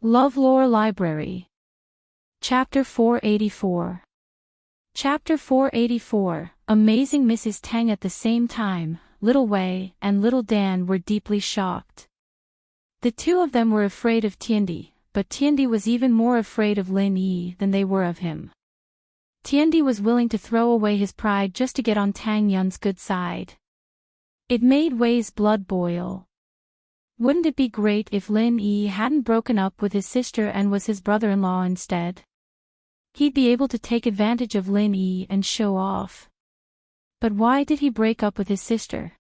LoveLore Library. Chapter 484. Chapter 484. Amazing Mrs. Tang. At the same time, Little Wei and Little Dan were deeply shocked. The two of them were afraid of Tiandi, but Tiandi was even more afraid of Lin Yi than they were of him. Tiandi was willing to throw away his pride just to get on Tang Yun's good side. It made Wei's blood boil. Wouldn't it be great if Lin Yi hadn't broken up with his sister and was his brother-in-law instead? He'd be able to take advantage of Lin Yi and show off. But why did he break up with his sister?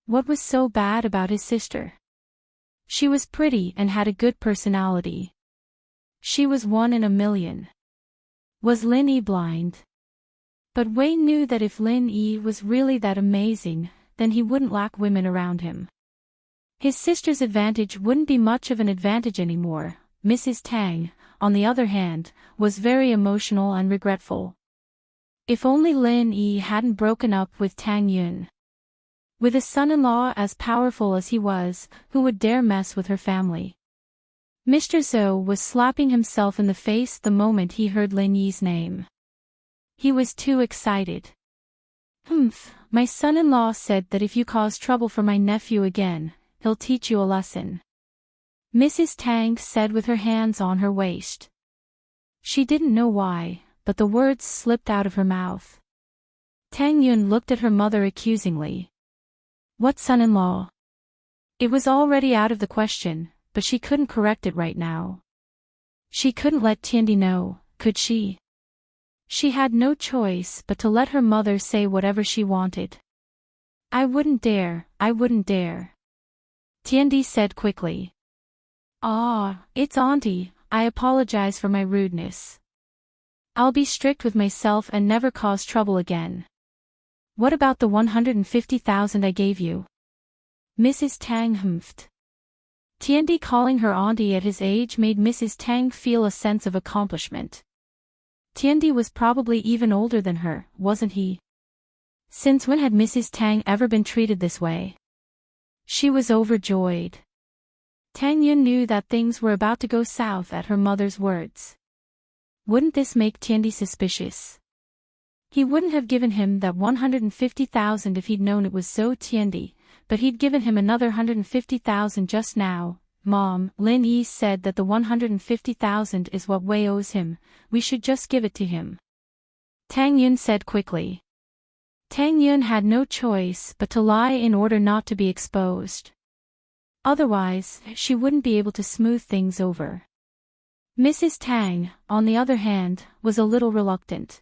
What was so bad about his sister? She was pretty and had a good personality. She was 1 in a million. Was Lin Yi blind? But Wei knew that if Lin Yi was really that amazing, then he wouldn't lack women around him. His sister's advantage wouldn't be much of an advantage anymore. Mrs. Tang, on the other hand, was very emotional and regretful. If only Lin Yi hadn't broken up with Tang Yun. With a son-in-law as powerful as he was, who would dare mess with her family? Mr. Zhou was slapping himself in the face the moment he heard Lin Yi's name. He was too excited. My son-in-law said that if you cause trouble for my nephew again, he'll teach you a lesson. Mrs. Tang said with her hands on her waist. She didn't know why, but the words slipped out of her mouth. Tang Yun looked at her mother accusingly. What son-in-law? It was already out of the question, but she couldn't correct it right now. She couldn't let Tiandi know, could she? She had no choice but to let her mother say whatever she wanted. I wouldn't dare. Tiandi said quickly. It's Auntie, I apologize for my rudeness. I'll be strict with myself and never cause trouble again. What about the 150,000 I gave you? Mrs. Tang humphed. Tiandi calling her auntie at his age made Mrs. Tang feel a sense of accomplishment. Tiandi was probably even older than her, wasn't he? Since when had Mrs. Tang ever been treated this way? She was overjoyed. Tang Yun knew that things were about to go south at her mother's words. Wouldn't this make Tiandi suspicious? He wouldn't have given him that 150,000 if he'd known it was Zhou Tiandi, but he'd given him another 150,000 just now. Mom, Lin Yi said that the 150,000 is what Wei owes him, we should just give it to him. Tang Yun said quickly. Tang Yun had no choice but to lie in order not to be exposed. Otherwise, she wouldn't be able to smooth things over. Mrs. Tang, on the other hand, was a little reluctant.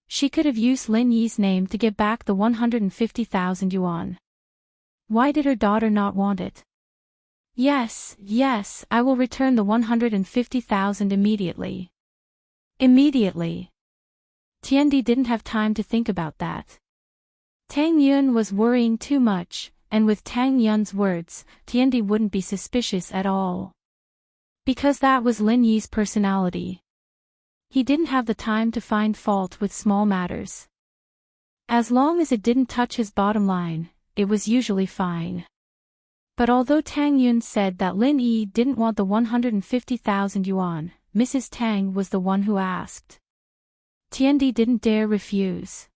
She could have used Lin Yi's name to get back the 150,000 yuan. Why did her daughter not want it? Yes, I will return the 150,000 immediately. Immediately. Tiandi didn't have time to think about that. Tang Yun was worrying too much, and with Tang Yun's words, Tiandi wouldn't be suspicious at all. Because that was Lin Yi's personality. He didn't have the time to find fault with small matters. As long as it didn't touch his bottom line, it was usually fine. But although Tang Yun said that Lin Yi didn't want the 150,000 yuan, Mrs. Tang was the one who asked. Tiandi didn't dare refuse.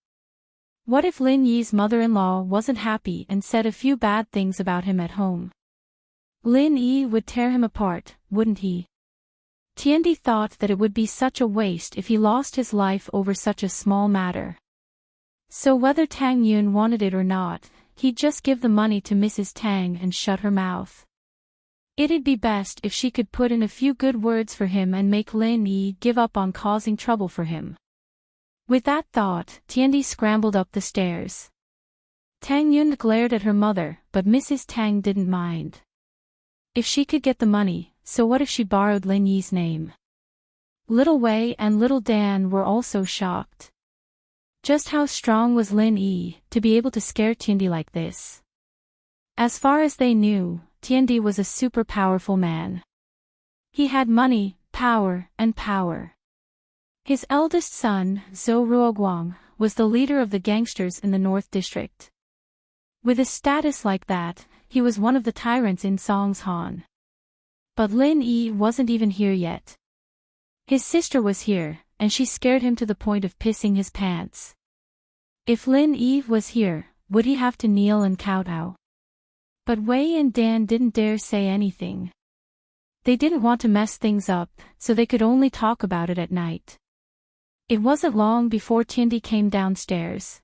What if Lin Yi's mother-in-law wasn't happy and said a few bad things about him at home? Lin Yi would tear him apart, wouldn't he? Tiandi thought that it would be such a waste if he lost his life over such a small matter. So whether Tang Yun wanted it or not, he'd just give the money to Mrs. Tang and shut her mouth. It'd be best if she could put in a few good words for him and make Lin Yi give up on causing trouble for him. With that thought, Tiandi scrambled up the stairs. Tang Yun glared at her mother, but Mrs. Tang didn't mind. If she could get the money, so what if she borrowed Lin Yi's name? Little Wei and Little Dan were also shocked. Just how strong was Lin Yi to be able to scare Tiandi like this? As far as they knew, Tiandi was a super powerful man. He had money, power, and power. His eldest son, Zhou Ruoguang, was the leader of the gangsters in the North District. With a status like that, he was one of the tyrants in Songshan. But Lin Yi wasn't even here yet. His sister was here, and she scared him to the point of pissing his pants. If Lin Yi was here, would he have to kneel and kowtow? But Wei and Dan didn't dare say anything. They didn't want to mess things up, so they could only talk about it at night. It wasn't long before Tiandi came downstairs.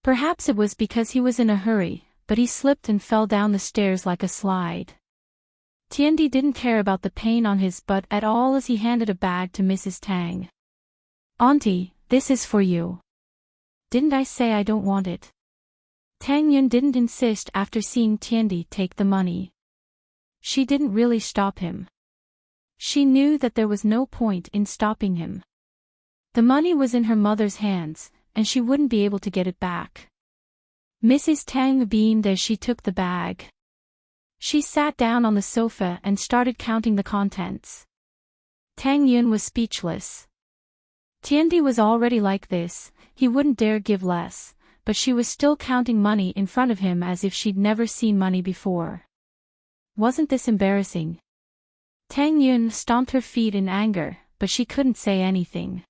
Perhaps it was because he was in a hurry, but he slipped and fell down the stairs like a slide. Tiandi didn't care about the pain on his butt at all as he handed a bag to Mrs. Tang. "Auntie, this is for you. Didn't I say I don't want it?" Tang Yun didn't insist after seeing Tiandi take the money. She didn't really stop him. She knew that there was no point in stopping him. The money was in her mother's hands, and she wouldn't be able to get it back. Mrs. Tang beamed as she took the bag. She sat down on the sofa and started counting the contents. Tang Yun was speechless. Tiandi was already like this, he wouldn't dare give less, but she was still counting money in front of him as if she'd never seen money before. Wasn't this embarrassing? Tang Yun stomped her feet in anger, but she couldn't say anything.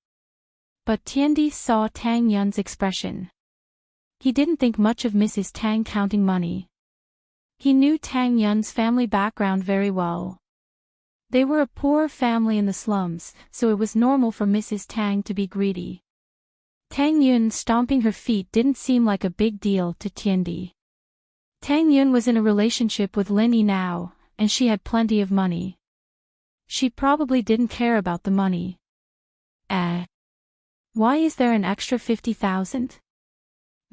But Tiandi saw Tang Yun's expression. He didn't think much of Mrs. Tang counting money. He knew Tang Yun's family background very well. They were a poor family in the slums, so it was normal for Mrs. Tang to be greedy. Tang Yun stomping her feet didn't seem like a big deal to Tiandi. Tang Yun was in a relationship with Lin Yi now, and she had plenty of money. She probably didn't care about the money. Why is there an extra 50,000?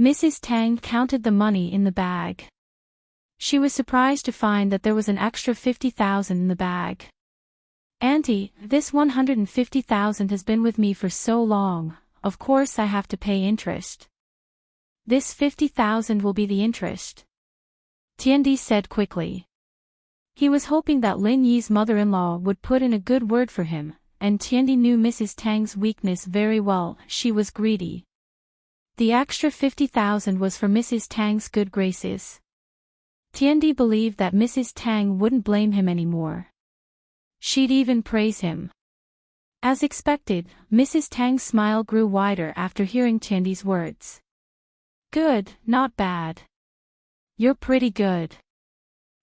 Mrs. Tang counted the money in the bag. She was surprised to find that there was an extra 50,000 in the bag. "Auntie, this 150,000 has been with me for so long, of course I have to pay interest." "This 50,000 will be the interest," Tiandi said quickly. He was hoping that Lin Yi's mother-in-law would put in a good word for him, and Tiandi knew Mrs. Tang's weakness very well, she was greedy. The extra 50,000 was for Mrs. Tang's good graces. Tiandi believed that Mrs. Tang wouldn't blame him anymore. She'd even praise him. As expected, Mrs. Tang's smile grew wider after hearing Tiandi's words. "Good, not bad. You're pretty good."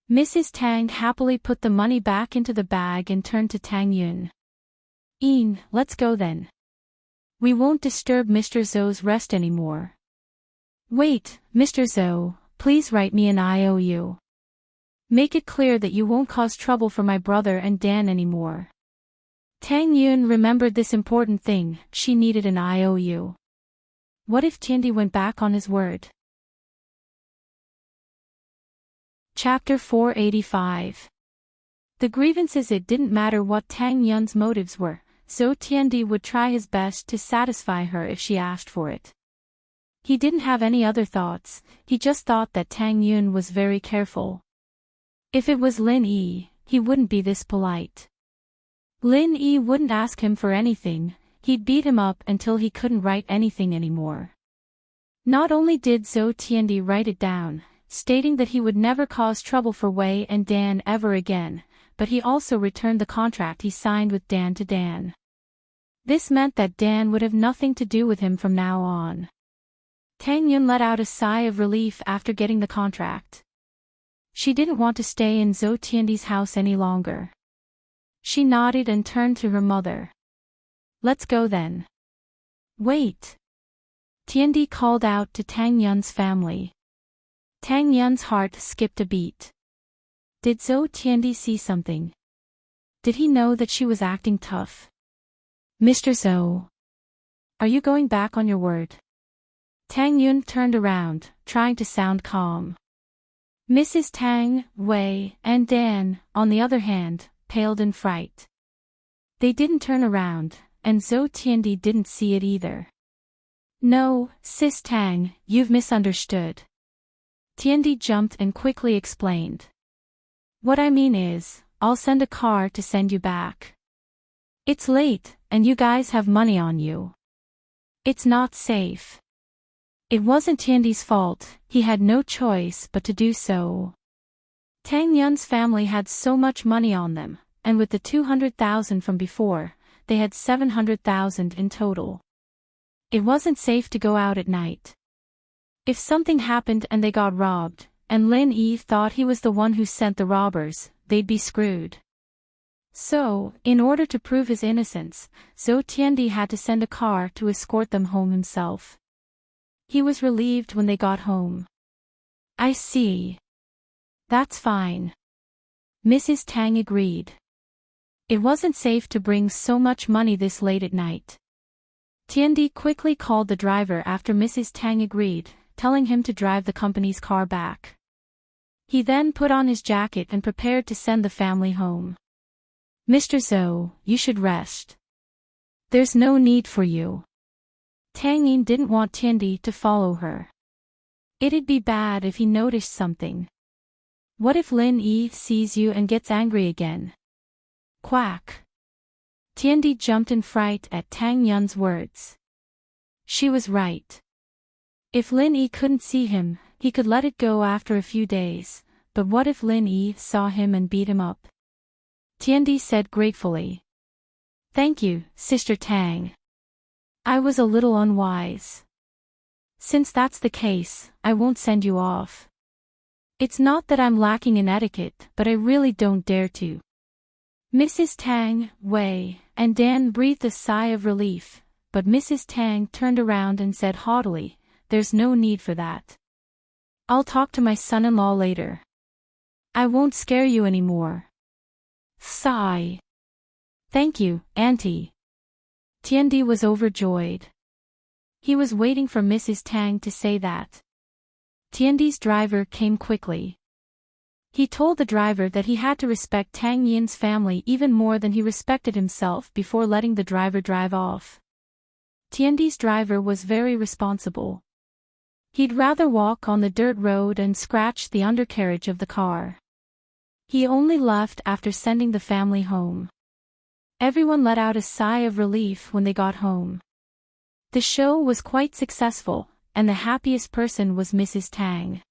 Mrs. Tang happily put the money back into the bag and turned to Tang Yun. Let's go then. We won't disturb Mr. Zhou's rest anymore." "Wait, Mr. Zhou, please write me an IOU. Make it clear that you won't cause trouble for my brother and Dan anymore." Tang Yun remembered this important thing, she needed an IOU. What if Tiandi went back on his word? Chapter 485. The grievances. It didn't matter what Tang Yun's motives were, so Tiandi would try his best to satisfy her if she asked for it. He didn't have any other thoughts, he just thought that Tang Yun was very careful. If it was Lin Yi, he wouldn't be this polite. Lin Yi wouldn't ask him for anything, he'd beat him up until he couldn't write anything anymore. Not only did Zhou Tiandi write it down, stating that he would never cause trouble for Wei and Dan ever again, but he also returned the contract he signed with Dan to Dan. This meant that Dan would have nothing to do with him from now on. Tang Yun let out a sigh of relief after getting the contract. She didn't want to stay in Zhou Tiandi's house any longer. She nodded and turned to her mother. "Let's go then." "Wait." Tiandi called out to Tang Yun's family. Tang Yun's heart skipped a beat. Did Zhou Tiandi see something? Did he know that she was acting tough? "Mr. Zhou, are you going back on your word?" Tang Yun turned around, trying to sound calm. Mrs. Tang, Wei, and Dan, on the other hand, paled in fright. They didn't turn around, and Zhou Tiandi didn't see it either. "No, Sis Tang, you've misunderstood." Tiandi jumped and quickly explained. "What I mean is, I'll send a car to send you back. It's late, and you guys have money on you. It's not safe." It wasn't Tiandi's fault, he had no choice but to do so. Tang Yun's family had so much money on them, and with the 200,000 from before, they had 700,000 in total. It wasn't safe to go out at night. If something happened and they got robbed, and Lin Yi thought he was the one who sent the robbers, they'd be screwed. So, in order to prove his innocence, Zhou Tiandi had to send a car to escort them home himself. He was relieved when they got home. I see. That's fine. Mrs. Tang agreed. It wasn't safe to bring so much money this late at night. Tiandi quickly called the driver after Mrs. Tang agreed, telling him to drive the company's car back. He then put on his jacket and prepared to send the family home. Mr. Zhou, you should rest. There's no need for you. Tang Yin didn't want Tiandi to follow her. It'd be bad if he noticed something. What if Lin Yi sees you and gets angry again? Quack. Tiandi jumped in fright at Tang Yun's words. She was right. If Lin Yi couldn't see him, he could let it go after a few days, but what if Lin Yi saw him and beat him up? Tiandi said gratefully. Thank you, Sister Tang. I was a little unwise. Since that's the case, I won't send you off. It's not that I'm lacking in etiquette, but I really don't dare to. Mrs. Tang, Wei, and Dan breathed a sigh of relief, but Mrs. Tang turned around and said haughtily, there's no need for that. I'll talk to my son-in-law later. I won't scare you anymore. Sigh. Thank you, Auntie. Tiandi was overjoyed. He was waiting for Mrs. Tang to say that. Tiandi's driver came quickly. He told the driver that he had to respect Tang Yin's family even more than he respected himself before letting the driver drive off. Tiandi's driver was very responsible. He'd rather walk on the dirt road and scratch the undercarriage of the car. He only left after sending the family home. Everyone let out a sigh of relief when they got home. The show was quite successful, and the happiest person was Mrs. Tang.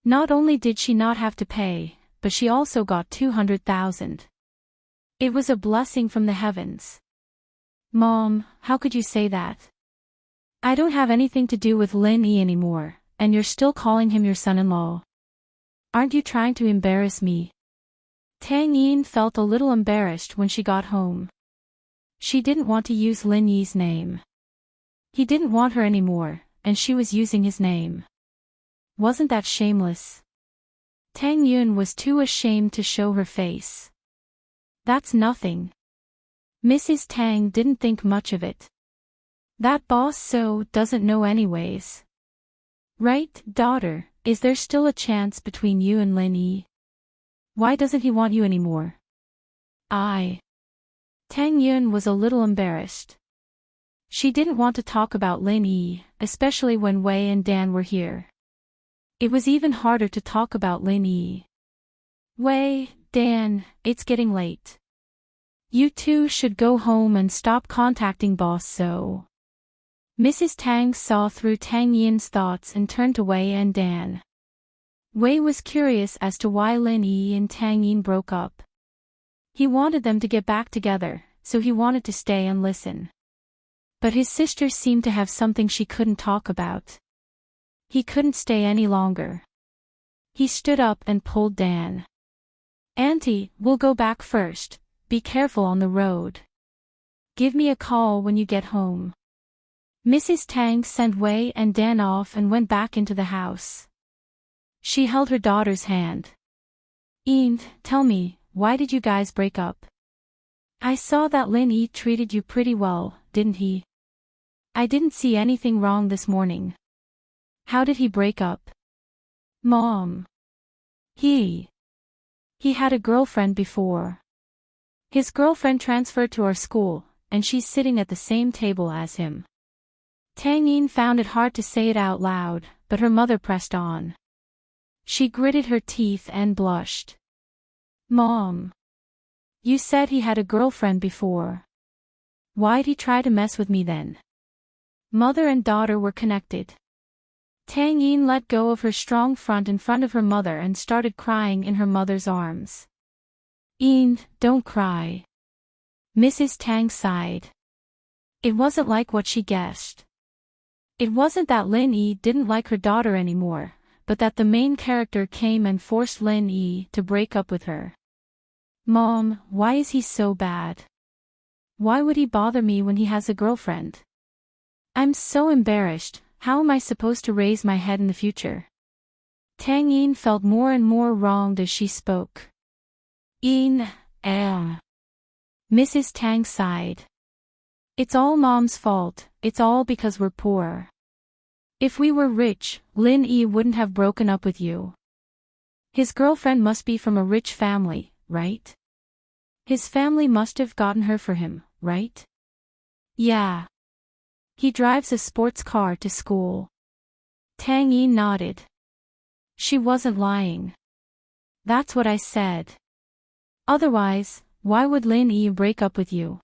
Not only did she not have to pay, but she also got 200,000. It was a blessing from the heavens. Mom, how could you say that? I don't have anything to do with Lin Yi anymore, and you're still calling him your son-in-law. Aren't you trying to embarrass me? Tang Yin felt a little embarrassed when she got home. She didn't want to use Lin Yi's name. He didn't want her anymore, and she was using his name. Wasn't that shameless? Tang Yun was too ashamed to show her face. That's nothing. Mrs. Tang didn't think much of it. That boss so doesn't know anyways. Right, daughter, is there still a chance between you and Lin Yi? Why doesn't he want you anymore? Tang Yun was a little embarrassed. She didn't want to talk about Lin Yi, especially when Wei and Dan were here. It was even harder to talk about Lin Yi. Wei, Dan, it's getting late. You two should go home and stop contacting boss so. Mrs. Tang saw through Tang Yin's thoughts and turned to Wei and Dan. Wei was curious as to why Lin Yi and Tang Yin broke up. He wanted them to get back together, so he wanted to stay and listen. But his sister seemed to have something she couldn't talk about. He couldn't stay any longer. He stood up and pulled Dan. Auntie, we'll go back first. Be careful on the road. Give me a call when you get home. Mrs. Tang sent Wei and Dan off and went back into the house. She held her daughter's hand. Tell me, why did you guys break up? I saw that Lin Yi treated you pretty well, didn't he? I didn't see anything wrong this morning. How did he break up? Mom. He had a girlfriend before. His girlfriend transferred to our school, and she's sitting at the same table as him. Tang Yin found it hard to say it out loud, but her mother pressed on. She gritted her teeth and blushed. Mom. You said he had a girlfriend before. Why'd he try to mess with me then? Mother and daughter were connected. Tang Yin let go of her strong front in front of her mother and started crying in her mother's arms. Yin, don't cry. Mrs. Tang sighed. It wasn't like what she guessed. It wasn't that Lin Yi didn't like her daughter anymore, but that the main character came and forced Lin Yi to break up with her. Mom, why is he so bad? Why would he bother me when he has a girlfriend? I'm so embarrassed. How am I supposed to raise my head in the future? Tang Yin felt more and more wronged as she spoke. Yin, Mrs. Tang sighed. It's all Mom's fault, it's all because we're poor. If we were rich, Lin Yi wouldn't have broken up with you. His girlfriend must be from a rich family, right? His family must have gotten her for him, right? Yeah. He drives a sports car to school. Tang Yi nodded. She wasn't lying. That's what I said. Otherwise, why would Lin Yi break up with you?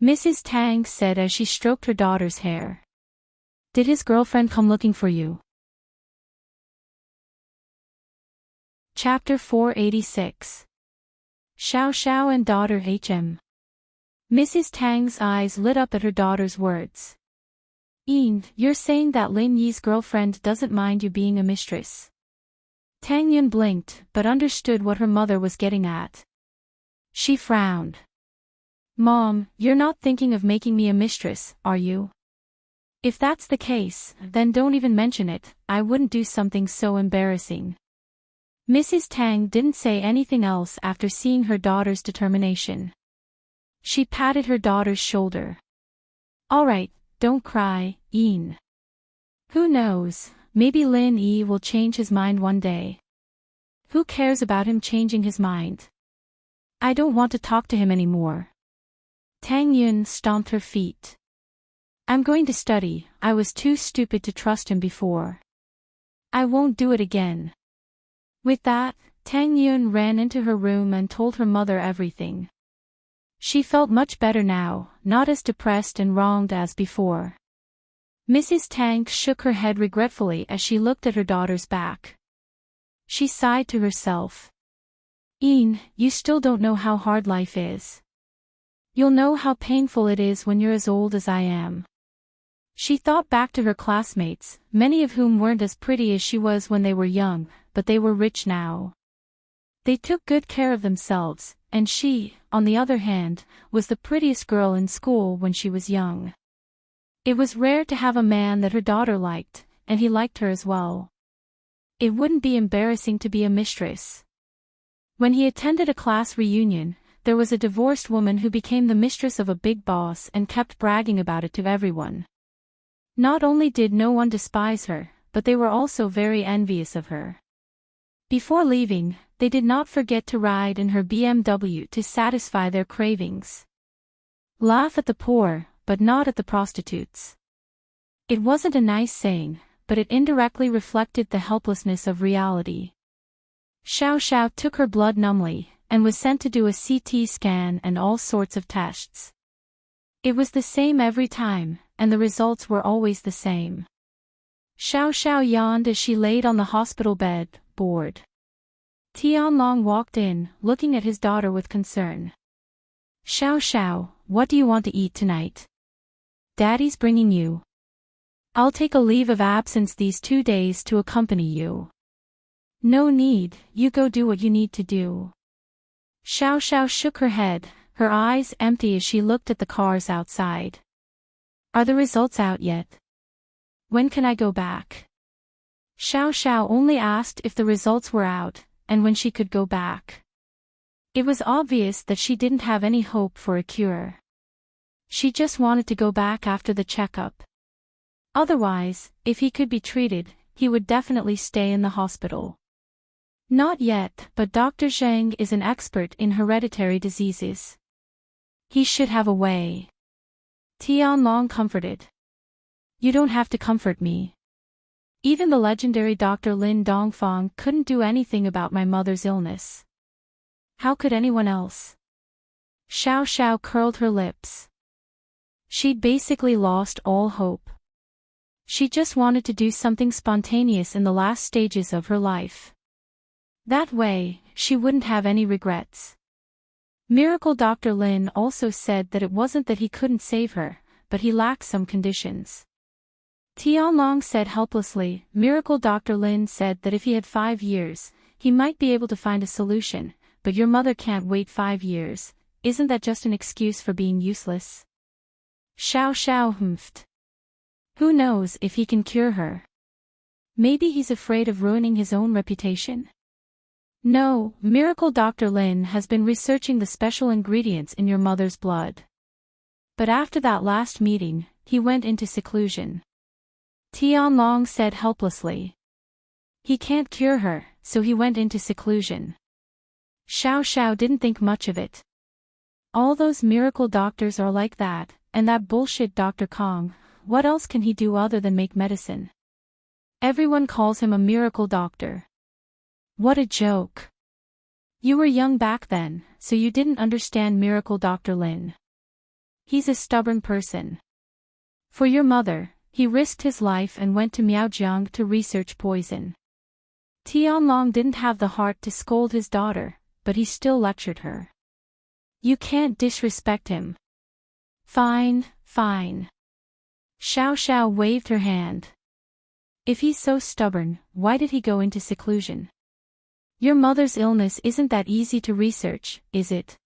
Mrs. Tang said as she stroked her daughter's hair. Did his girlfriend come looking for you? Chapter 486. Xiao Xiao and daughter HM. Mrs. Tang's eyes lit up at her daughter's words. Yin, you're saying that Lin Yi's girlfriend doesn't mind you being a mistress. Tang Yun blinked, but understood what her mother was getting at. She frowned. Mom, you're not thinking of making me a mistress, are you? If that's the case, then don't even mention it, I wouldn't do something so embarrassing. Mrs. Tang didn't say anything else after seeing her daughter's determination. She patted her daughter's shoulder. All right, don't cry, Yin. Who knows, maybe Lin Yi will change his mind one day. Who cares about him changing his mind? I don't want to talk to him anymore. Tang Yun stomped her feet. I'm going to study, I was too stupid to trust him before. I won't do it again. With that, Tang Yun ran into her room and told her mother everything. She felt much better now, not as depressed and wronged as before. Mrs. Tang shook her head regretfully as she looked at her daughter's back. She sighed to herself. Yin, you still don't know how hard life is. You'll know how painful it is when you're as old as I am. She thought back to her classmates, many of whom weren't as pretty as she was when they were young, but they were rich now. They took good care of themselves, and she, on the other hand, was the prettiest girl in school when she was young. It was rare to have a man that her daughter liked, and he liked her as well. It wouldn't be embarrassing to be a mistress. When he attended a class reunion, there was a divorced woman who became the mistress of a big boss and kept bragging about it to everyone. Not only did no one despise her, but they were also very envious of her. Before leaving, they did not forget to ride in her BMW to satisfy their cravings. Laugh at the poor, but not at the prostitutes. It wasn't a nice saying, but it indirectly reflected the helplessness of reality. Xiao Xiao took her blood numbly, and was sent to do a CT scan and all sorts of tests. It was the same every time, and the results were always the same. Xiao Xiao yawned as she laid on the hospital bed, bored. Tianlong walked in, looking at his daughter with concern. Xiao Xiao, what do you want to eat tonight? Daddy's bringing you. I'll take a leave of absence these 2 days to accompany you. No need, you go do what you need to do. Xiao Xiao shook her head, her eyes empty as she looked at the cars outside. Are the results out yet? When can I go back? Xiao Xiao only asked if the results were out, and when she could go back. It was obvious that she didn't have any hope for a cure. She just wanted to go back after the checkup. Otherwise, if he could be treated, he would definitely stay in the hospital. Not yet, but Dr. Zheng is an expert in hereditary diseases. He should have a way. Tianlong comforted. You don't have to comfort me. Even the legendary Dr. Lin Dongfang couldn't do anything about my mother's illness. How could anyone else? Xiao Xiao curled her lips. She'd basically lost all hope. She just wanted to do something spontaneous in the last stages of her life. That way, she wouldn't have any regrets. Miracle Dr. Lin also said that it wasn't that he couldn't save her, but he lacked some conditions. Tianlong said helplessly. Miracle Dr. Lin said that if he had 5 years, he might be able to find a solution, but your mother can't wait 5 years. Isn't that just an excuse for being useless? Xiao Xiao humphed. Who knows if he can cure her? Maybe he's afraid of ruining his own reputation? No, Miracle Dr. Lin has been researching the special ingredients in your mother's blood. But after that last meeting, he went into seclusion. Tianlong said helplessly. He can't cure her, so he went into seclusion. Xiao Xiao didn't think much of it. All those miracle doctors are like that, and that bullshit Dr. Kong, what else can he do other than make medicine? Everyone calls him a miracle doctor. What a joke. You were young back then, so you didn't understand Miracle Dr. Lin. He's a stubborn person. For your mother, he risked his life and went to Miaojiang to research poison. Tianlong didn't have the heart to scold his daughter, but he still lectured her. You can't disrespect him. Fine, fine. Xiao Xiao waved her hand. If he's so stubborn, why did he go into seclusion? Your mother's illness isn't that easy to research, is it?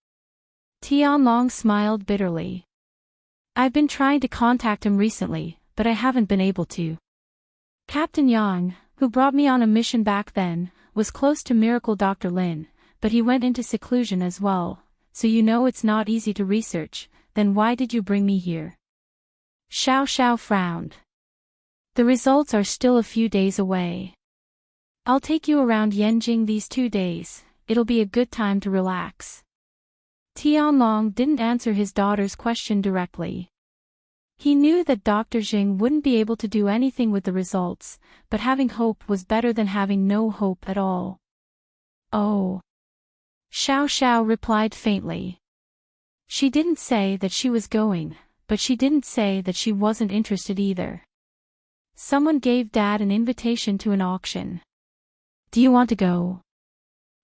Tianlong smiled bitterly. I've been trying to contact him recently, but I haven't been able to. Captain Yang, who brought me on a mission back then, was close to Miracle Dr. Lin, but he went into seclusion as well, so you know it's not easy to research. Then why did you bring me here? Xiao Xiao frowned. The results are still a few days away. I'll take you around Yanjing these 2 days, it'll be a good time to relax. Tianlong didn't answer his daughter's question directly. He knew that Dr. Jing wouldn't be able to do anything with the results, but having hope was better than having no hope at all. Oh. Xiao Xiao replied faintly. She didn't say that she was going, but she didn't say that she wasn't interested either. Someone gave Dad an invitation to an auction. Do you want to go?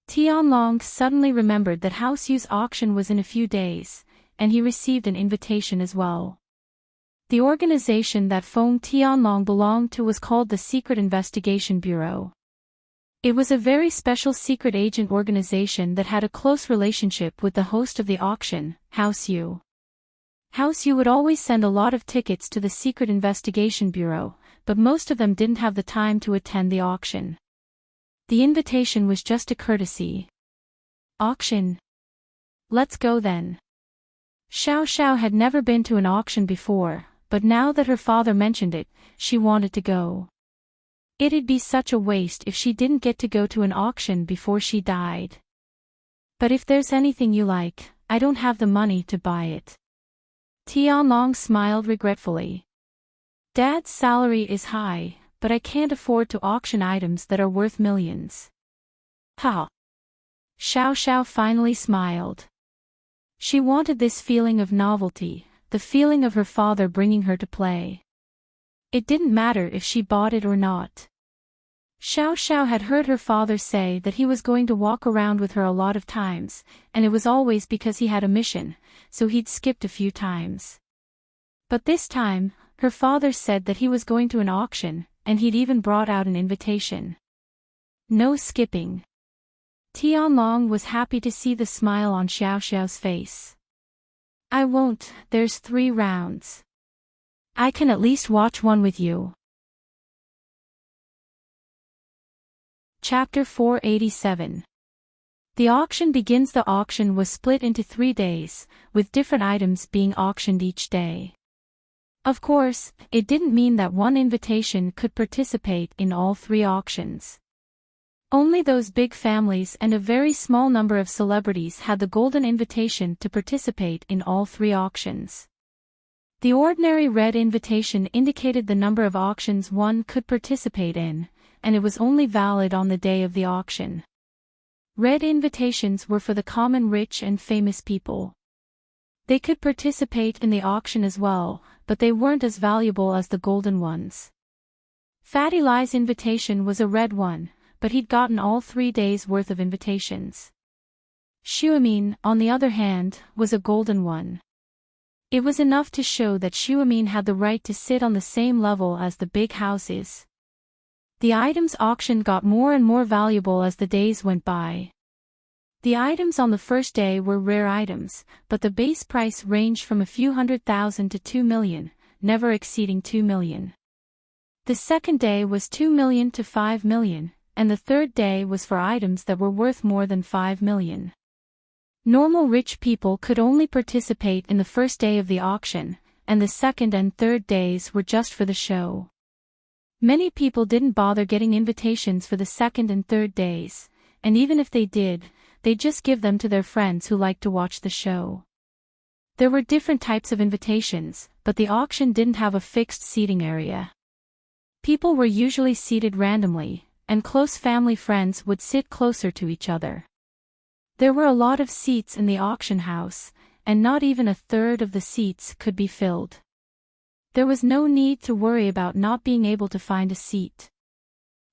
Tianlong suddenly remembered that House Yu's auction was in a few days, and he received an invitation as well. The organization that Feng Tianlong belonged to was called the Secret Investigation Bureau. It was a very special secret agent organization that had a close relationship with the host of the auction, House Yu. House Yu would always send a lot of tickets to the Secret Investigation Bureau, but most of them didn't have the time to attend the auction. The invitation was just a courtesy. Auction? Let's go then. Xiao Xiao had never been to an auction before, but now that her father mentioned it, she wanted to go. It'd be such a waste if she didn't get to go to an auction before she died. But if there's anything you like, I don't have the money to buy it. Tianlong smiled regretfully. Dad's salary is high, but I can't afford to auction items that are worth millions. Ha! Xiao Xiao finally smiled. She wanted this feeling of novelty, the feeling of her father bringing her to play. It didn't matter if she bought it or not. Xiao Xiao had heard her father say that he was going to walk around with her a lot of times, and it was always because he had a mission, so he'd skipped a few times. But this time, her father said that he was going to an auction, and he'd even brought out an invitation. No skipping. Tianlong was happy to see the smile on Xiao Xiao's face. I won't, there's 3 rounds. I can at least watch one with you. Chapter 487. The auction begins. The auction was split into 3 days, with different items being auctioned each day. Of course, it didn't mean that one invitation could participate in all 3 auctions. Only those big families and a very small number of celebrities had the golden invitation to participate in all 3 auctions. The ordinary red invitation indicated the number of auctions one could participate in, and it was only valid on the day of the auction. Red invitations were for the common rich and famous people. They could participate in the auction as well, but they weren't as valuable as the golden ones. Fatty Lie's invitation was a red one, but he'd gotten all 3 days' worth of invitations. Shuamin, on the other hand, was a golden one. It was enough to show that Shuamin had the right to sit on the same level as the big houses. The items auctioned got more and more valuable as the days went by. The items on the first day were rare items, but the base price ranged from a few 100,000 to 2 million, never exceeding 2 million. The second day was 2 million to 5 million, and the third day was for items that were worth more than 5 million. Normal rich people could only participate in the first day of the auction, and the second and third days were just for the show. Many people didn't bother getting invitations for the second and third days, and even if they did, they'd just give them to their friends who liked to watch the show. There were different types of invitations, but the auction didn't have a fixed seating area. People were usually seated randomly, and close family friends would sit closer to each other. There were a lot of seats in the auction house, and not even a third of the seats could be filled. There was no need to worry about not being able to find a seat.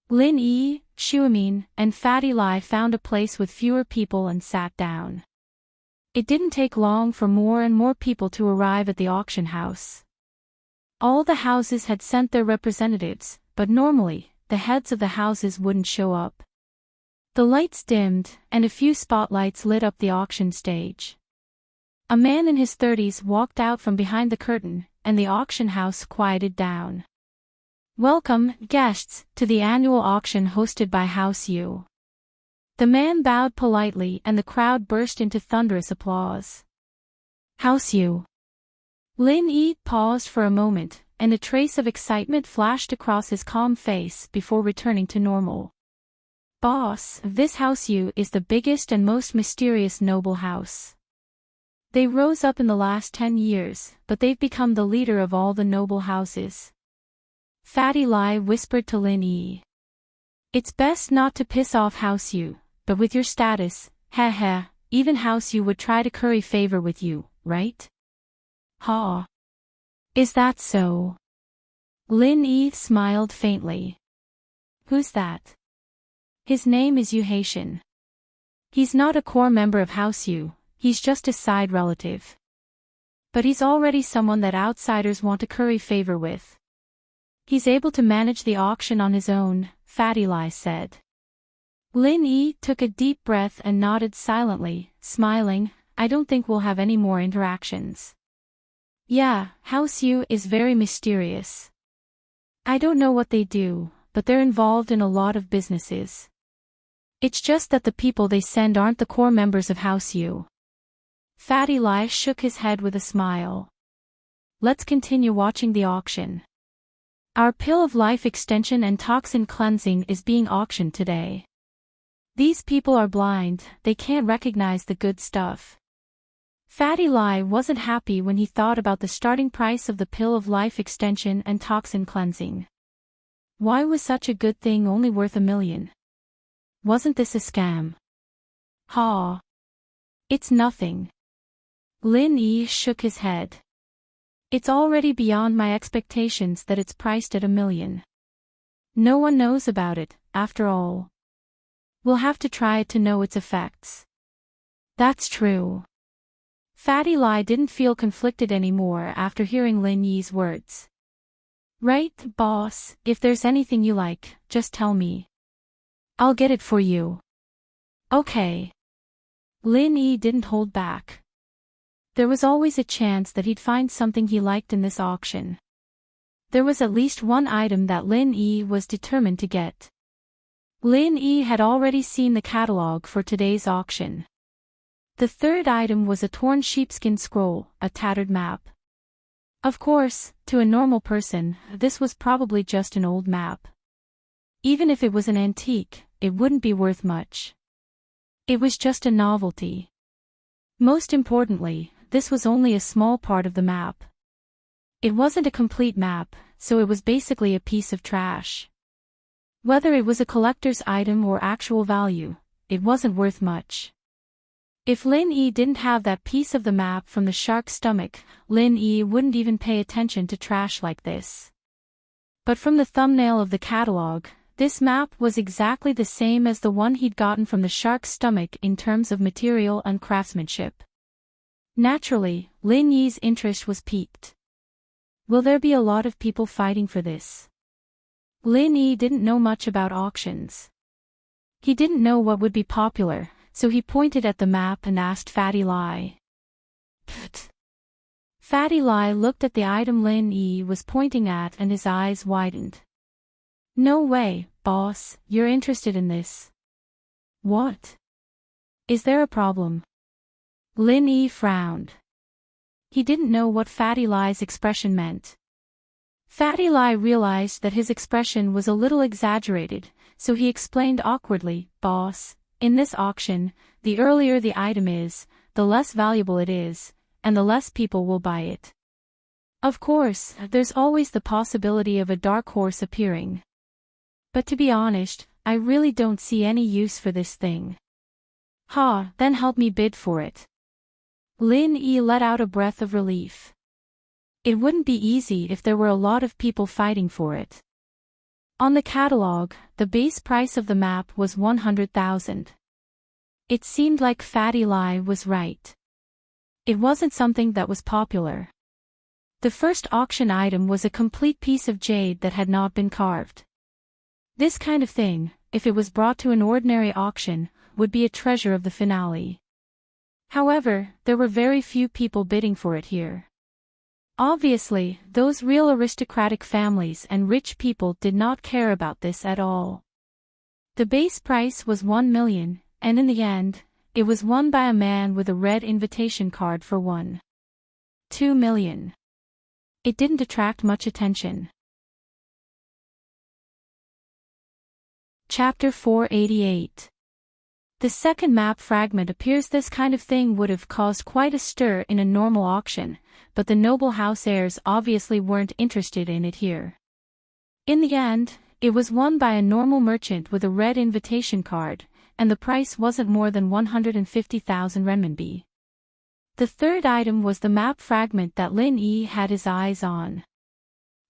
Lin Yi, Shuamin, and Fatty Lie found a place with fewer people and sat down. It didn't take long for more and more people to arrive at the auction house. All the houses had sent their representatives, but normally, the heads of the houses wouldn't show up. The lights dimmed, and a few spotlights lit up the auction stage. A man in his 30s walked out from behind the curtain, and the auction house quieted down. "Welcome, guests, to the annual auction hosted by House U." The man bowed politely and the crowd burst into thunderous applause. "House U." Lin Yi paused for a moment, and a trace of excitement flashed across his calm face before returning to normal. "Boss, this House U is the biggest and most mysterious noble house. They rose up in the last 10 years, but they've become the leader of all the noble houses." Fatty Lie whispered to Lin Yi. "It's best not to piss off House U, but with your status, heh, even House U would try to curry favor with you, right?" "Ha. Is that so?" Lin Yi smiled faintly. "Who's that?" "His name is Yu Haitian. He's not a core member of House U, he's just a side relative. But he's already someone that outsiders want to curry favor with. He's able to manage the auction on his own," Fatty Lie said. Lin Yi took a deep breath and nodded silently, smiling. "I don't think we'll have any more interactions." "Yeah, House U is very mysterious. I don't know what they do, but they're involved in a lot of businesses. It's just that the people they send aren't the core members of House U." Fatty Lie shook his head with a smile. "Let's continue watching the auction. Our pill of life extension and toxin cleansing is being auctioned today. These people are blind, they can't recognize the good stuff." Fatty Lie wasn't happy when he thought about the starting price of the pill of life extension and toxin cleansing. Why was such a good thing only worth 1 million? Wasn't this a scam? "Ha. It's nothing." Lin Yi shook his head. "It's already beyond my expectations that it's priced at 1 million. No one knows about it, after all. We'll have to try it to know its effects." "That's true." Fatty Lie didn't feel conflicted anymore after hearing Lin Yi's words. "Right, boss, if there's anything you like, just tell me. I'll get it for you." "Okay." Lin Yi didn't hold back. There was always a chance that he'd find something he liked in this auction. There was at least one item that Lin Yi was determined to get. Lin Yi had already seen the catalog for today's auction. The third item was a torn sheepskin scroll, a tattered map. Of course, to a normal person, this was probably just an old map. Even if it was an antique, it wouldn't be worth much. It was just a novelty. Most importantly, this was only a small part of the map. It wasn't a complete map, so it was basically a piece of trash. Whether it was a collector's item or actual value, it wasn't worth much. If Lin Yi didn't have that piece of the map from the shark's stomach, Lin Yi wouldn't even pay attention to trash like this. But from the thumbnail of the catalog, this map was exactly the same as the one he'd gotten from the shark's stomach in terms of material and craftsmanship. Naturally, Lin Yi's interest was piqued. Will there be a lot of people fighting for this? Lin Yi didn't know much about auctions. He didn't know what would be popular, so he pointed at the map and asked Fatty Lai. Pfft. Fatty Lai looked at the item Lin Yi was pointing at and his eyes widened. No way, boss, you're interested in this. What? Is there a problem? Lin Yi frowned. He didn't know what Fatty Lai's expression meant. Fatty Lai realized that his expression was a little exaggerated, so he explained awkwardly, Boss, in this auction, the earlier the item is, the less valuable it is, and the less people will buy it. Of course, there's always the possibility of a dark horse appearing. But to be honest, I really don't see any use for this thing. Ha, then help me bid for it. Lin Yi let out a breath of relief. It wouldn't be easy if there were a lot of people fighting for it. On the catalog, the base price of the map was 100,000. It seemed like Fatty Lai was right. It wasn't something that was popular. The first auction item was a complete piece of jade that had not been carved. This kind of thing, if it was brought to an ordinary auction, would be a treasure of the finale. However, there were very few people bidding for it here. Obviously, those real aristocratic families and rich people did not care about this at all. The base price was 1 million, and in the end, it was won by a man with a red invitation card for 1.2 million. It didn't attract much attention. Chapter 488. The second map fragment appears this kind of thing would have caused quite a stir in a normal auction, but the noble house heirs obviously weren't interested in it here. In the end, it was won by a normal merchant with a red invitation card, and the price wasn't more than 150,000 renminbi. The third item was the map fragment that Lin Yi had his eyes on.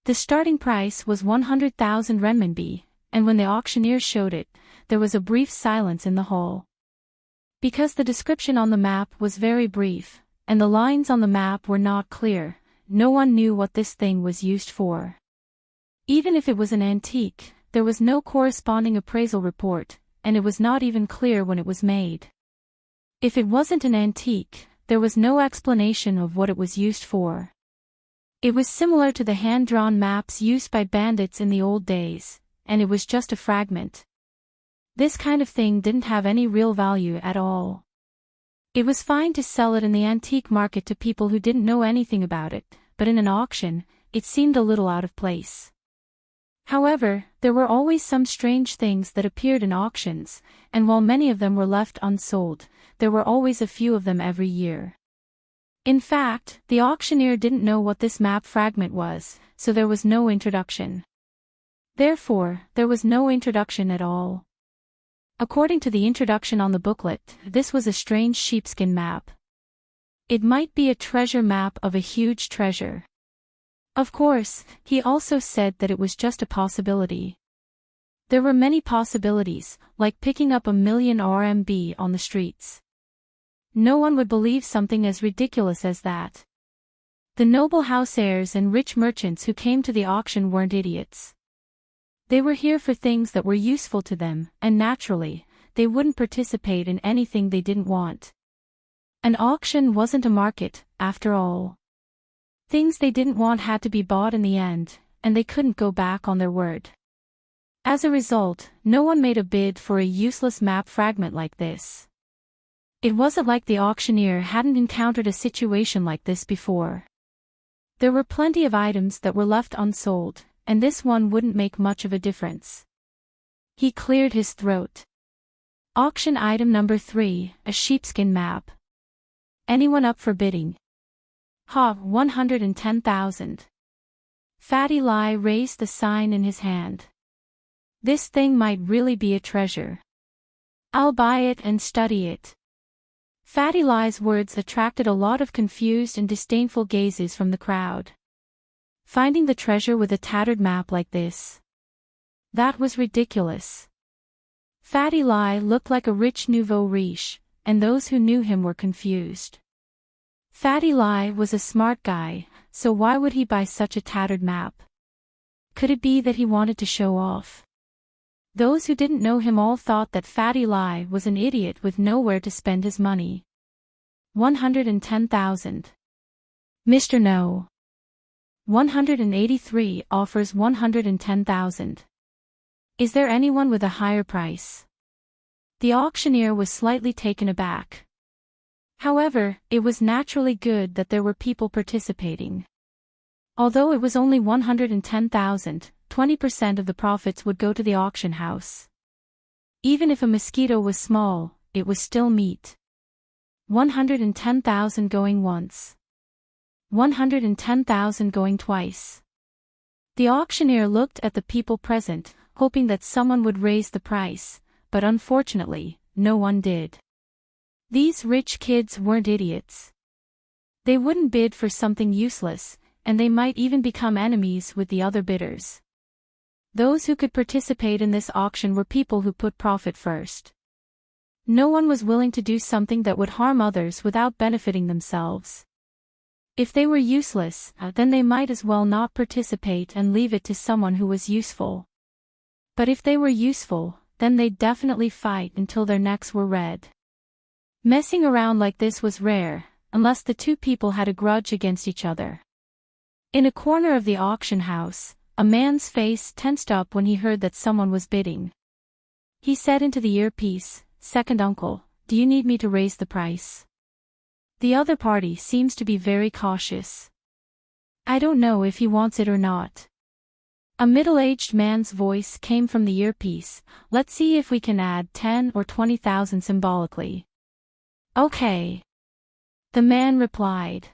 The starting price was 100,000 renminbi, and when the auctioneer showed it, there was a brief silence in the hall. Because the description on the map was very brief, and the lines on the map were not clear, no one knew what this thing was used for. Even if it was an antique, there was no corresponding appraisal report, and it was not even clear when it was made. If it wasn't an antique, there was no explanation of what it was used for. It was similar to the hand-drawn maps used by bandits in the old days, and it was just a fragment. This kind of thing didn't have any real value at all. It was fine to sell it in the antique market to people who didn't know anything about it, but in an auction, it seemed a little out of place. However, there were always some strange things that appeared in auctions, and while many of them were left unsold, there were always a few of them every year. In fact, the auctioneer didn't know what this map fragment was, so there was no introduction. Therefore, there was no introduction at all. According to the introduction on the booklet, this was a strange sheepskin map. It might be a treasure map of a huge treasure. Of course, he also said that it was just a possibility. There were many possibilities, like picking up 1 million RMB on the streets. No one would believe something as ridiculous as that. The noble house heirs and rich merchants who came to the auction weren't idiots. They were here for things that were useful to them, and naturally, they wouldn't participate in anything they didn't want. An auction wasn't a market, after all. Things they didn't want had to be bought in the end, and they couldn't go back on their word. As a result, no one made a bid for a useless map fragment like this. It wasn't like the auctioneer hadn't encountered a situation like this before. There were plenty of items that were left unsold, and this one wouldn't make much of a difference. He cleared his throat. Auction item number 3, a sheepskin map. Anyone up for bidding? Ha, 110,000. Fatty Lai raised the sign in his hand. This thing might really be a treasure. I'll buy it and study it. Fatty Lai's words attracted a lot of confused and disdainful gazes from the crowd. Finding the treasure with a tattered map like this. That was ridiculous. Fatty Lie looked like a rich nouveau riche, and those who knew him were confused. Fatty Lie was a smart guy, so why would he buy such a tattered map? Could it be that he wanted to show off? Those who didn't know him all thought that Fatty Lie was an idiot with nowhere to spend his money. 110,000. Mr. No. 183 offers 110,000. Is there anyone with a higher price? The auctioneer was slightly taken aback. However, it was naturally good that there were people participating. Although it was only 110,000, 20% of the profits would go to the auction house. Even if a mosquito was small, it was still meat. 110,000 going once. 110,000 going twice. The auctioneer looked at the people present, hoping that someone would raise the price, but unfortunately, no one did. These rich kids weren't idiots. They wouldn't bid for something useless, and they might even become enemies with the other bidders. Those who could participate in this auction were people who put profit first. No one was willing to do something that would harm others without benefiting themselves. If they were useless, then they might as well not participate and leave it to someone who was useful. But if they were useful, then they'd definitely fight until their necks were red. Messing around like this was rare, unless the two people had a grudge against each other. In a corner of the auction house, a man's face tensed up when he heard that someone was bidding. He said into the earpiece, "Second uncle, do you need me to raise the price?" The other party seems to be very cautious. "I don't know if he wants it or not." A middle-aged man's voice came from the earpiece, "Let's see if we can add 10 or 20,000 symbolically." "Okay." The man replied.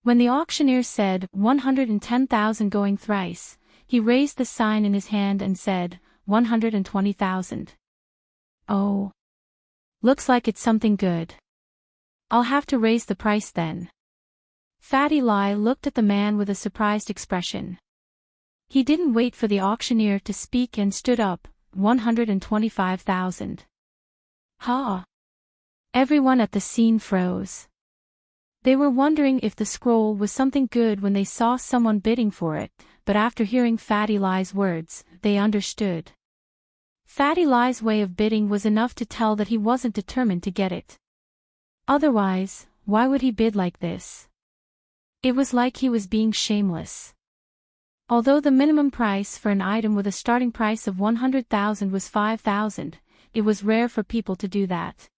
When the auctioneer said 110,000 going thrice, he raised the sign in his hand and said, 120,000. "Oh. Looks like it's something good. I'll have to raise the price then." Fatty Lie looked at the man with a surprised expression. He didn't wait for the auctioneer to speak and stood up, 125,000. Ha! Everyone at the scene froze. They were wondering if the scroll was something good when they saw someone bidding for it, but after hearing Fatty Lie's words, they understood. Fatty Lie's way of bidding was enough to tell that he wasn't determined to get it. Otherwise, why would he bid like this? It was like he was being shameless. Although the minimum price for an item with a starting price of 100,000 was 5,000, it was rare for people to do that.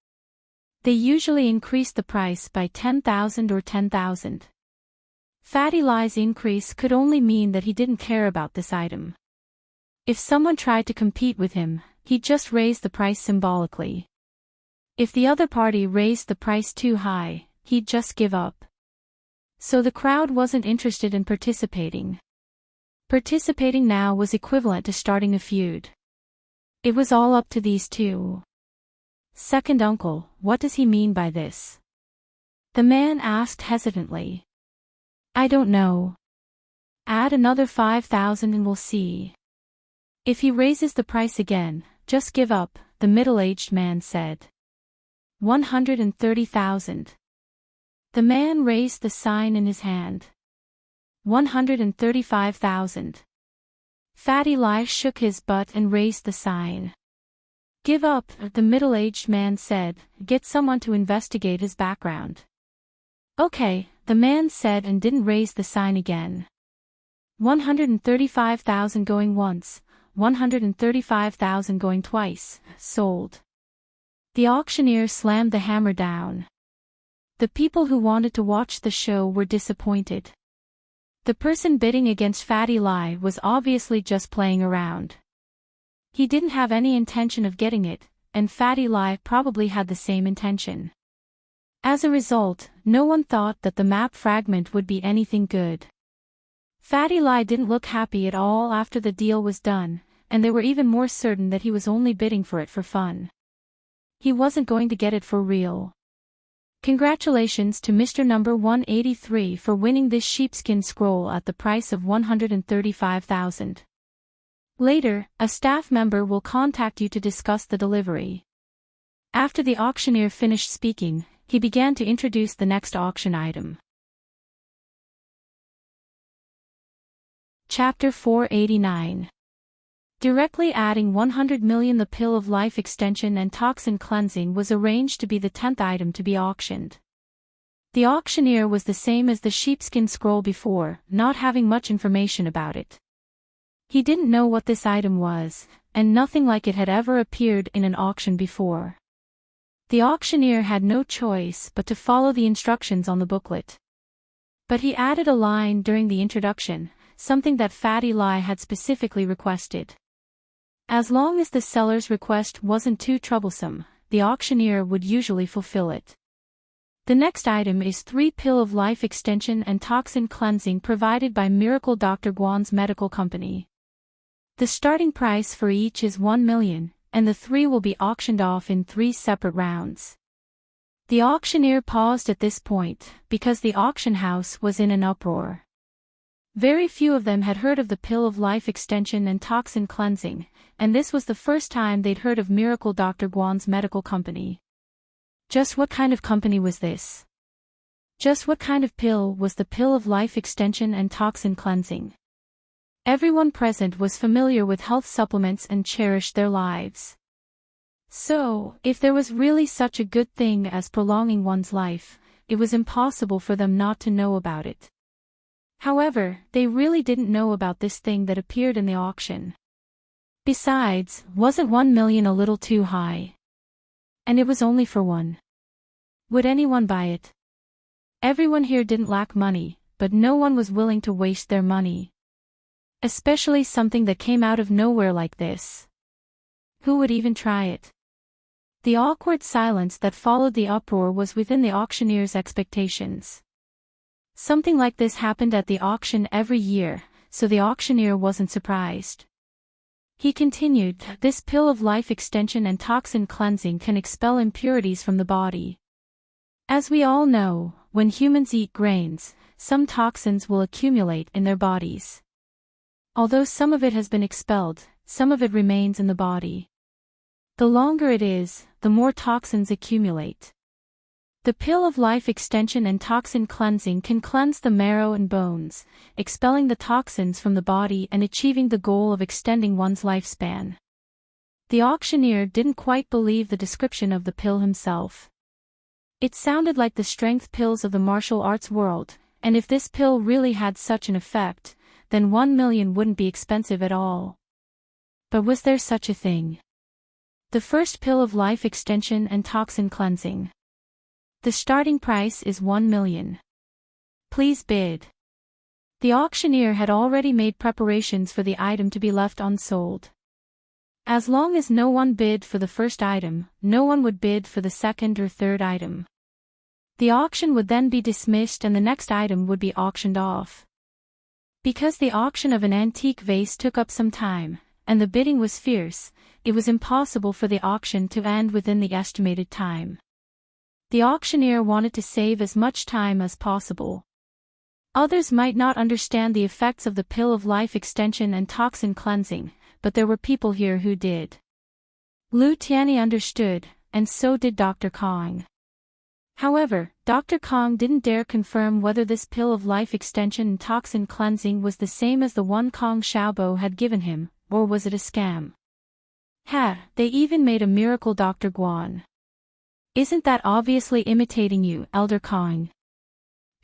They usually increased the price by 10,000 or 10,000. Fatty Lie's increase could only mean that he didn't care about this item. If someone tried to compete with him, he'd just raise the price symbolically. If the other party raised the price too high, he'd just give up. So the crowd wasn't interested in participating. Participating now was equivalent to starting a feud. It was all up to these two. "Second uncle, what does he mean by this?" the man asked hesitantly. "I don't know. Add another 5,000 and we'll see. If he raises the price again, just give up," the middle-aged man said. 130,000. The man raised the sign in his hand. 135,000. Fatty Lie shook his butt and raised the sign. "Give up," the middle-aged man said, "get someone to investigate his background." "Okay," the man said and didn't raise the sign again. 135,000 going once, 135,000 going twice, sold. The auctioneer slammed the hammer down. The people who wanted to watch the show were disappointed. The person bidding against Fatty Lie was obviously just playing around. He didn't have any intention of getting it, and Fatty Lie probably had the same intention. As a result, no one thought that the map fragment would be anything good. Fatty Lie didn't look happy at all after the deal was done, and they were even more certain that he was only bidding for it for fun. He wasn't going to get it for real. Congratulations to Mr. Number 183 for winning this sheepskin scroll at the price of 135,000. Later, a staff member will contact you to discuss the delivery. After the auctioneer finished speaking, he began to introduce the next auction item. Chapter 489. Directly adding 100 million. The Pill of Life Extension and Toxin Cleansing was arranged to be the 10th item to be auctioned. The auctioneer was the same as the sheepskin scroll before, not having much information about it. He didn't know what this item was, and nothing like it had ever appeared in an auction before. The auctioneer had no choice but to follow the instructions on the booklet. But he added a line during the introduction, something that Fatty Lie had specifically requested. As long as the seller's request wasn't too troublesome, the auctioneer would usually fulfill it. The next item is 3 Pill of Life Extension and Toxin Cleansing provided by Miracle Dr. Guan's medical company. The starting price for each is 1 million, and the 3 will be auctioned off in 3 separate rounds. The auctioneer paused at this point, because the auction house was in an uproar. Very few of them had heard of the Pill of Life Extension and Toxin Cleansing, and this was the first time they'd heard of Miracle Dr. Guan's medical company. Just what kind of company was this? Just what kind of pill was the Pill of Life Extension and Toxin Cleansing? Everyone present was familiar with health supplements and cherished their lives. So, if there was really such a good thing as prolonging one's life, it was impossible for them not to know about it. However, they really didn't know about this thing that appeared in the auction. Besides, wasn't 1 million a little too high? And it was only for 1. Would anyone buy it? Everyone here didn't lack money, but no one was willing to waste their money. Especially something that came out of nowhere like this. Who would even try it? The awkward silence that followed the uproar was within the auctioneer's expectations. Something like this happened at the auction every year, so the auctioneer wasn't surprised. He continued, this Pill of Life Extension and Toxin Cleansing can expel impurities from the body. As we all know, when humans eat grains, some toxins will accumulate in their bodies. Although some of it has been expelled, some of it remains in the body. The longer it is, the more toxins accumulate. The Pill of Life Extension and Toxin Cleansing can cleanse the marrow and bones, expelling the toxins from the body and achieving the goal of extending one's lifespan. The auctioneer didn't quite believe the description of the pill himself. It sounded like the strength pills of the martial arts world, and if this pill really had such an effect, then 1 million wouldn't be expensive at all. But was there such a thing? The first Pill of Life Extension and Toxin Cleansing. The starting price is 1 million. Please bid. The auctioneer had already made preparations for the item to be left unsold. As long as no one bid for the first item, no one would bid for the second or third item. The auction would then be dismissed and the next item would be auctioned off. Because the auction of an antique vase took up some time, and the bidding was fierce, it was impossible for the auction to end within the estimated time. The auctioneer wanted to save as much time as possible. Others might not understand the effects of the Pill of Life Extension and Toxin Cleansing, but there were people here who did. Lu Tianyi understood, and so did Dr. Kong. However, Dr. Kong didn't dare confirm whether this Pill of Life Extension and Toxin Cleansing was the same as the one Kong Xiaobo had given him, or was it a scam? They even made a miracle Dr. Guan. Isn't that obviously imitating you, Elder Kong?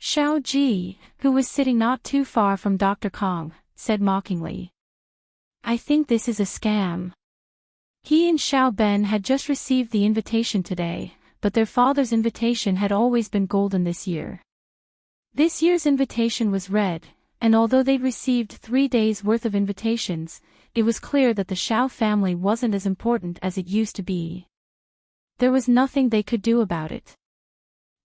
Xiao Ji, who was sitting not too far from Dr. Kong, said mockingly. I think this is a scam. He and Xiao Ben had just received the invitation today, but their father's invitation had always been golden this year. This year's invitation was red, and although they'd received 3 days' worth of invitations, it was clear that the Xiao family wasn't as important as it used to be. There was nothing they could do about it.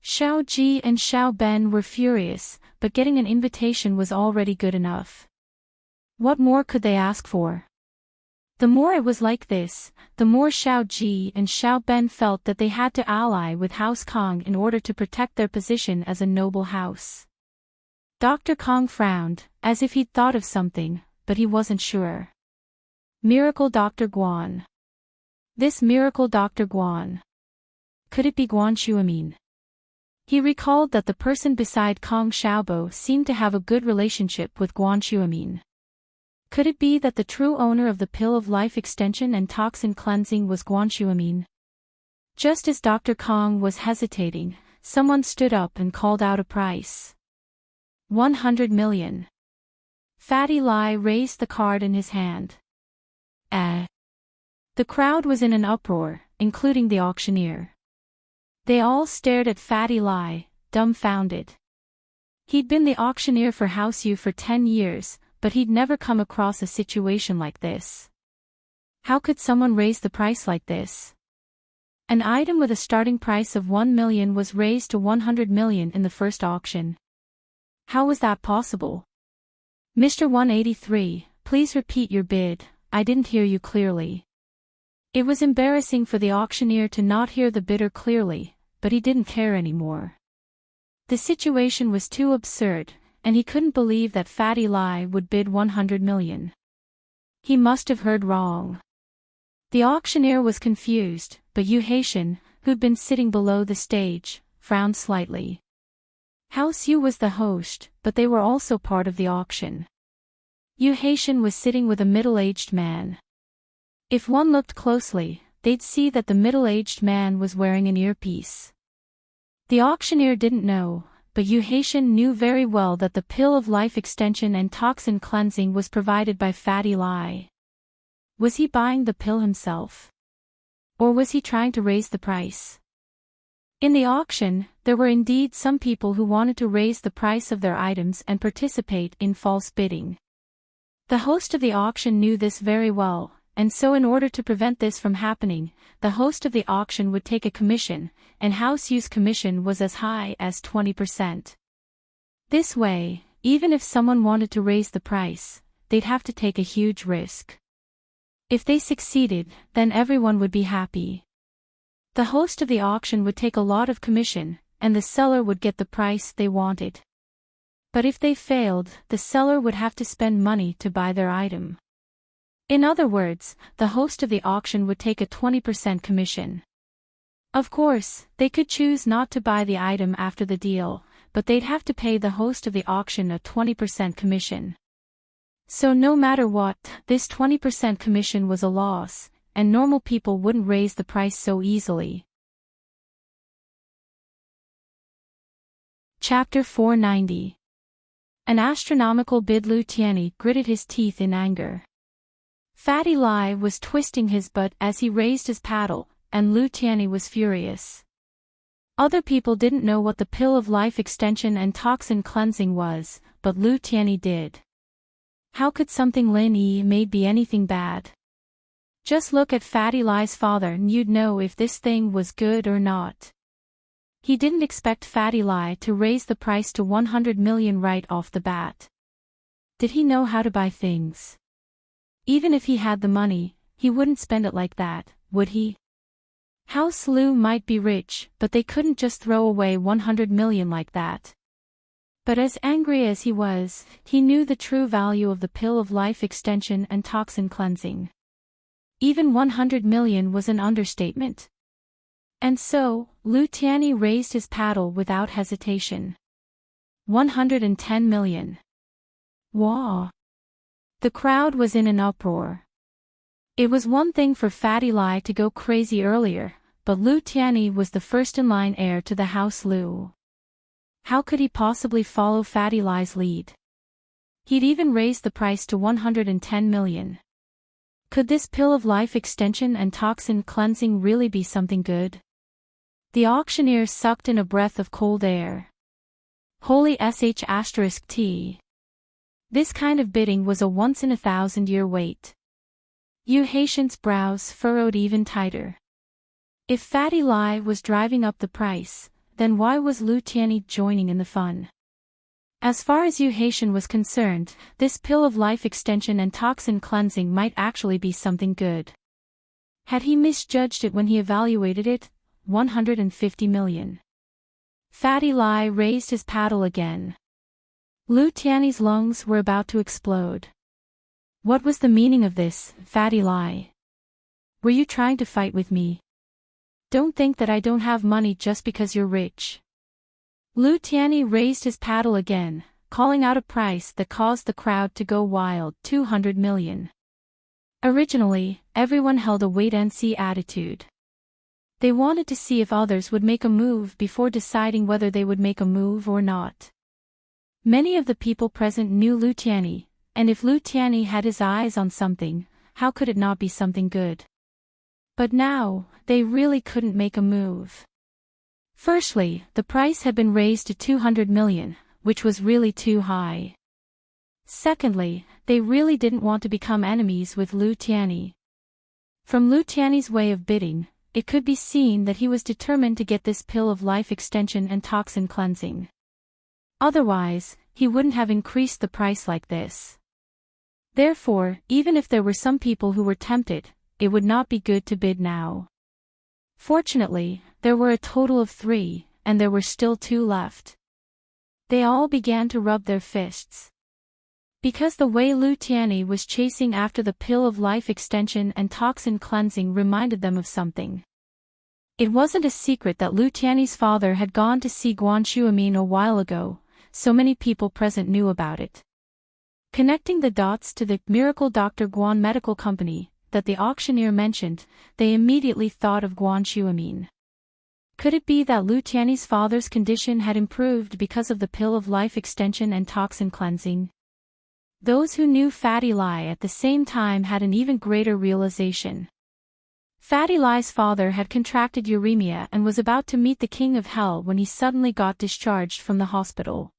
Xiao Ji and Xiao Ben were furious, but getting an invitation was already good enough. What more could they ask for? The more it was like this, the more Xiao Ji and Xiao Ben felt that they had to ally with House Kong in order to protect their position as a noble house. Dr. Kong frowned, as if he'd thought of something, but he wasn't sure. Miracle Dr. Guan. This miracle Dr. Guan. Could it be Guan Shuamin? He recalled that the person beside Kong Xiaobo seemed to have a good relationship with Guan Shuamin. Could it be that the true owner of the pill of life extension and toxin cleansing was Guan Shuamin? Just as Dr. Kong was hesitating, someone stood up and called out a price. 100 million. Fatty Lai raised the card in his hand. The crowd was in an uproar, including the auctioneer. They all stared at Fatty Lai, dumbfounded. He'd been the auctioneer for House U for 10 years, but he'd never come across a situation like this. How could someone raise the price like this? An item with a starting price of 1 million was raised to 100 million in the first auction. How was that possible? Mr. 183, please repeat your bid, I didn't hear you clearly. It was embarrassing for the auctioneer to not hear the bidder clearly, but he didn't care anymore. The situation was too absurd, and he couldn't believe that Fatty Lai would bid 100 million. He must have heard wrong. The auctioneer was confused, but Yu Haitian, who'd been sitting below the stage, frowned slightly. House Yu was the host, but they were also part of the auction. Yu Haitian was sitting with a middle-aged man. If one looked closely, they'd see that the middle-aged man was wearing an earpiece. The auctioneer didn't know, but Yu Haitian knew very well that the pill of life extension and toxin cleansing was provided by Fatty Lai. Was he buying the pill himself? Or was he trying to raise the price? In the auction, there were indeed some people who wanted to raise the price of their items and participate in false bidding. The host of the auction knew this very well, and so in order to prevent this from happening, the host of the auction would take a commission, and House U's commission was as high as 20%. This way, even if someone wanted to raise the price, they'd have to take a huge risk. If they succeeded, then everyone would be happy. The host of the auction would take a lot of commission, and the seller would get the price they wanted. But if they failed, the seller would have to spend money to buy their item. In other words, the host of the auction would take a 20% commission. Of course, they could choose not to buy the item after the deal, but they'd have to pay the host of the auction a 20% commission. So no matter what, this 20% commission was a loss, and normal people wouldn't raise the price so easily. Chapter 490. An astronomical bid. Lu Tianyi gritted his teeth in anger. Fatty Lai was twisting his butt as he raised his paddle, and Lu Tianyi was furious. Other people didn't know what the pill of life extension and toxin cleansing was, but Lu Tianyi did. How could something Lin Yi made be anything bad? Just look at Fatty Lai's father and you'd know if this thing was good or not. He didn't expect Fatty Lai to raise the price to 100 million right off the bat. Did he know how to buy things? Even if he had the money, he wouldn't spend it like that, would he? House Lu might be rich, but they couldn't just throw away 100 million like that. But as angry as he was, he knew the true value of the pill of life extension and toxin cleansing. Even 100 million was an understatement. And so, Lu Tianyi raised his paddle without hesitation. 110 million. Wow! The crowd was in an uproar. It was one thing for Fatty Lai to go crazy earlier, but Lu Tianyi was the first-in-line heir to the House Lu. How could he possibly follow Fatty Lai's lead? He'd even raised the price to 110 million. Could this pill of life extension and toxin cleansing really be something good? The auctioneer sucked in a breath of cold air. Holy **T. This kind of bidding was a once-in-a-thousand-year wait. Yu Haitian's brows furrowed even tighter. If Fatty Lai was driving up the price, then why was Lu Tianyi joining in the fun? As far as Yu Haitian was concerned, this pill of life extension and toxin cleansing might actually be something good. Had he misjudged it when he evaluated it? 150 million. Fatty Lai raised his paddle again. Lu Tiany's lungs were about to explode. What was the meaning of this, Fatty Lai? Were you trying to fight with me? Don't think that I don't have money just because you're rich. Lu Tiany raised his paddle again, calling out a price that caused the crowd to go wild, 200 million. Originally, everyone held a wait-and-see attitude. They wanted to see if others would make a move before deciding whether they would make a move or not. Many of the people present knew Lu Tiany, and if Lu Tiany had his eyes on something, how could it not be something good? But now, they really couldn't make a move. Firstly, the price had been raised to 200 million, which was really too high. Secondly, they really didn't want to become enemies with Lu Tiany. From Lu Tiany's way of bidding, it could be seen that he was determined to get this pill of life extension and toxin cleansing. Otherwise, he wouldn't have increased the price like this. Therefore, even if there were some people who were tempted, it would not be good to bid now. Fortunately, there were a total of 3, and there were still 2 left. They all began to rub their fists. Because the way Lu Tiany was chasing after the pill of life extension and toxin cleansing reminded them of something. It wasn't a secret that Lu Tiany's father had gone to see Guan Xuemin a while ago, so many people present knew about it. Connecting the dots to the Miracle Dr. Guan Medical Company that the auctioneer mentioned, they immediately thought of Guan Xuemin. Could it be that Lu Tiany's father's condition had improved because of the pill of life extension and toxin cleansing? Those who knew Fatty Lai at the same time had an even greater realization. Fatty Lai's father had contracted uremia and was about to meet the king of hell when he suddenly got discharged from the hospital.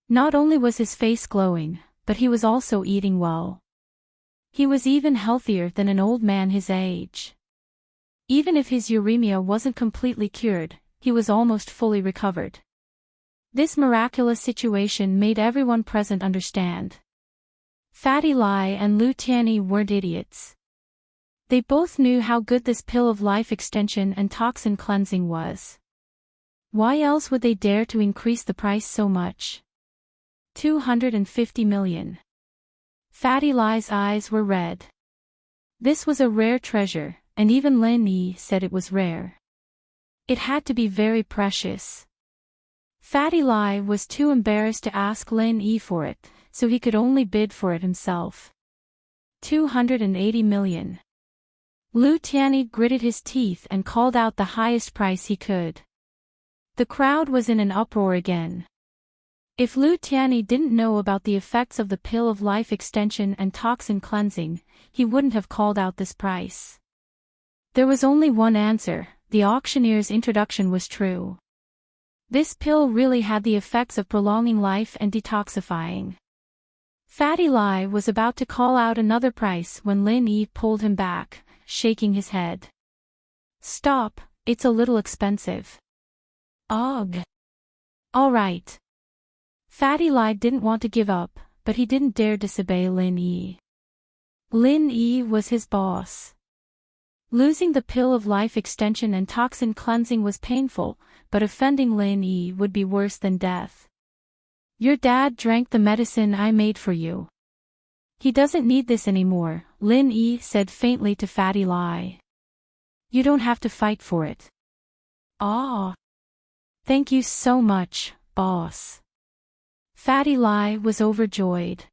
Not only was his face glowing, but he was also eating well. He was even healthier than an old man his age. Even if his uremia wasn't completely cured, he was almost fully recovered. This miraculous situation made everyone present understand. Fatty Lai and Lu Tiany weren't idiots. They both knew how good this pill of life extension and toxin cleansing was. Why else would they dare to increase the price so much? 250 million. Fatty Lai's eyes were red. This was a rare treasure, and even Lin Yi said it was rare. It had to be very precious. Fatty Lai was too embarrassed to ask Lin Yi for it, so he could only bid for it himself. 280 million. Lu Tiany gritted his teeth and called out the highest price he could. The crowd was in an uproar again. If Lu Tiany didn't know about the effects of the pill of life extension and toxin cleansing, he wouldn't have called out this price. There was only one answer: the auctioneer's introduction was true. This pill really had the effects of prolonging life and detoxifying. Fatty Lai was about to call out another price when Lin Yi pulled him back, shaking his head. Stop, it's a little expensive. Ugh. All right. Fatty Lai didn't want to give up, but he didn't dare disobey Lin Yi. Lin Yi was his boss. Losing the pill of life extension and toxin cleansing was painful, but offending Lin Yi would be worse than death. Your dad drank the medicine I made for you. He doesn't need this anymore, Lin Yi said faintly to Fatty Lai. You don't have to fight for it. Ah. Thank you so much, boss. Fatty Lai was overjoyed.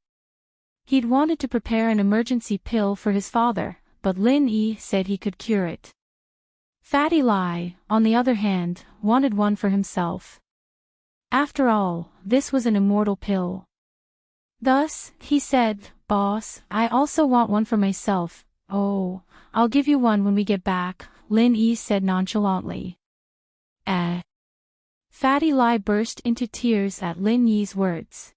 He'd wanted to prepare an emergency pill for his father, but Lin Yi said he could cure it. Fatty Lai, on the other hand, wanted one for himself. After all, this was an immortal pill. Thus, he said, Boss, I also want one for myself. Oh, I'll give you one when we get back, Lin Yi said nonchalantly. Fatty Lai burst into tears at Lin Yi's words.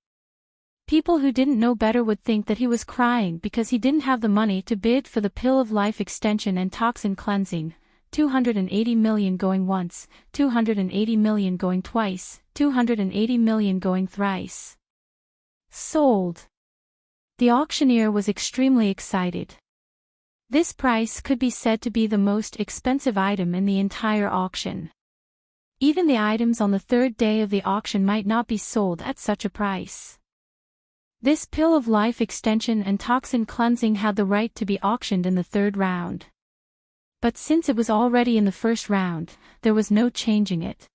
People who didn't know better would think that he was crying because he didn't have the money to bid for the pill of life extension and toxin cleansing. 280 million going once, 280 million going twice, 280 million going thrice. Sold. The auctioneer was extremely excited. This price could be said to be the most expensive item in the entire auction. Even the items on the third day of the auction might not be sold at such a price. This pill of life extension and toxin cleansing had the right to be auctioned in the third round. But since it was already in the first round, there was no changing it.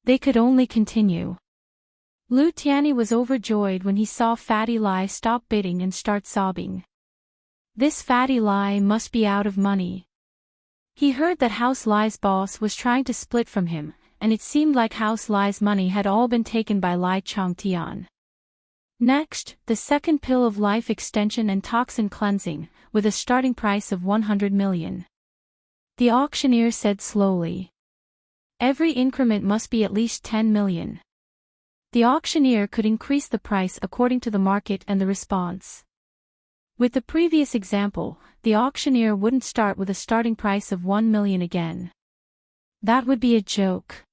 They could only continue. Lu Tianyi was overjoyed when he saw Fatty Lai stop bidding and start sobbing. This Fatty Lai must be out of money. He heard that House Lai's boss was trying to split from him, and it seemed like House Lai's money had all been taken by Lai Chongtian. Next, the second pill of life extension and toxin cleansing, with a starting price of 100 million. The auctioneer said slowly. Every increment must be at least 10 million. The auctioneer could increase the price according to the market and the response. With the previous example, the auctioneer wouldn't start with a starting price of 1 million again. That would be a joke.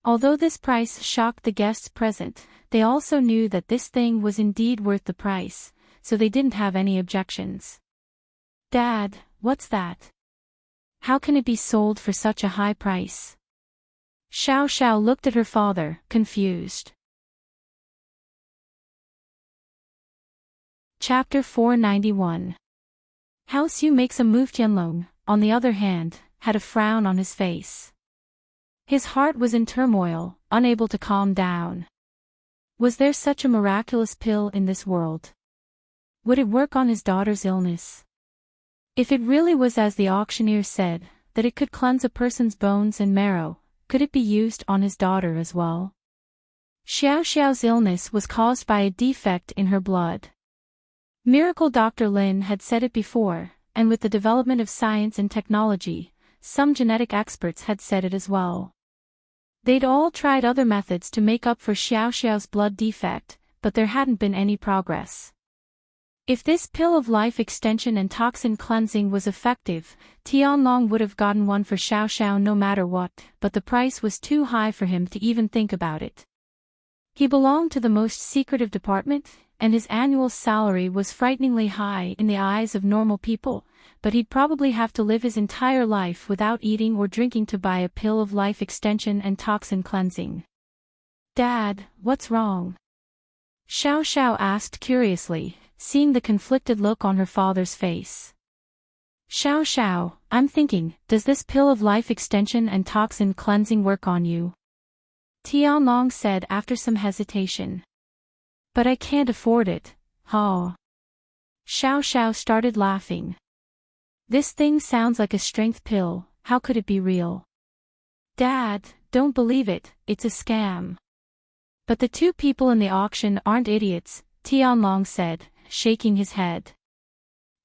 Although this price shocked the guests present, they also knew that this thing was indeed worth the price, so they didn't have any objections. Dad, what's that? How can it be sold for such a high price? Xiao Xiao looked at her father, confused. Chapter 491. House Yu makes a move. Tianlong, on the other hand, had a frown on his face. His heart was in turmoil, unable to calm down. Was there such a miraculous pill in this world? Would it work on his daughter's illness? If it really was as the auctioneer said, that it could cleanse a person's bones and marrow, could it be used on his daughter as well? Xiao Xiao's illness was caused by a defect in her blood. Miracle Dr. Lin had said it before, and with the development of science and technology, some genetic experts had said it as well. They'd all tried other methods to make up for Xiao Xiao's blood defect, but there hadn't been any progress. If this pill of life extension and toxin cleansing was effective, Tianlong would have gotten one for Xiao Xiao no matter what, but the price was too high for him to even think about it. He belonged to the most secretive department, and his annual salary was frighteningly high in the eyes of normal people, but he'd probably have to live his entire life without eating or drinking to buy a pill of life extension and toxin cleansing. Dad, what's wrong? Xiao Xiao asked curiously, seeing the conflicted look on her father's face. Xiao Xiao, I'm thinking, does this pill of life extension and toxin cleansing work on you? Tianlong said after some hesitation. But I can't afford it, ha. Xiao Xiao started laughing. This thing sounds like a strength pill, how could it be real? Dad, don't believe it, it's a scam. But the two people in the auction aren't idiots, Tianlong said, shaking his head.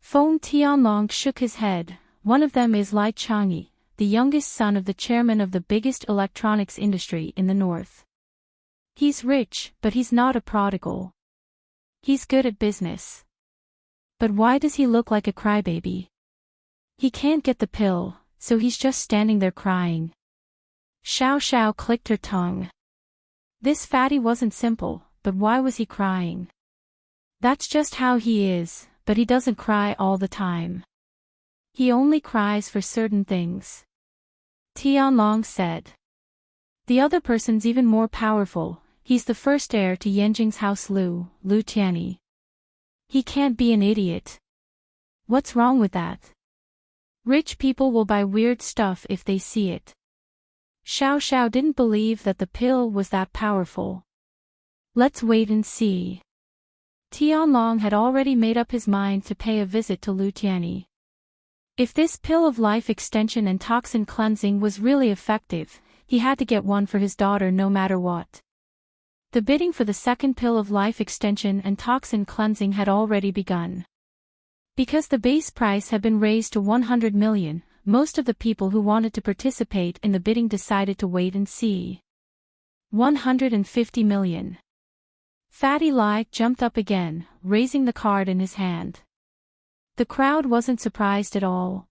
Feng Tianlong shook his head. One of them is Lai Changyi, the youngest son of the chairman of the biggest electronics industry in the north. He's rich, but he's not a prodigal. He's good at business. But why does he look like a crybaby? He can't get the pill, so he's just standing there crying. Xiao Xiao clicked her tongue. This fatty wasn't simple, but why was he crying? That's just how he is, but he doesn't cry all the time. He only cries for certain things. Tianlong said. The other person's even more powerful, he's the first heir to Yanjing's house Lu Tianyi. He can't be an idiot. What's wrong with that? Rich people will buy weird stuff if they see it. Xiao Xiao didn't believe that the pill was that powerful. Let's wait and see. Tianlong had already made up his mind to pay a visit to Lu Tianyi. If this pill of life extension and toxin cleansing was really effective, he had to get one for his daughter no matter what. The bidding for the second pill of life extension and toxin cleansing had already begun. Because the base price had been raised to 100 million, most of the people who wanted to participate in the bidding decided to wait and see. 150 million. Fatty Lai jumped up again, raising the card in his hand. The crowd wasn't surprised at all.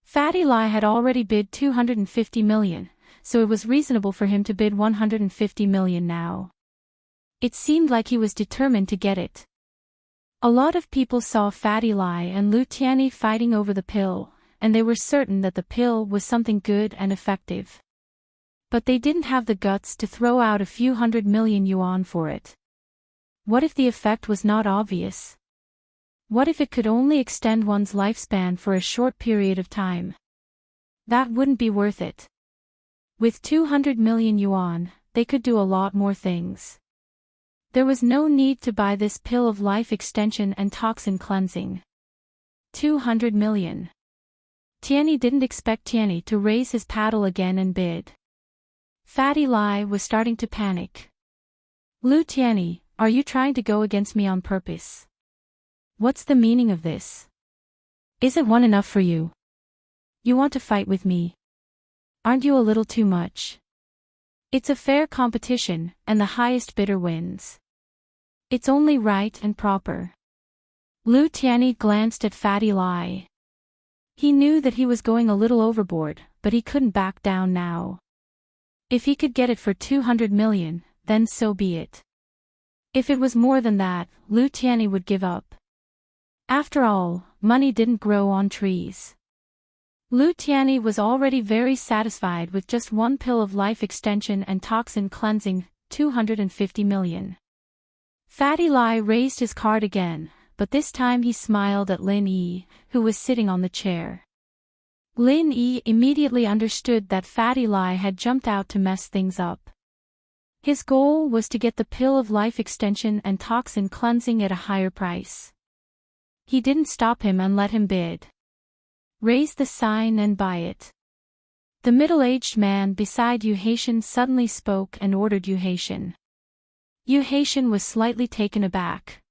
Fatty Lai had already bid 250 million, so it was reasonable for him to bid 150 million now. It seemed like he was determined to get it. A lot of people saw Fatty Lai and Lu Tianyi fighting over the pill, and they were certain that the pill was something good and effective. But they didn't have the guts to throw out a few 100 million yuan for it. What if the effect was not obvious? What if it could only extend one's lifespan for a short period of time? That wouldn't be worth it. With 200 million yuan, they could do a lot more things. There was no need to buy this pill of life extension and toxin cleansing. 200 million. Tianyi didn't expect Tianyi to raise his paddle again and bid. Fatty Lai was starting to panic. Lu Tianyi, are you trying to go against me on purpose? What's the meaning of this? Isn't one enough for you? You want to fight with me? Aren't you a little too much? It's a fair competition, and the highest bidder wins. It's only right and proper. Lu Tianyi glanced at Fatty Lai. He knew that he was going a little overboard, but he couldn't back down now. If he could get it for 200 million, then so be it. If it was more than that, Lu Tianyi would give up. After all, money didn't grow on trees. Lu Tianyi was already very satisfied with just one pill of life extension and toxin cleansing, 250 million. Fatty Lai raised his card again, but this time he smiled at Lin Yi, who was sitting on the chair. Lin Yi immediately understood that Fatty Lai had jumped out to mess things up. His goal was to get the pill of life extension and toxin cleansing at a higher price. He didn't stop him and let him bid. Raise the sign and buy it. The middle-aged man beside Yu Haitian suddenly spoke and ordered Yu Haitian. Yu Haitian was slightly taken aback.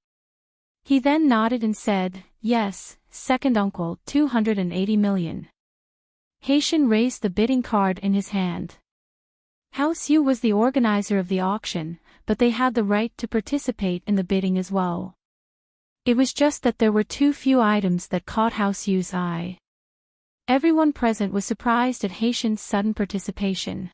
He then nodded and said, "Yes, second uncle, 280 million. Haitian raised the bidding card in his hand. House Yu was the organizer of the auction, but they had the right to participate in the bidding as well. It was just that there were too few items that caught House Yu's eye. Everyone present was surprised at Haitian's sudden participation.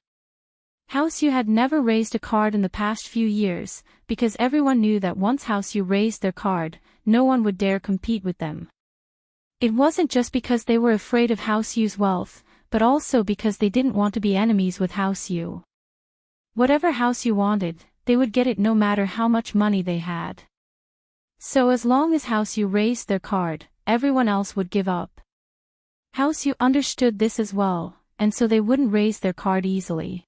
House Yu had never raised a card in the past few years, because everyone knew that once House Yu raised their card, no one would dare compete with them. It wasn't just because they were afraid of House Yu's wealth, but also because they didn't want to be enemies with House Yu. Whatever House Yu wanted, they would get it no matter how much money they had. So as long as House Yu raised their card, everyone else would give up. House Yu understood this as well, and so they wouldn't raise their card easily.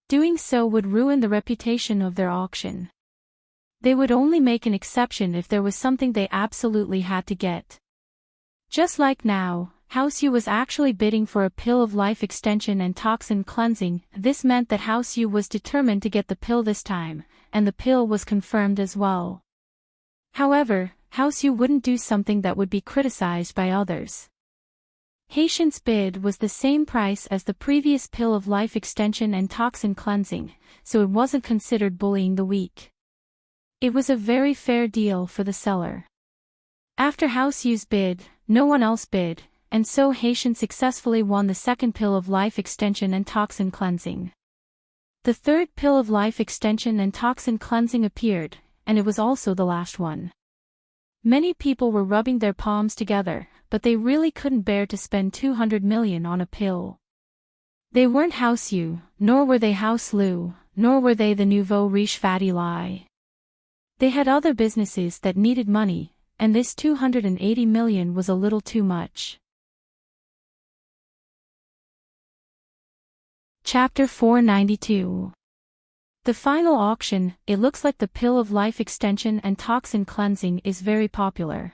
Doing so would ruin the reputation of their auction. They would only make an exception if there was something they absolutely had to get. Just like now, House Yu was actually bidding for a pill of life extension and toxin cleansing. This meant that House Yu was determined to get the pill this time, and the pill was confirmed as well. However, House Yu wouldn't do something that would be criticized by others. Haitian's bid was the same price as the previous pill of life extension and toxin cleansing, so it wasn't considered bullying the weak. It was a very fair deal for the seller. After House Yu's bid, no one else bid, and so Haitian successfully won the second pill of life extension and toxin cleansing. The third pill of life extension and toxin cleansing appeared, and it was also the last one. Many people were rubbing their palms together, but they really couldn't bear to spend 200 million on a pill. They weren't House Yu, nor were they House Lu, nor were they the nouveau riche Fatty Lai. They had other businesses that needed money, and this 280 million was a little too much. Chapter 492. The final auction. It looks like the pill of life extension and toxin cleansing is very popular.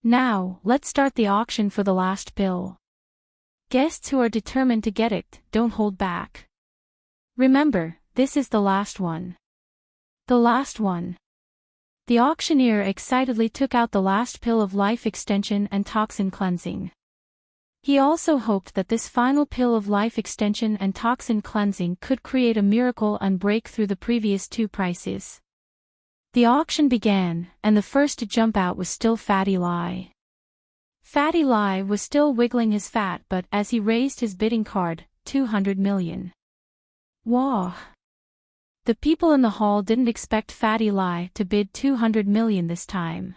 Now, let's start the auction for the last pill. Guests who are determined to get it, don't hold back. Remember, this is the last one. The last one. The auctioneer excitedly took out the last pill of life extension and toxin cleansing. He also hoped that this final pill of life extension and toxin cleansing could create a miracle and break through the previous two prices. The auction began, and the first to jump out was still Fatty Lai. Fatty Lai was still wiggling his fat butt as he raised his bidding card. 200 million. Whoa! The people in the hall didn't expect Fatty Lie to bid 200 million this time.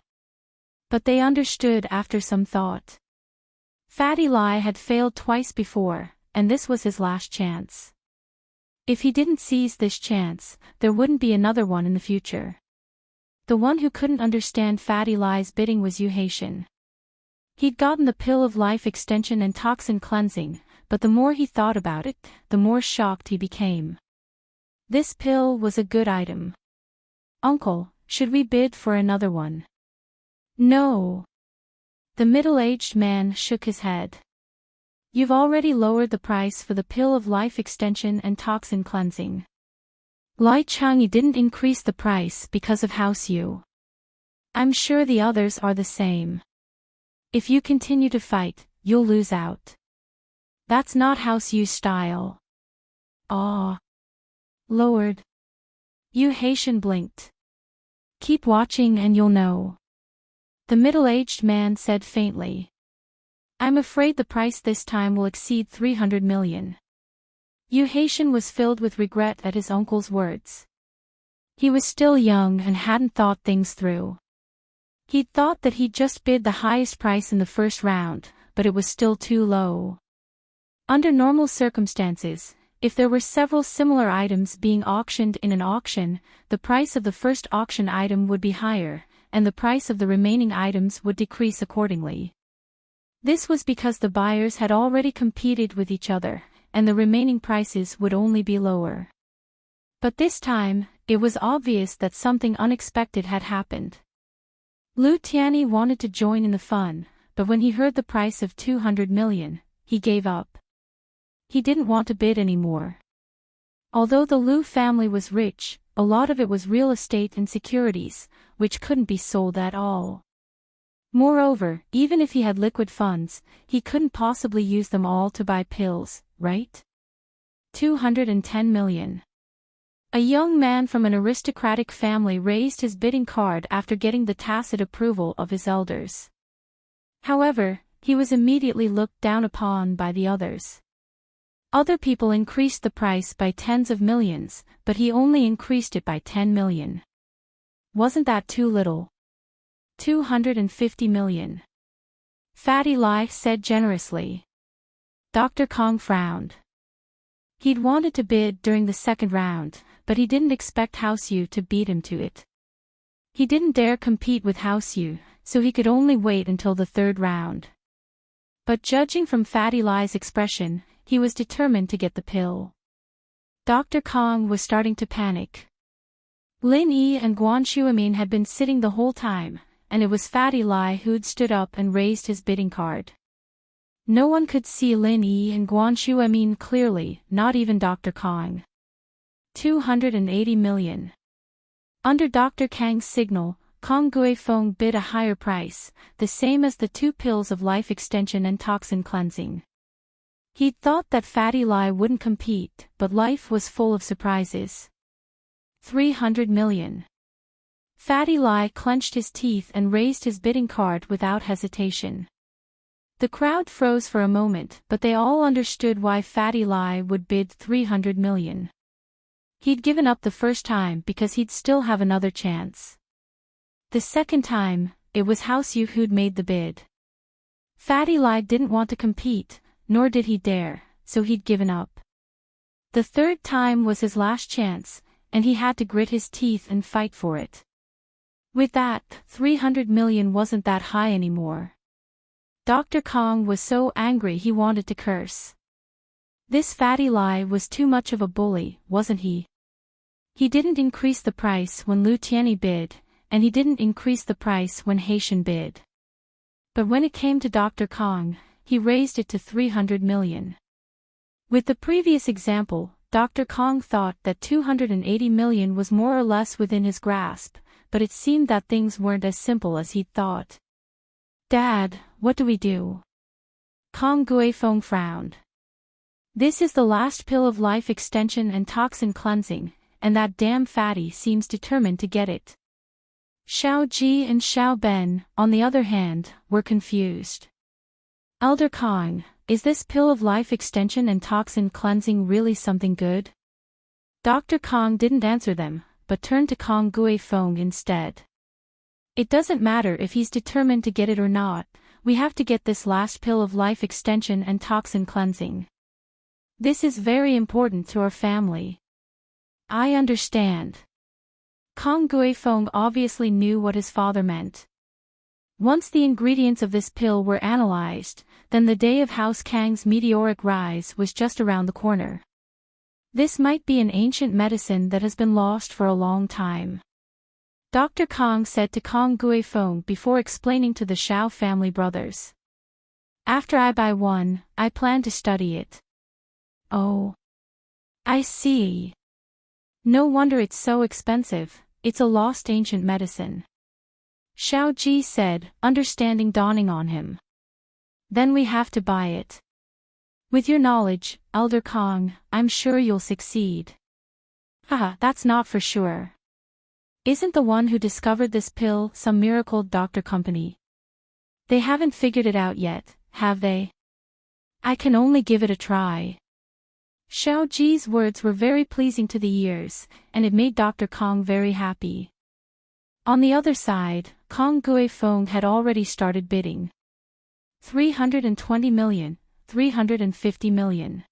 But they understood after some thought. Fatty Lie had failed twice before, and this was his last chance. If he didn't seize this chance, there wouldn't be another one in the future. The one who couldn't understand Fatty Lie's bidding was Haitian. He'd gotten the pill of life extension and toxin cleansing, but the more he thought about it, the more shocked he became. This pill was a good item. Uncle, should we bid for another one? No. The middle-aged man shook his head. You've already lowered the price for the pill of life extension and toxin cleansing. Lai Changyi didn't increase the price because of House Yu. I'm sure the others are the same. If you continue to fight, you'll lose out. That's not House Yu's style. Ah. Lowered. Haitian blinked. Keep watching and you'll know. The middle-aged man said faintly. I'm afraid the price this time will exceed 300 million. Haitian was filled with regret at his uncle's words. He was still young and hadn't thought things through. He'd thought that he'd just bid the highest price in the first round, but it was still too low. Under normal circumstances, if there were several similar items being auctioned in an auction, the price of the first auction item would be higher, and the price of the remaining items would decrease accordingly. This was because the buyers had already competed with each other, and the remaining prices would only be lower. But this time, it was obvious that something unexpected had happened. Lu Tianyi wanted to join in the fun, but when he heard the price of 200 million, he gave up. He didn't want to bid anymore. Although the Lu family was rich, a lot of it was real estate and securities, which couldn't be sold at all. Moreover, even if he had liquid funds, he couldn't possibly use them all to buy pills, right? 210 million. A young man from an aristocratic family raised his bidding card after getting the tacit approval of his elders. However, he was immediately looked down upon by the others. Other people increased the price by tens of millions, but he only increased it by 10 million. Wasn't that too little? 250 million. Fatty Lie said generously. Dr. Kong frowned. He'd wanted to bid during the second round, but he didn't expect House Yu to beat him to it. He didn't dare compete with House Yu, so he could only wait until the third round. But judging from Fatty Lie's expression, he was determined to get the pill. Dr. Kong was starting to panic. Lin Yi and Guan Shuamin had been sitting the whole time, and it was Fatty Lie who'd stood up and raised his bidding card. No one could see Lin Yi and Guan Shuamin clearly, not even Dr. Kong. 280 million. Under Dr. Kang's signal, Kong Guifeng bid a higher price, the same as the 2 pills of life extension and toxin cleansing. He'd thought that Fatty Lie wouldn't compete, but life was full of surprises. 300 million. Fatty Lie clenched his teeth and raised his bidding card without hesitation. The crowd froze for a moment, but they all understood why Fatty Lie would bid 300 million. He'd given up the first time because he'd still have another chance. The second time, it was House Yu who'd made the bid. Fatty Lie didn't want to compete, nor did he dare, so he'd given up. The third time was his last chance, and he had to grit his teeth and fight for it. With that, 300 million wasn't that high anymore. Dr. Kong was so angry he wanted to curse. This Fatty Lie was too much of a bully, wasn't he? He didn't increase the price when Lu Tianyi bid, and he didn't increase the price when Haitian bid. But when it came to Dr. Kong, he raised it to 300 million. With the previous example, Dr. Kong thought that 280 million was more or less within his grasp, but it seemed that things weren't as simple as he'd thought. Dad, what do we do? Kong Guifeng frowned. This is the last pill of life extension and toxin cleansing, and that damn Fatty seems determined to get it. Xiao Ji and Xiao Ben, on the other hand, were confused. Elder Kong, is this pill of life extension and toxin cleansing really something good? Dr. Kong didn't answer them, but turned to Kong Gui Feng instead. It doesn't matter if he's determined to get it or not, we have to get this last pill of life extension and toxin cleansing. This is very important to our family. I understand. Kong Gui Feng obviously knew what his father meant. Once the ingredients of this pill were analyzed, then the day of House Kang's meteoric rise was just around the corner. This might be an ancient medicine that has been lost for a long time. Dr. Kong said to Kong Gui Feng before explaining to the Shao family brothers. After I buy one, I plan to study it. Oh. I see. No wonder it's so expensive, it's a lost ancient medicine. Shao Ji said, understanding dawning on him. Then we have to buy it. With your knowledge, Elder Kong, I'm sure you'll succeed. Haha, that's not for sure. Isn't the one who discovered this pill some miracle doctor company? They haven't figured it out yet, have they? I can only give it a try. Shao Ji's words were very pleasing to the ears, and it made Dr. Kong very happy. On the other side, Kong Gui Feng had already started bidding. 320 million, 350 million.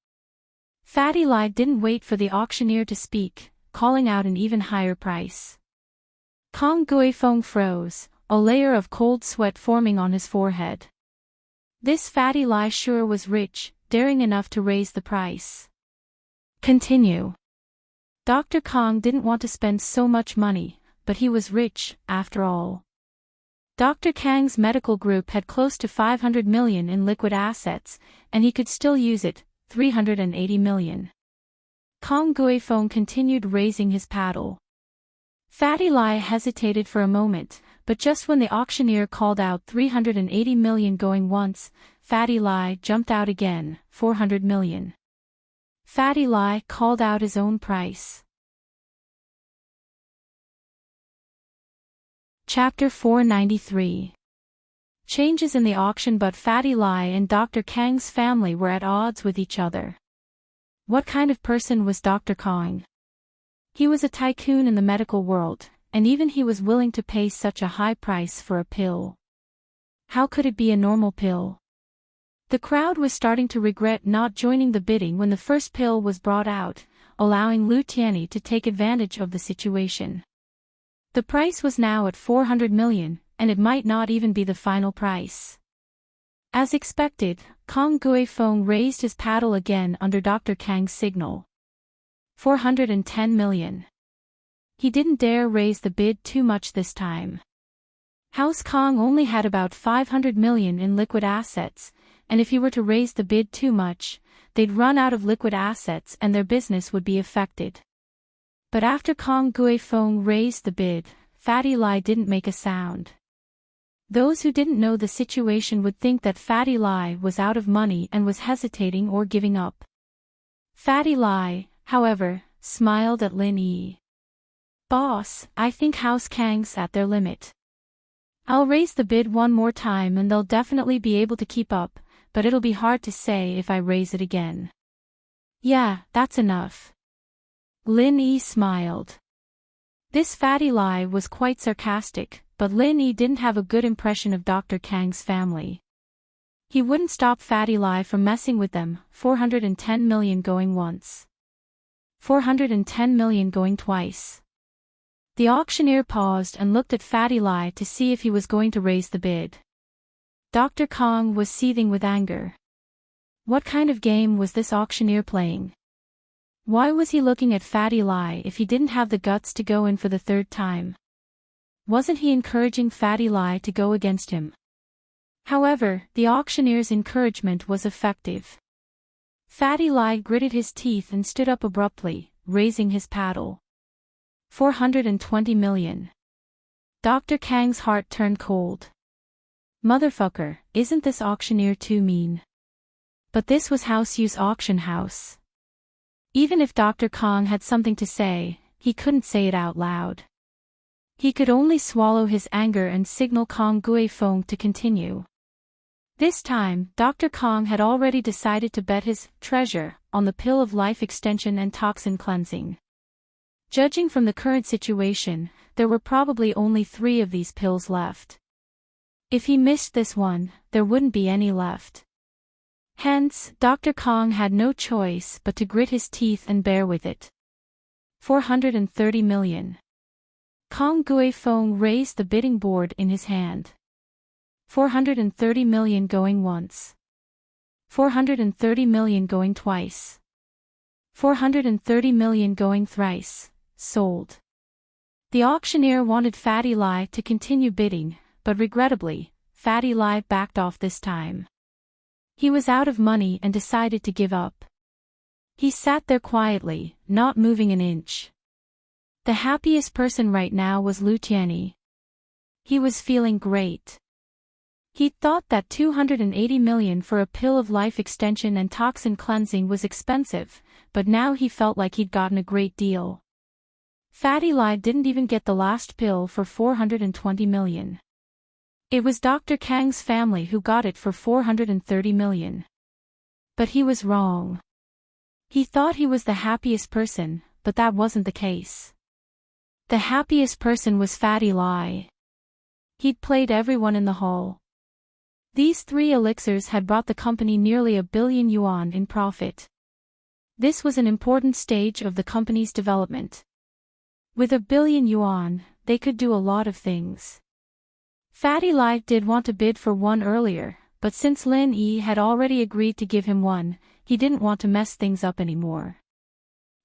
Fatty Lai didn't wait for the auctioneer to speak, calling out an even higher price. Kong Gui Feng froze, a layer of cold sweat forming on his forehead. This Fatty Lai sure was rich, daring enough to raise the price. Continue. Dr. Kong didn't want to spend so much money, but he was rich, after all. Dr. Kang's medical group had close to 500 million in liquid assets, and he could still use it, 380 million. Kong Gui Feng continued raising his paddle. Fatty Lai hesitated for a moment, but just when the auctioneer called out 380 million going once, Fatty Lai jumped out again, 400 million. Fatty Lai called out his own price. Chapter 493. Changes in the auction. But Fatty Lai and Dr. Kang's family were at odds with each other. What kind of person was Dr. Kang? He was a tycoon in the medical world, and even he was willing to pay such a high price for a pill. How could it be a normal pill? The crowd was starting to regret not joining the bidding when the first pill was brought out, allowing Lu Tianyi to take advantage of the situation. The price was now at 400 million, and it might not even be the final price. As expected, Kong Gui Feng raised his paddle again under Dr. Kang's signal. 410 million. He didn't dare raise the bid too much this time. House Kong only had about 500 million in liquid assets, and if he were to raise the bid too much, they'd run out of liquid assets and their business would be affected. But after Kong Gui Feng raised the bid, Fatty Lai didn't make a sound. Those who didn't know the situation would think that Fatty Lai was out of money and was hesitating or giving up. Fatty Lai, however, smiled at Lin Yi. Boss, I think House Kang's at their limit. I'll raise the bid one more time and they'll definitely be able to keep up, but it'll be hard to say if I raise it again. Yeah, that's enough. Lin Yi smiled. This Fatty Lai was quite sarcastic, but Lin Yi didn't have a good impression of Dr. Kang's family. He wouldn't stop Fatty Lai from messing with them, 410 million going once. 410 million going twice. The auctioneer paused and looked at Fatty Lai to see if he was going to raise the bid. Dr. Kong was seething with anger. What kind of game was this auctioneer playing? Why was he looking at Fatty Lai if he didn't have the guts to go in for the third time? Wasn't he encouraging Fatty Lai to go against him? However, the auctioneer's encouragement was effective. Fatty Lai gritted his teeth and stood up abruptly, raising his paddle. 420 million. Dr. Kang's heart turned cold. Motherfucker, isn't this auctioneer too mean? But this was House Yu's auction house. Even if Dr. Kong had something to say, he couldn't say it out loud. He could only swallow his anger and signal Kong Gui Feng to continue. This time, Dr. Kong had already decided to bet his treasure on the pill of life extension and toxin cleansing. Judging from the current situation, there were probably only 3 of these pills left. If he missed this one, there wouldn't be any left. Hence, Dr. Kong had no choice but to grit his teeth and bear with it. 430 million. Kong Guifeng raised the bidding board in his hand. 430 million going once. 430 million going twice. 430 million going thrice. Sold. The auctioneer wanted Fatty Lai to continue bidding, but regrettably, Fatty Lai backed off this time. He was out of money and decided to give up. He sat there quietly, not moving an inch. The happiest person right now was Lu Tianyi. He was feeling great. He'd thought that 280 million for a pill of life extension and toxin cleansing was expensive, but now he felt like he'd gotten a great deal. Fatty Lai didn't even get the last pill for 420 million. It was Dr. Kang's family who got it for 430 million. But he was wrong. He thought he was the happiest person, but that wasn't the case. The happiest person was Fatty Lai. He'd played everyone in the hall. These 3 elixirs had brought the company nearly $1 billion yuan in profit. This was an important stage of the company's development. With $1 billion yuan, they could do a lot of things. Fatty Lai did want to bid for one earlier, but since Lin Yi had already agreed to give him one, he didn't want to mess things up anymore.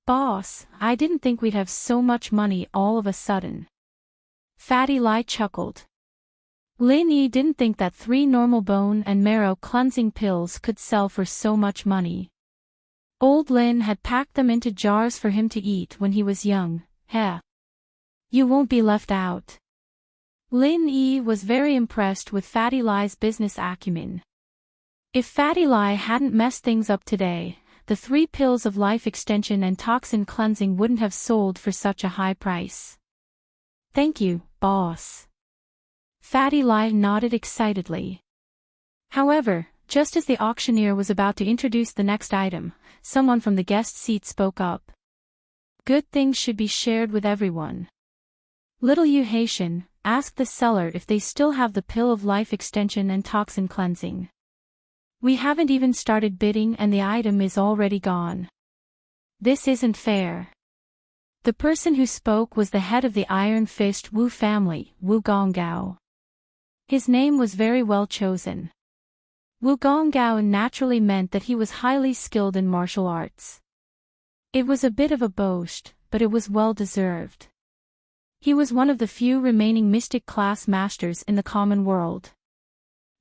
Boss, I didn't think we'd have so much money all of a sudden. Fatty Lai chuckled. Lin Yi didn't think that 3 normal bone and marrow cleansing pills could sell for so much money. Old Lin had packed them into jars for him to eat when he was young. Heh. You won't be left out. Lin Yi was very impressed with Fatty Lai's business acumen. If Fatty Lai hadn't messed things up today, the 3 pills of life extension and toxin cleansing wouldn't have sold for such a high price. Thank you, boss. Fatty Lai nodded excitedly. However, just as the auctioneer was about to introduce the next item, someone from the guest seat spoke up. Good things should be shared with everyone. Little Yu Haitian asked the seller if they still have the pill of life extension and toxin cleansing. We haven't even started bidding and the item is already gone. This isn't fair. The person who spoke was the head of the iron-fisted Wu family, Wu Gonggao. His name was very well chosen. Wu Gonggao naturally meant that he was highly skilled in martial arts. It was a bit of a boast, but it was well deserved. He was one of the few remaining mystic class masters in the common world.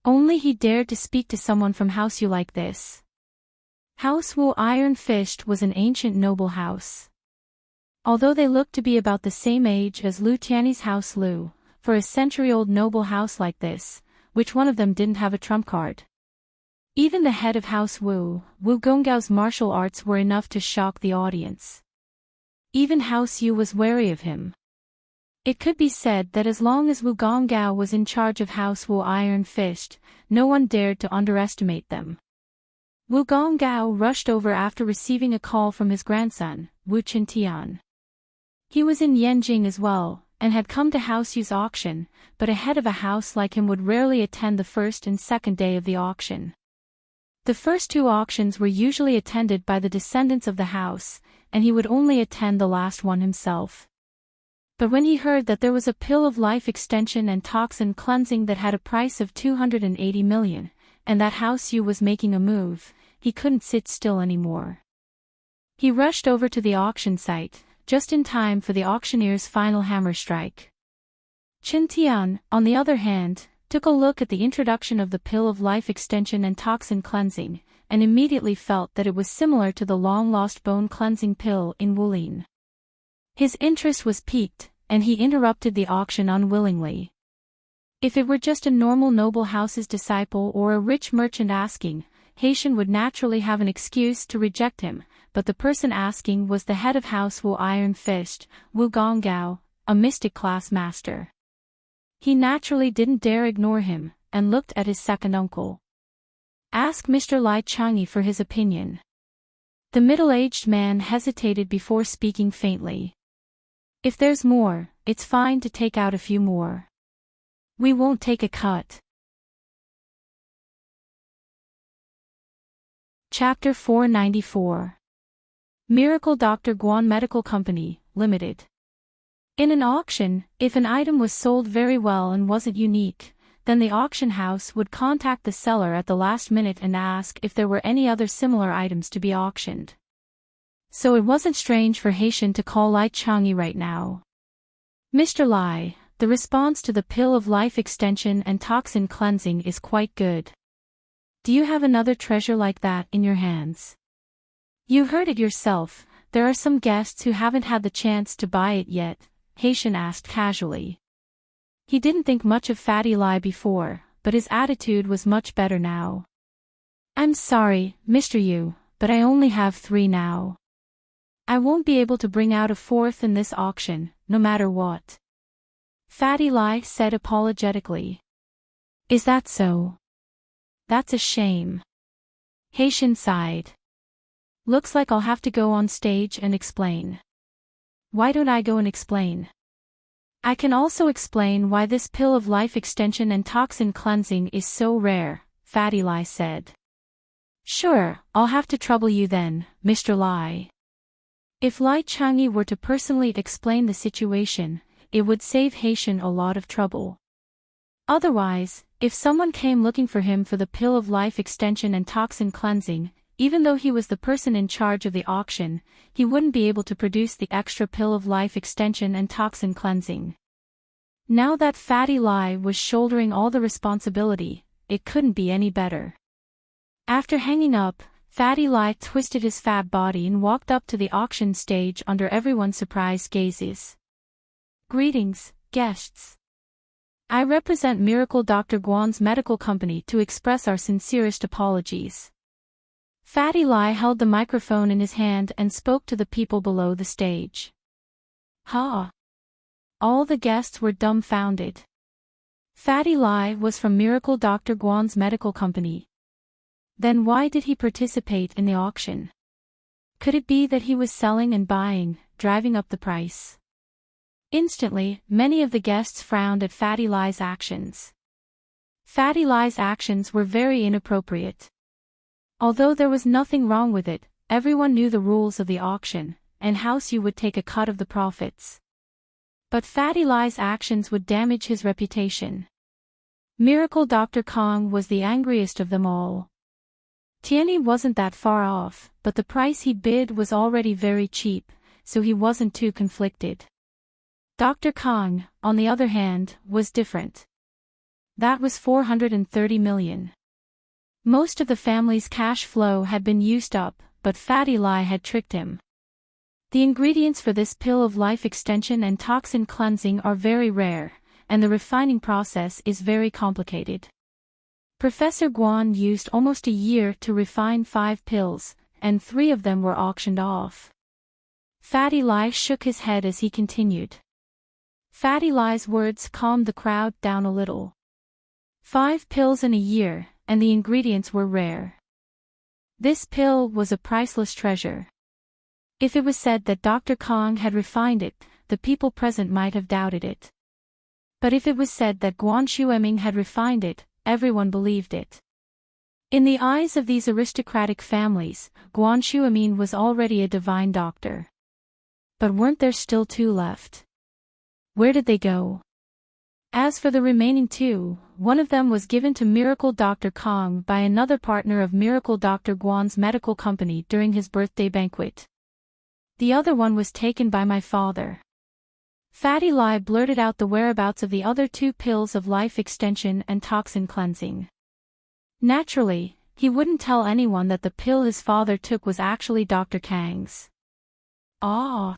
Only he dared to speak to someone from House Yu like this. House Wu Iron-Fisted was an ancient noble house. Although they looked to be about the same age as Lu Tianyi's House Lu, for a century-old noble house like this, which one of them didn't have a trump card? Even the head of House Wu, Wu Gonggao's martial arts were enough to shock the audience. Even House Yu was wary of him. It could be said that as long as Wu Gonggao was in charge of House Wu Iron-Fisted, no one dared to underestimate them. Wu Gonggao rushed over after receiving a call from his grandson, Wu Qintian. He was in Yanjing as well, and had come to House Yu's auction, but a head of a house like him would rarely attend the first and second day of the auction. The first 2 auctions were usually attended by the descendants of the house, and he would only attend the last one himself. But when he heard that there was a pill of life extension and toxin cleansing that had a price of 280 million, and that House Yu was making a move, he couldn't sit still anymore. He rushed over to the auction site, just in time for the auctioneer's final hammer strike. Qin Tian, on the other hand, took a look at the introduction of the pill of life extension and toxin cleansing, and immediately felt that it was similar to the long-lost bone cleansing pill in Wulin. His interest was piqued, and he interrupted the auction unwillingly. If it were just a normal noble house's disciple or a rich merchant asking, Haitian would naturally have an excuse to reject him, but the person asking was the head of House Wu Iron-Fisted, Wu Gonggao, a mystic class master. He naturally didn't dare ignore him, and looked at his second uncle. Ask Mr. Lai Changi for his opinion. The middle-aged man hesitated before speaking faintly. If there's more, it's fine to take out a few more. We won't take a cut. Chapter 494. Miracle Dr. Guan Medical Company, Limited. In an auction, if an item was sold very well and wasn't unique, then the auction house would contact the seller at the last minute and ask if there were any other similar items to be auctioned. So it wasn't strange for Haitian to call Lai Changi right now. Mr. Lai, the response to the pill of life extension and toxin cleansing is quite good. Do you have another treasure like that in your hands? You heard it yourself, there are some guests who haven't had the chance to buy it yet, Haitian asked casually. He didn't think much of Fatty Lai before, but his attitude was much better now. I'm sorry, Mr. Yu, but I only have 3 now. I won't be able to bring out a 4th in this auction, no matter what. Fatty Lai said apologetically. Is that so? That's a shame. Haitian sighed. Looks like I'll have to go on stage and explain. Why don't I go and explain? I can also explain why this pill of life extension and toxin cleansing is so rare, Fatty Lai said. Sure, I'll have to trouble you then, Mr. Lai. If Lai Changi were to personally explain the situation, it would save Haitian a lot of trouble. Otherwise, if someone came looking for him for the pill of life extension and toxin cleansing, even though he was the person in charge of the auction, he wouldn't be able to produce the extra pill of life extension and toxin cleansing. Now that Fatty Lai was shouldering all the responsibility, it couldn't be any better. After hanging up, Fatty Lai twisted his fat body and walked up to the auction stage under everyone's surprised gazes. Greetings, guests. I represent Miracle Dr. Guan's medical company to express our sincerest apologies. Fatty Lai held the microphone in his hand and spoke to the people below the stage. Ha! All the guests were dumbfounded. Fatty Lai was from Miracle Dr. Guan's medical company. Then why did he participate in the auction? Could it be that he was selling and buying, driving up the price? Instantly, many of the guests frowned at Fatty Lai's actions. Fatty Lai's actions were very inappropriate. Although there was nothing wrong with it, everyone knew the rules of the auction, and House Yu would take a cut of the profits. But Fatty Lai's actions would damage his reputation. Miracle Dr. Kong was the angriest of them all. Tianyi wasn't that far off, but the price he bid was already very cheap, so he wasn't too conflicted. Dr. Kong, on the other hand, was different. That was 430 million. Most of the family's cash flow had been used up, but Fatty Lai had tricked him. The ingredients for this pill of life extension and toxin cleansing are very rare, and the refining process is very complicated. Professor Guan used almost a year to refine 5 pills, and 3 of them were auctioned off. Fatty Lai shook his head as he continued. Fatty Lai's words calmed the crowd down a little. 5 pills in a year, and the ingredients were rare. This pill was a priceless treasure. If it was said that Dr. Kong had refined it, the people present might have doubted it. But if it was said that Heartwarming had refined it, everyone believed it. In the eyes of these aristocratic families, Heartwarming was already a divine doctor. But weren't there still 2 left? Where did they go? As for the remaining 2, one of them was given to Miracle Dr. Kong by another partner of Miracle Dr. Guan's medical company during his birthday banquet. The other one was taken by my father. Fatty Lai blurted out the whereabouts of the other 2 pills of life extension and toxin cleansing. Naturally, he wouldn't tell anyone that the pill his father took was actually Dr. Kang's. Ah!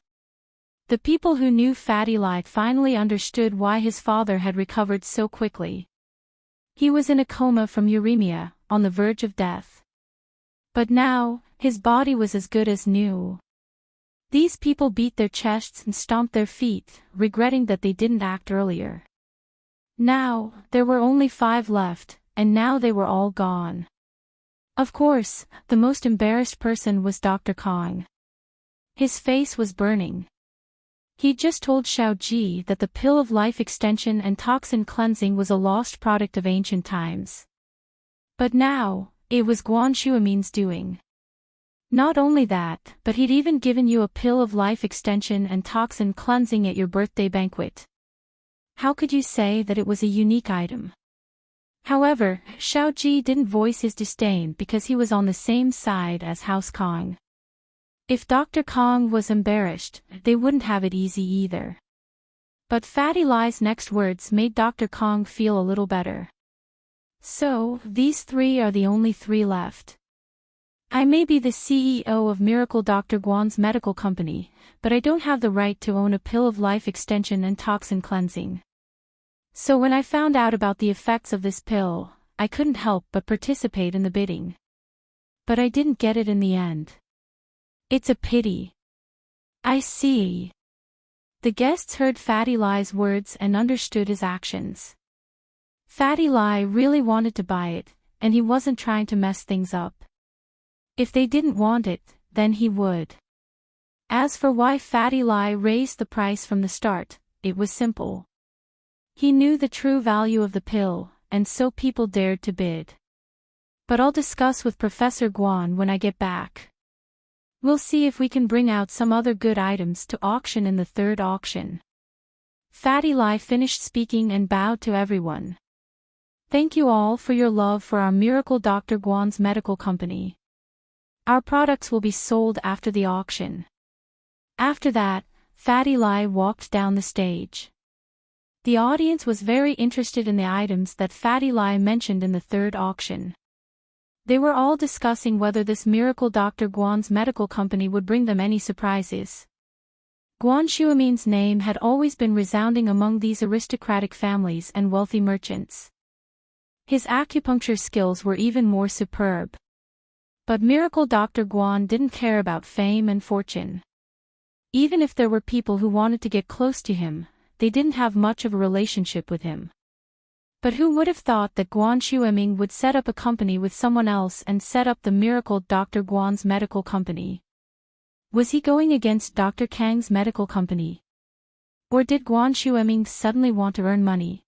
The people who knew Fatty Lai finally understood why his father had recovered so quickly. He was in a coma from uremia, on the verge of death. But now, his body was as good as new. These people beat their chests and stomped their feet, regretting that they didn't act earlier. Now, there were only 5 left, and now they were all gone. Of course, the most embarrassed person was Dr. Kong. His face was burning. He'd just told Xiao Ji that the pill of life extension and toxin cleansing was a lost product of ancient times. But now, it was Guan Shuamin's doing. Not only that, but he'd even given you a pill of life extension and toxin cleansing at your birthday banquet. How could you say that it was a unique item? However, Xiao Ji didn't voice his disdain because he was on the same side as House Kong. If Dr. Kong was embarrassed, they wouldn't have it easy either. But Fatty Lie's next words made Dr. Kong feel a little better. So, these three are the only three left. I may be the CEO of Miracle Dr. Guan's medical company, but I don't have the right to own a pill of life extension and toxin cleansing. So when I found out about the effects of this pill, I couldn't help but participate in the bidding. But I didn't get it in the end. It's a pity. I see. The guests heard Fatty Lie's words and understood his actions. Fatty Lie really wanted to buy it, and he wasn't trying to mess things up. If they didn't want it, then he would. As for why Fatty Lie raised the price from the start, it was simple. He knew the true value of the pill, and so people dared to bid. But I'll discuss with Professor Guan when I get back. We'll see if we can bring out some other good items to auction in the third auction. Fatty Lie finished speaking and bowed to everyone. Thank you all for your love for our Miracle Dr. Guan's medical company. Our products will be sold after the auction. After that, Fatty Lie walked down the stage. The audience was very interested in the items that Fatty Lie mentioned in the third auction. They were all discussing whether this Miracle Dr. Guan's medical company would bring them any surprises. Guan Shuamin's name had always been resounding among these aristocratic families and wealthy merchants. His acupuncture skills were even more superb. But Miracle Dr. Guan didn't care about fame and fortune. Even if there were people who wanted to get close to him, they didn't have much of a relationship with him. But who would have thought that Guan Shuaming would set up a company with someone else and set up the Miracle Dr. Guan's medical company? Was he going against Dr. Kang's medical company? Or did Guan Shuaming suddenly want to earn money?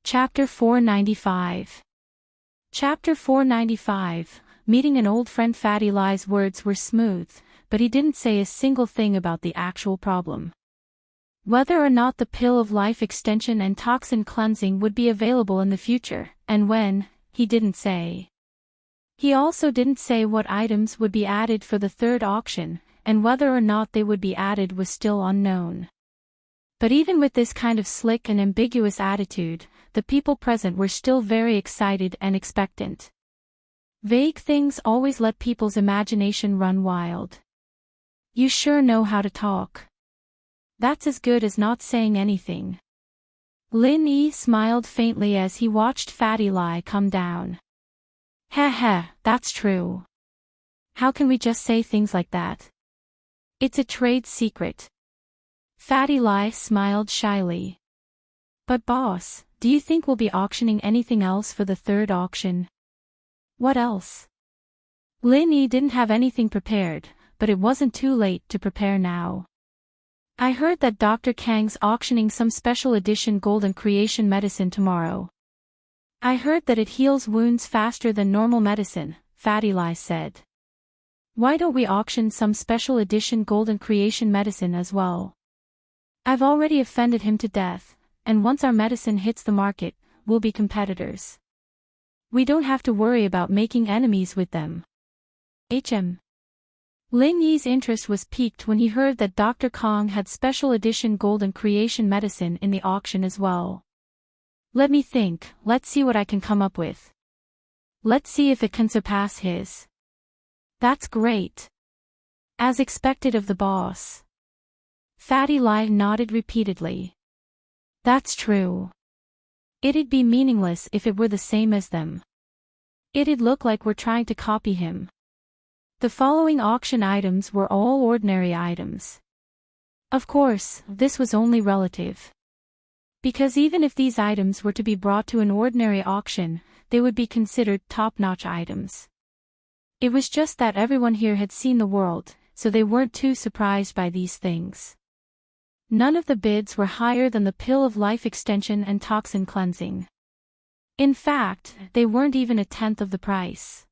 Chapter 495. Chapter 495. Meeting an old friend. Fatty Lie's words were smooth, but he didn't say a single thing about the actual problem. Whether or not the pill of life extension and toxin cleansing would be available in the future, and when, he didn't say. He also didn't say what items would be added for the third auction, and whether or not they would be added was still unknown. But even with this kind of slick and ambiguous attitude, the people present were still very excited and expectant. Vague things always let people's imagination run wild. You sure know how to talk. That's as good as not saying anything. Lin Yi smiled faintly as he watched Fatty Lie come down. Heh, that's true. How can we just say things like that? It's a trade secret. Fatty Lie smiled shyly. But boss, do you think we'll be auctioning anything else for the third auction? What else? Lin Yi didn't have anything prepared, but it wasn't too late to prepare now. I heard that Dr. Kang's auctioning some special edition golden creation medicine tomorrow. I heard that it heals wounds faster than normal medicine, Fatty Lie said. Why don't we auction some special edition golden creation medicine as well? I've already offended him to death, and once our medicine hits the market, we'll be competitors. We don't have to worry about making enemies with them. Lin Yi's interest was piqued when he heard that Dr. Kong had special edition golden creation medicine in the auction as well. Let me think, let's see what I can come up with. Let's see if it can surpass his. That's great. As expected of the boss. Fatty Lie nodded repeatedly. That's true. It'd be meaningless if it were the same as them. It'd look like we're trying to copy him. The following auction items were all ordinary items. Of course, this was only relative. Because even if these items were to be brought to an ordinary auction, they would be considered top-notch items. It was just that everyone here had seen the world, so they weren't too surprised by these things. None of the bids were higher than the pill of life extension and toxin cleansing. In fact, they weren't even a tenth of the price.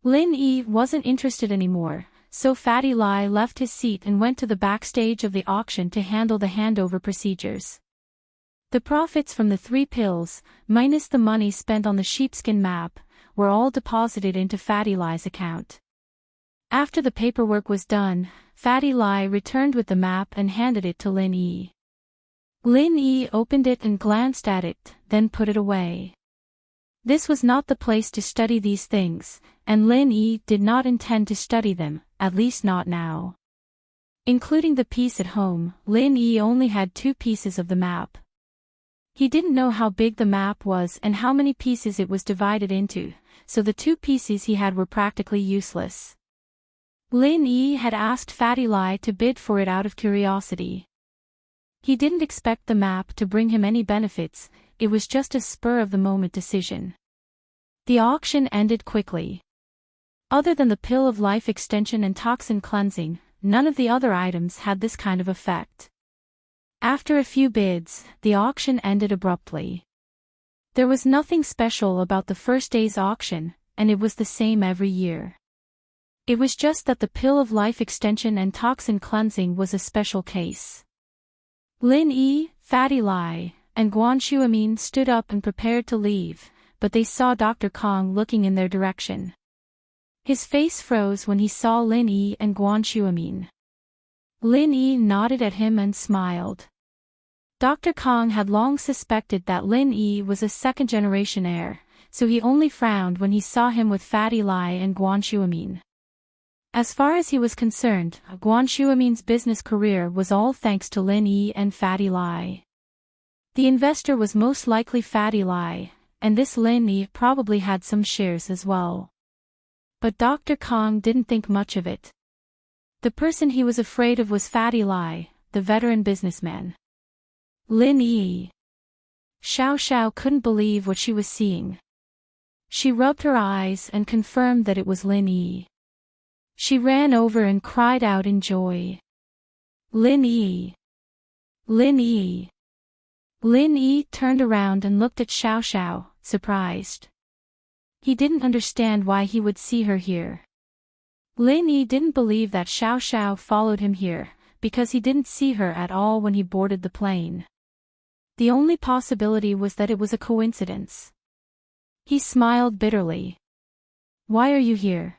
Lin Yi wasn't interested anymore, so Fatty Lai left his seat and went to the backstage of the auction to handle the handover procedures. The profits from the 3 pills, minus the money spent on the sheepskin map, were all deposited into Fatty Lai's account. After the paperwork was done, Fatty Lai returned with the map and handed it to Lin Yi. Lin Yi opened it and glanced at it, then put it away. This was not the place to study these things, and Lin Yi did not intend to study them, at least not now. Including the piece at home, Lin Yi only had 2 pieces of the map. He didn't know how big the map was and how many pieces it was divided into, so the 2 pieces he had were practically useless. Lin Yi had asked Fatty Lai to bid for it out of curiosity. He didn't expect the map to bring him any benefits, it was just a spur-of-the-moment decision. The auction ended quickly. Other than the pill of life extension and toxin cleansing, none of the other items had this kind of effect. After a few bids, the auction ended abruptly. There was nothing special about the first day's auction, and it was the same every year. It was just that the pill of life extension and toxin cleansing was a special case. Lin Yi, Fatty Lai, and Guan Shuamin stood up and prepared to leave, but they saw Dr. Kong looking in their direction. His face froze when he saw Lin Yi and Guan Shuamin. Lin Yi nodded at him and smiled. Dr. Kong had long suspected that Lin Yi was a second-generation heir, so he only frowned when he saw him with Fatty Lai and Guan Shuamin. As far as he was concerned, Guan Shuamin's business career was all thanks to Lin Yi and Fatty Lai. The investor was most likely Fatty Lai, and this Lin Yi probably had some shares as well. But Dr. Kong didn't think much of it. The person he was afraid of was Fatty Lai, the veteran businessman. Lin Yi. Xiao Xiao couldn't believe what she was seeing. She rubbed her eyes and confirmed that it was Lin Yi. She ran over and cried out in joy. Lin Yi! Lin Yi! Lin Yi turned around and looked at Xiao Xiao, surprised. He didn't understand why he would see her here. Lin Yi didn't believe that Xiao Xiao followed him here, because he didn't see her at all when he boarded the plane. The only possibility was that it was a coincidence. He smiled bitterly. Why are you here?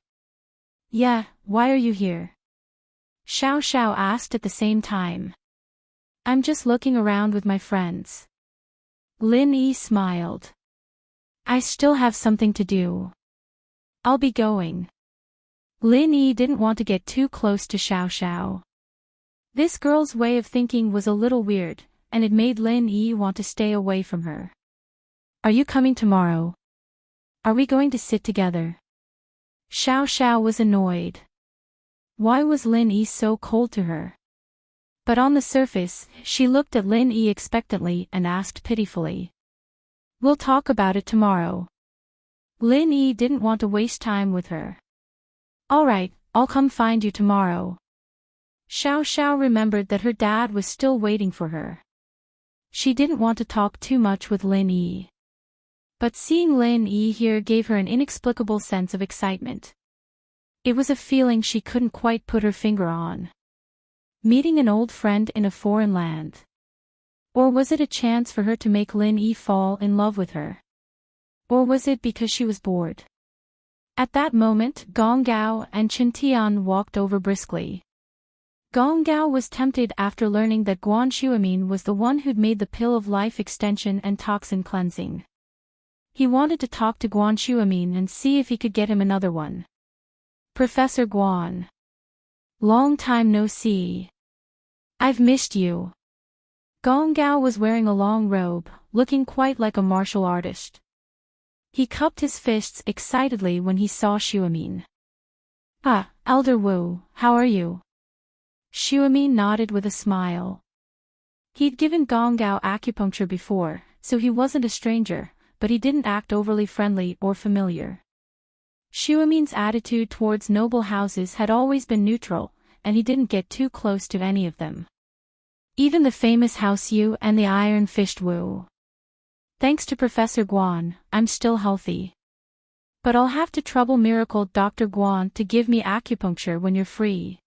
Yeah, why are you here? Xiao Xiao asked at the same time. I'm just looking around with my friends. Lin Yi smiled. I still have something to do. I'll be going. Lin Yi didn't want to get too close to Xiao Xiao. This girl's way of thinking was a little weird, and it made Lin Yi want to stay away from her. Are you coming tomorrow? Are we going to sit together? Xiao Xiao was annoyed. Why was Lin Yi so cold to her? But on the surface, she looked at Lin Yi expectantly and asked pitifully. We'll talk about it tomorrow. Lin Yi didn't want to waste time with her. All right, I'll come find you tomorrow. Xiao Xiao remembered that her dad was still waiting for her. She didn't want to talk too much with Lin Yi. But seeing Lin Yi here gave her an inexplicable sense of excitement. It was a feeling she couldn't quite put her finger on. Meeting an old friend in a foreign land. Or was it a chance for her to make Lin Yi fall in love with her? Or was it because she was bored? At that moment, Gong Gao and Chen Tian walked over briskly. Gong Gao was tempted after learning that Guan Shuamin was the one who'd made the pill of life extension and toxin cleansing. He wanted to talk to Guan Shuamin and see if he could get him another one. Professor Guan. Long time no see. I've missed you. Gong Gao was wearing a long robe, looking quite like a martial artist. He cupped his fists excitedly when he saw Shuamin. Ah, Elder Wu, how are you? Shuamin nodded with a smile. He'd given Gong Gao acupuncture before, so he wasn't a stranger, but he didn't act overly friendly or familiar. Xuemin's attitude towards noble houses had always been neutral, and he didn't get too close to any of them. Even the famous House Yu and the iron-fished Wu. Thanks to Professor Guan, I'm still healthy. But I'll have to trouble Miracle Dr. Guan to give me acupuncture when you're free.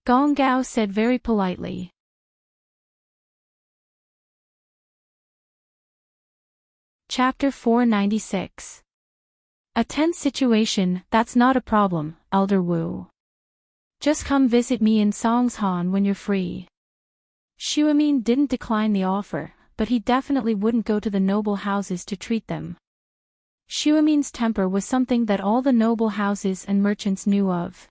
Gong Gao said very politely. Chapter 496. A tense situation, that's not a problem, Elder Wu. Just come visit me in Songshan when you're free. Xuemin didn't decline the offer, but he definitely wouldn't go to the noble houses to treat them. Xuemin's temper was something that all the noble houses and merchants knew of.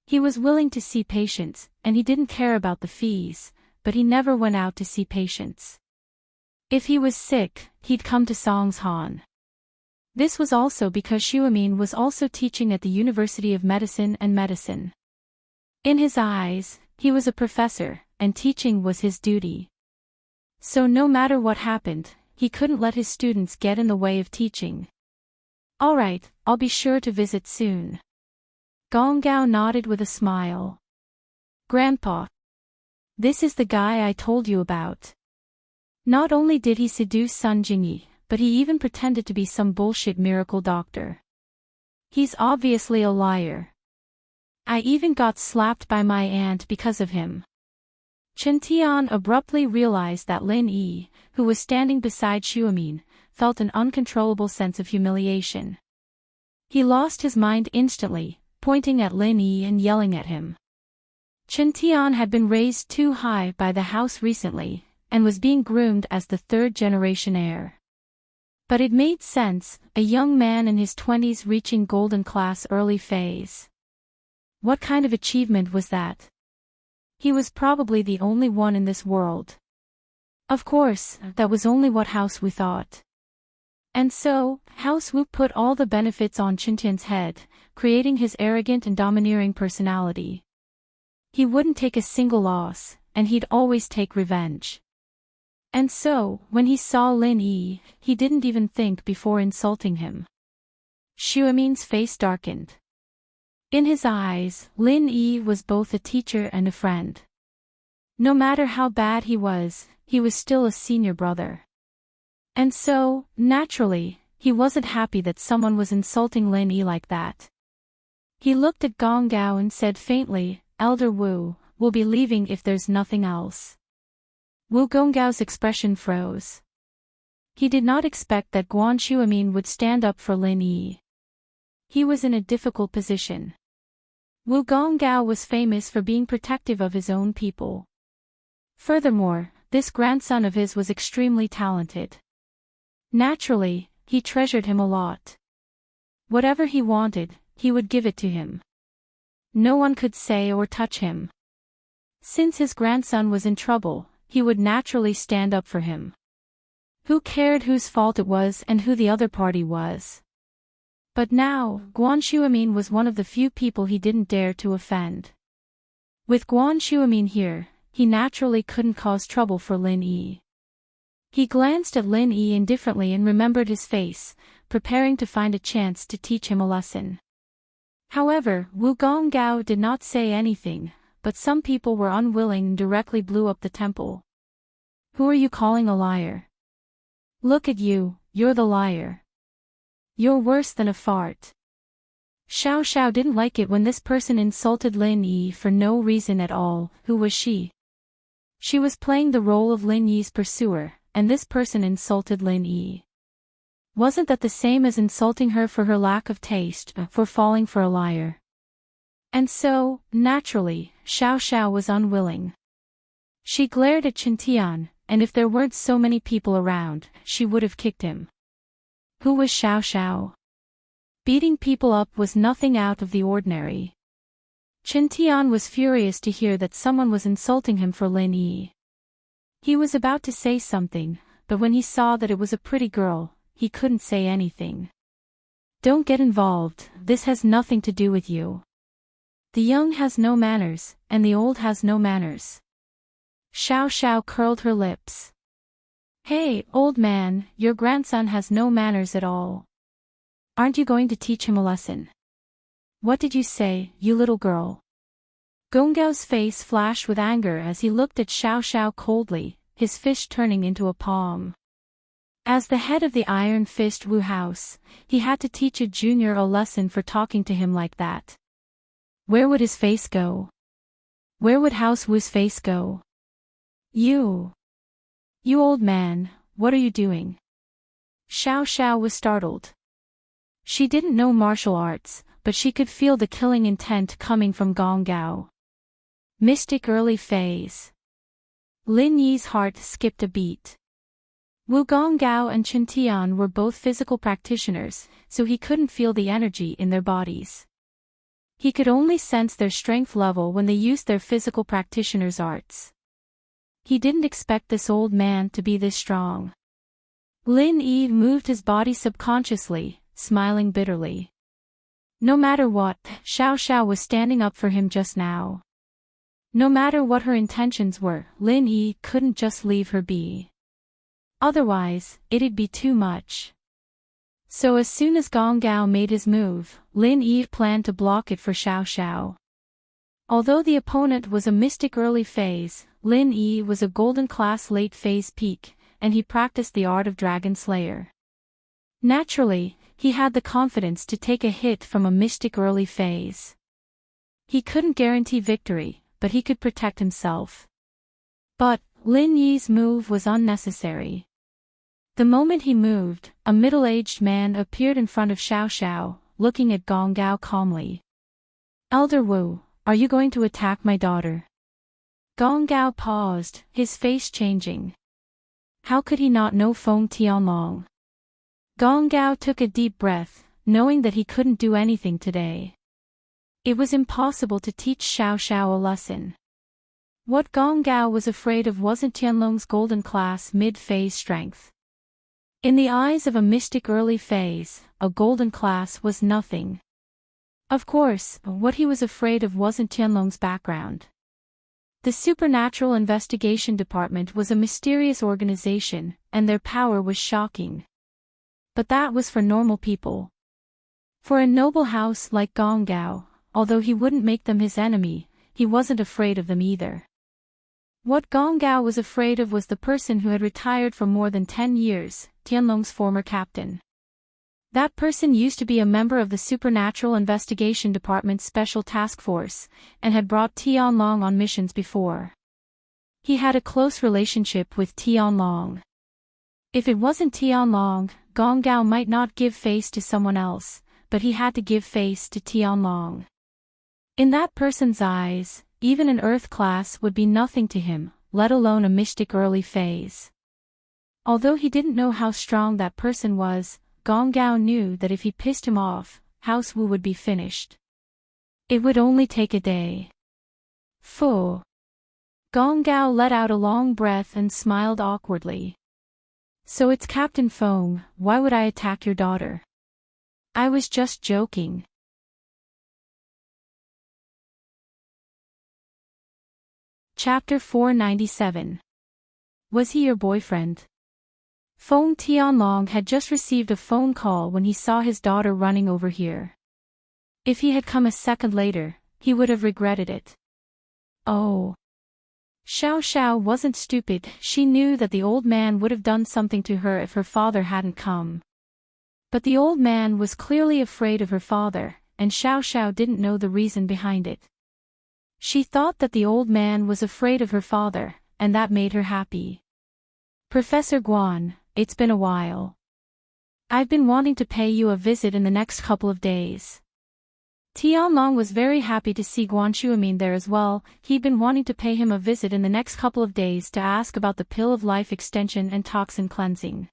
He was willing to see patients, and he didn't care about the fees, but he never went out to see patients. If he was sick, he'd come to Songshan. This was also because Xuemin was also teaching at the University of Medicine and Medicine. In his eyes, he was a professor, and teaching was his duty. So no matter what happened, he couldn't let his students get in the way of teaching. All right, I'll be sure to visit soon. Gong Gao nodded with a smile. Grandpa. This is the guy I told you about. Not only did he seduce Sun Jingyi, but he even pretended to be some bullshit miracle doctor. He's obviously a liar. I even got slapped by my aunt because of him. Chen Tian abruptly realized that Lin Yi, who was standing beside Xuemin, felt an uncontrollable sense of humiliation. He lost his mind instantly, pointing at Lin Yi and yelling at him. Chen Tian had been raised too high by the house recently, and was being groomed as the third-generation heir. But it made sense, a young man in his 20s reaching golden class early phase. What kind of achievement was that? He was probably the only one in this world. Of course, that was only what House Wu thought. And so, House Wu put all the benefits on Chen Tian's head, creating his arrogant and domineering personality. He wouldn't take a single loss, and he'd always take revenge. And so, when he saw Lin Yi, he didn't even think before insulting him. Xuemin's face darkened. In his eyes, Lin Yi was both a teacher and a friend. No matter how bad he was still a senior brother. And so, naturally, he wasn't happy that someone was insulting Lin Yi like that. He looked at Gong Gao and said faintly, Elder Wu, we'll be leaving if there's nothing else. Wu Gonggao's expression froze. He did not expect that Guan Xuemin would stand up for Lin Yi. He was in a difficult position. Wu Gonggao was famous for being protective of his own people. Furthermore, this grandson of his was extremely talented. Naturally, he treasured him a lot. Whatever he wanted, he would give it to him. No one could say or touch him. Since his grandson was in trouble, he would naturally stand up for him. Who cared whose fault it was and who the other party was? But now, Guan Xuemin was one of the few people he didn't dare to offend. With Guan Xuemin here, he naturally couldn't cause trouble for Lin Yi. He glanced at Lin Yi indifferently and remembered his face, preparing to find a chance to teach him a lesson. However, Wu Gonggao did not say anything, but some people were unwilling and directly blew up the temple. Who are you calling a liar? Look at you, you're the liar. You're worse than a fart. Xiao Xiao didn't like it when this person insulted Lin Yi for no reason at all. Who was she? She was playing the role of Lin Yi's pursuer, and this person insulted Lin Yi. Wasn't that the same as insulting her for her lack of taste, for falling for a liar? And so, naturally, Xiao Xiao was unwilling. She glared at Chen Tian, and if there weren't so many people around, she would have kicked him. Who was Xiao Xiao? Beating people up was nothing out of the ordinary. Chen Tian was furious to hear that someone was insulting him for Lin Yi. He was about to say something, but when he saw that it was a pretty girl, he couldn't say anything. Don't get involved, this has nothing to do with you. The young has no manners, and the old has no manners. Xiao Xiao curled her lips. Hey, old man, your grandson has no manners at all. Aren't you going to teach him a lesson? What did you say, you little girl? Gonggao's face flashed with anger as he looked at Xiao Xiao coldly, his fist turning into a palm. As the head of the Iron Fist Wu House, he had to teach a junior a lesson for talking to him like that. Where would his face go? Where would House Wu's face go? You old man, what are you doing? Xiao Xiao was startled. She didn't know martial arts, but she could feel the killing intent coming from Gong Gao. Mystic early phase. Lin Yi's heart skipped a beat. Wu Gongao and Chen Tian were both physical practitioners, so he couldn't feel the energy in their bodies. He could only sense their strength level when they used their physical practitioner's arts. He didn't expect this old man to be this strong. Lin Yi moved his body subconsciously, smiling bitterly. No matter what, Xiao Xiao was standing up for him just now. No matter what her intentions were, Lin Yi couldn't just leave her be. Otherwise, it'd be too much. So as soon as Gong Gao made his move, Lin Yi planned to block it for Xiao Xiao. Although the opponent was a mystic early phase, Lin Yi was a golden class late phase peak, and he practiced the art of Dragon Slayer. Naturally, he had the confidence to take a hit from a mystic early phase. He couldn't guarantee victory, but he could protect himself. But Lin Yi's move was unnecessary. The moment he moved, a middle-aged man appeared in front of Xiao Xiao, looking at Gong Gao calmly. Elder Wu, are you going to attack my daughter? Gong Gao paused, his face changing. How could he not know Feng Tianlong? Gong Gao took a deep breath, knowing that he couldn't do anything today. It was impossible to teach Xiao Xiao a lesson. What Gong Gao was afraid of wasn't Tianlong's golden class mid-phase strength. In the eyes of a mystic early phase, a golden class was nothing. Of course, what he was afraid of wasn't Tianlong's background. The Supernatural Investigation Department was a mysterious organization, and their power was shocking. But that was for normal people. For a noble house like Gong Gao, although he wouldn't make them his enemy, he wasn't afraid of them either. What Gong Gao was afraid of was the person who had retired for more than 10 years, Tianlong's former captain. That person used to be a member of the Supernatural Investigation Department's Special Task Force, and had brought Tianlong on missions before. He had a close relationship with Tianlong. If it wasn't Tianlong, Gong Gao might not give face to someone else, but he had to give face to Tianlong. In that person's eyes, even an Earth class would be nothing to him, let alone a mystic early phase. Although he didn't know how strong that person was, Gong Gao knew that if he pissed him off, House Wu would be finished. It would only take a day. Phew. Gong Gao let out a long breath and smiled awkwardly. So it's Captain Feng, why would I attack your daughter? I was just joking. Chapter 497. Was he your boyfriend? Feng Tianlong had just received a phone call when he saw his daughter running over here. If he had come a second later, he would have regretted it. Oh. Xiao Xiao wasn't stupid, she knew that the old man would have done something to her if her father hadn't come. But the old man was clearly afraid of her father, and Xiao Xiao didn't know the reason behind it. She thought that the old man was afraid of her father, and that made her happy. Professor Guan, it's been a while. I've been wanting to pay you a visit in the next couple of days. Tianlong was very happy to see Guan Shuamin there as well. He'd been wanting to pay him a visit in the next couple of days to ask about the pill of life extension and toxin cleansing.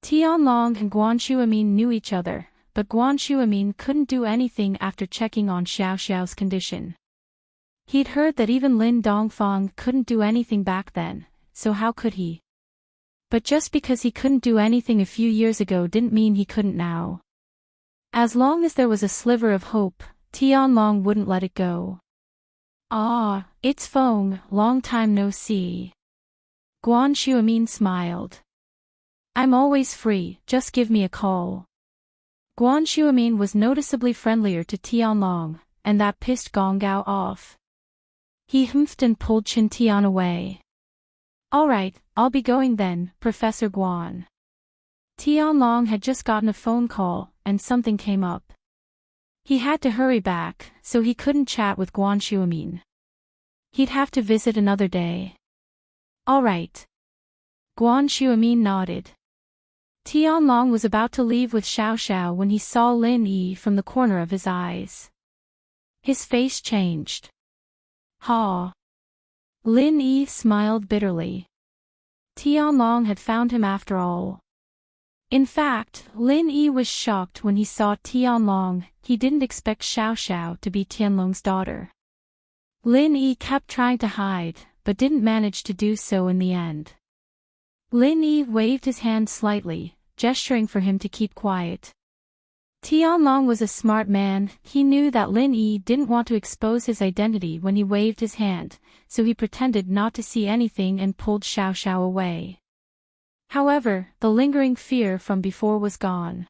Tianlong and Guan Shuamin knew each other, but Guan Shuamin couldn't do anything after checking on Xiao Xiao's condition. He'd heard that even Lin Dongfang couldn't do anything back then, so how could he? But just because he couldn't do anything a few years ago didn't mean he couldn't now. As long as there was a sliver of hope, Tianlong wouldn't let it go. Ah, it's Feng, long time no see. Guan Xuemin smiled. I'm always free, just give me a call. Guan Xuemin was noticeably friendlier to Tianlong, and that pissed Gong Gao off. He humphed and pulled Chen Tian away. Alright, I'll be going then, Professor Guan. Tianlong had just gotten a phone call, and something came up. He had to hurry back, so he couldn't chat with Guan Xuemin. He'd have to visit another day. Alright. Guan Xuemin nodded. Tianlong was about to leave with Xiao Xiao when he saw Lin Yi from the corner of his eyes. His face changed. Ha! Lin Yi smiled bitterly. Tianlong had found him after all. In fact, Lin Yi was shocked when he saw Tianlong. He didn't expect Xiao Xiao to be Tianlong's daughter. Lin Yi kept trying to hide, but didn't manage to do so in the end. Lin Yi waved his hand slightly, gesturing for him to keep quiet. Tianlong was a smart man. He knew that Lin Yi didn't want to expose his identity when he waved his hand, so he pretended not to see anything and pulled Xiao Xiao away. However, the lingering fear from before was gone.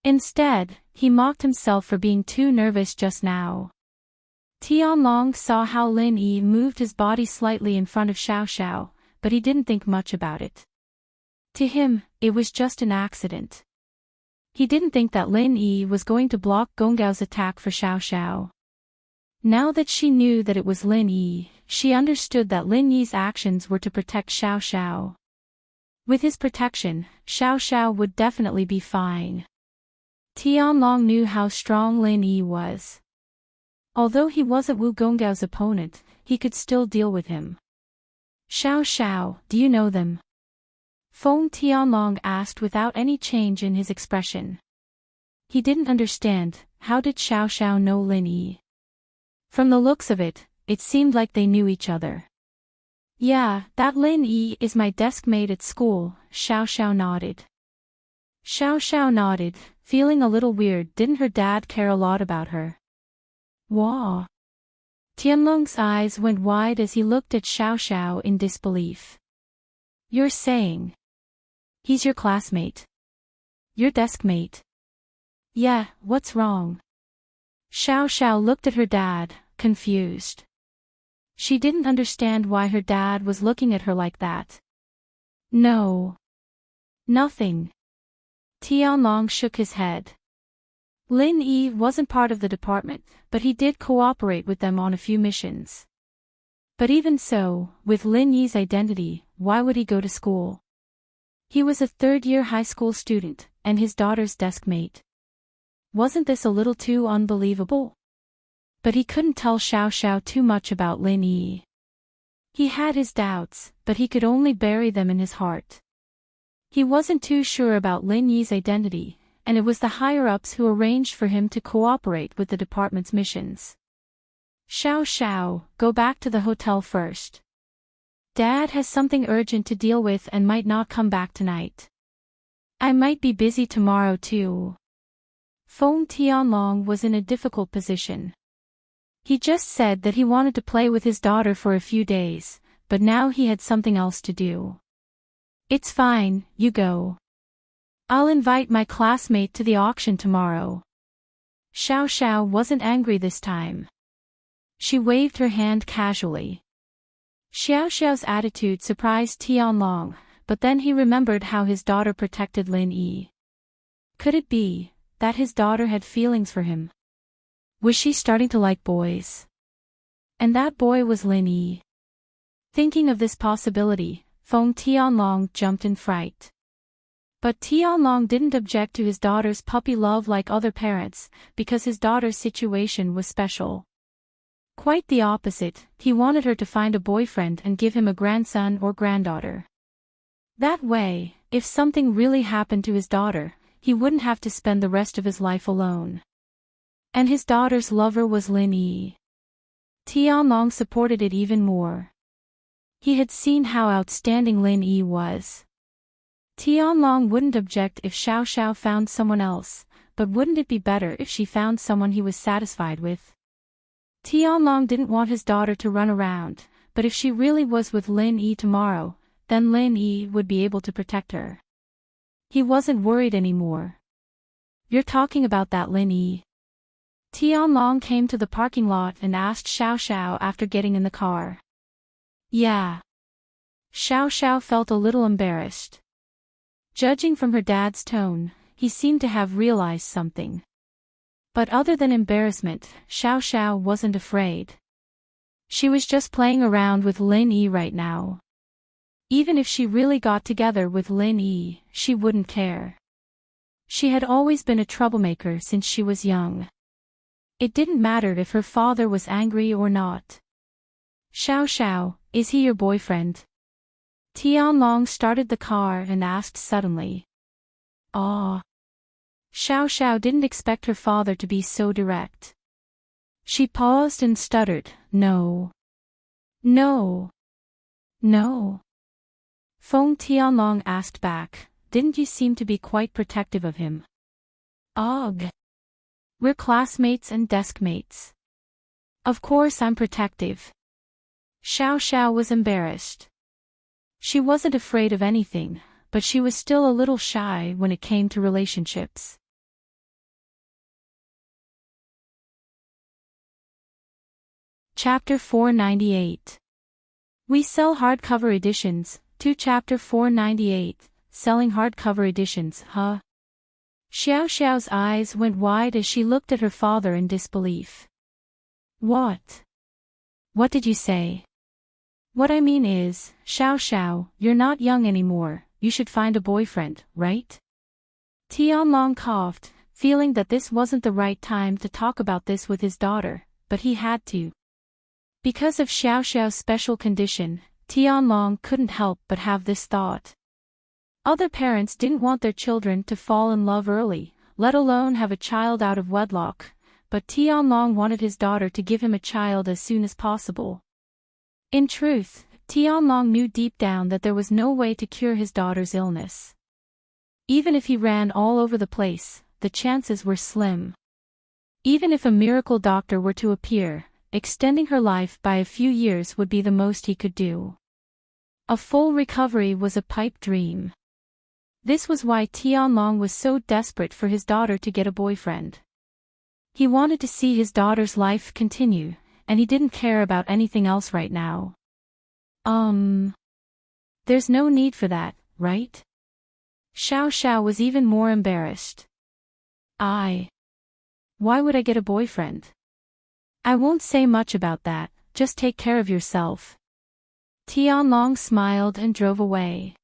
Instead, he mocked himself for being too nervous just now. Tianlong saw how Lin Yi moved his body slightly in front of Xiao Xiao, but he didn't think much about it. To him, it was just an accident. He didn't think that Lin Yi was going to block Gonggao's attack for Xiao Xiao. Now that she knew that it was Lin Yi, she understood that Lin Yi's actions were to protect Xiao Xiao. With his protection, Xiao Xiao would definitely be fine. Tianlong knew how strong Lin Yi was. Although he wasn't Wu Gonggao's opponent, he could still deal with him. Xiao Xiao, do you know them? Feng Tianlong asked without any change in his expression. He didn't understand, how did Xiao Xiao know Lin Yi? From the looks of it, it seemed like they knew each other. Yeah, that Lin Yi is my desk mate at school, Xiao Xiao nodded. Xiao Xiao nodded, feeling a little weird. Didn't her dad care a lot about her? Wow. Tianlong's eyes went wide as he looked at Xiao Xiao in disbelief. You're saying he's your classmate? Your desk mate? Yeah, what's wrong? Xiao Xiao looked at her dad, confused. She didn't understand why her dad was looking at her like that. No. Nothing. Tianlong shook his head. Lin Yi wasn't part of the department, but he did cooperate with them on a few missions. But even so, with Lin Yi's identity, why would he go to school? He was a third-year high school student, and his daughter's desk mate. Wasn't this a little too unbelievable? But he couldn't tell Xiao Xiao too much about Lin Yi. He had his doubts, but he could only bury them in his heart. He wasn't too sure about Lin Yi's identity, and it was the higher-ups who arranged for him to cooperate with the department's missions. Xiao Xiao, go back to the hotel first. Dad has something urgent to deal with and might not come back tonight. I might be busy tomorrow too. Feng Tianlong was in a difficult position. He just said that he wanted to play with his daughter for a few days, but now he had something else to do. It's fine, you go. I'll invite my classmate to the auction tomorrow. Xiao Xiao wasn't angry this time. She waved her hand casually. Xiao Xiao's attitude surprised Tianlong, but then he remembered how his daughter protected Lin Yi. Could it be that his daughter had feelings for him? Was she starting to like boys? And that boy was Lin Yi. Thinking of this possibility, Feng Tianlong jumped in fright. But Tianlong didn't object to his daughter's puppy love like other parents, because his daughter's situation was special. Quite the opposite, he wanted her to find a boyfriend and give him a grandson or granddaughter. That way, if something really happened to his daughter, he wouldn't have to spend the rest of his life alone. And his daughter's lover was Lin Yi. Tianlong supported it even more. He had seen how outstanding Lin Yi was. Tianlong wouldn't object if Xiao Xiao found someone else, but wouldn't it be better if she found someone he was satisfied with? Tianlong didn't want his daughter to run around, but if she really was with Lin Yi tomorrow, then Lin Yi would be able to protect her. He wasn't worried anymore. You're talking about that Lin Yi? Tianlong came to the parking lot and asked Xiao Xiao after getting in the car. Yeah. Xiao Xiao felt a little embarrassed. Judging from her dad's tone, he seemed to have realized something. But other than embarrassment, Xiao Xiao wasn't afraid. She was just playing around with Lin Yi right now. Even if she really got together with Lin Yi, she wouldn't care. She had always been a troublemaker since she was young. It didn't matter if her father was angry or not. Xiao Xiao, is he your boyfriend? Tianlong started the car and asked suddenly. Ah. Xiao Xiao didn't expect her father to be so direct. She paused and stuttered, no. No. No. Feng Tianlong asked back, didn't you seem to be quite protective of him? Ugh. We're classmates and deskmates. Of course I'm protective. Xiao Xiao was embarrassed. She wasn't afraid of anything, but she was still a little shy when it came to relationships. Chapter 498. We sell hardcover editions, to Chapter 498, selling hardcover editions, huh? Xiao Xiao's eyes went wide as she looked at her father in disbelief. What? What did you say? What I mean is, Xiao Xiao, you're not young anymore, you should find a boyfriend, right? Tianlong coughed, feeling that this wasn't the right time to talk about this with his daughter, but he had to. Because of Xiao Xiao's special condition, Tianlong couldn't help but have this thought. Other parents didn't want their children to fall in love early, let alone have a child out of wedlock, but Tianlong wanted his daughter to give him a child as soon as possible. In truth, Tianlong knew deep down that there was no way to cure his daughter's illness. Even if he ran all over the place, the chances were slim. Even if a miracle doctor were to appear, extending her life by a few years would be the most he could do. A full recovery was a pipe dream. This was why Tianlong was so desperate for his daughter to get a boyfriend. He wanted to see his daughter's life continue, and he didn't care about anything else right now. There's no need for that, right? Xiao Xiao was even more embarrassed. Why would I get a boyfriend? I won't say much about that, just take care of yourself. Tianlong smiled and drove away.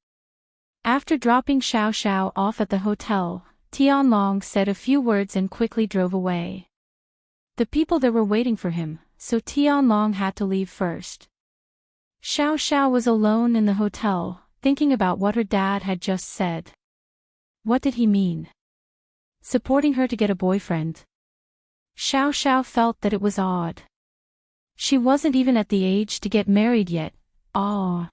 After dropping Xiao Xiao off at the hotel, Tianlong said a few words and quickly drove away. The people there were waiting for him, so Tianlong had to leave first. Xiao Xiao was alone in the hotel, thinking about what her dad had just said. What did he mean? Supporting her to get a boyfriend? Xiao Xiao felt that it was odd. She wasn't even at the age to get married yet. Xiao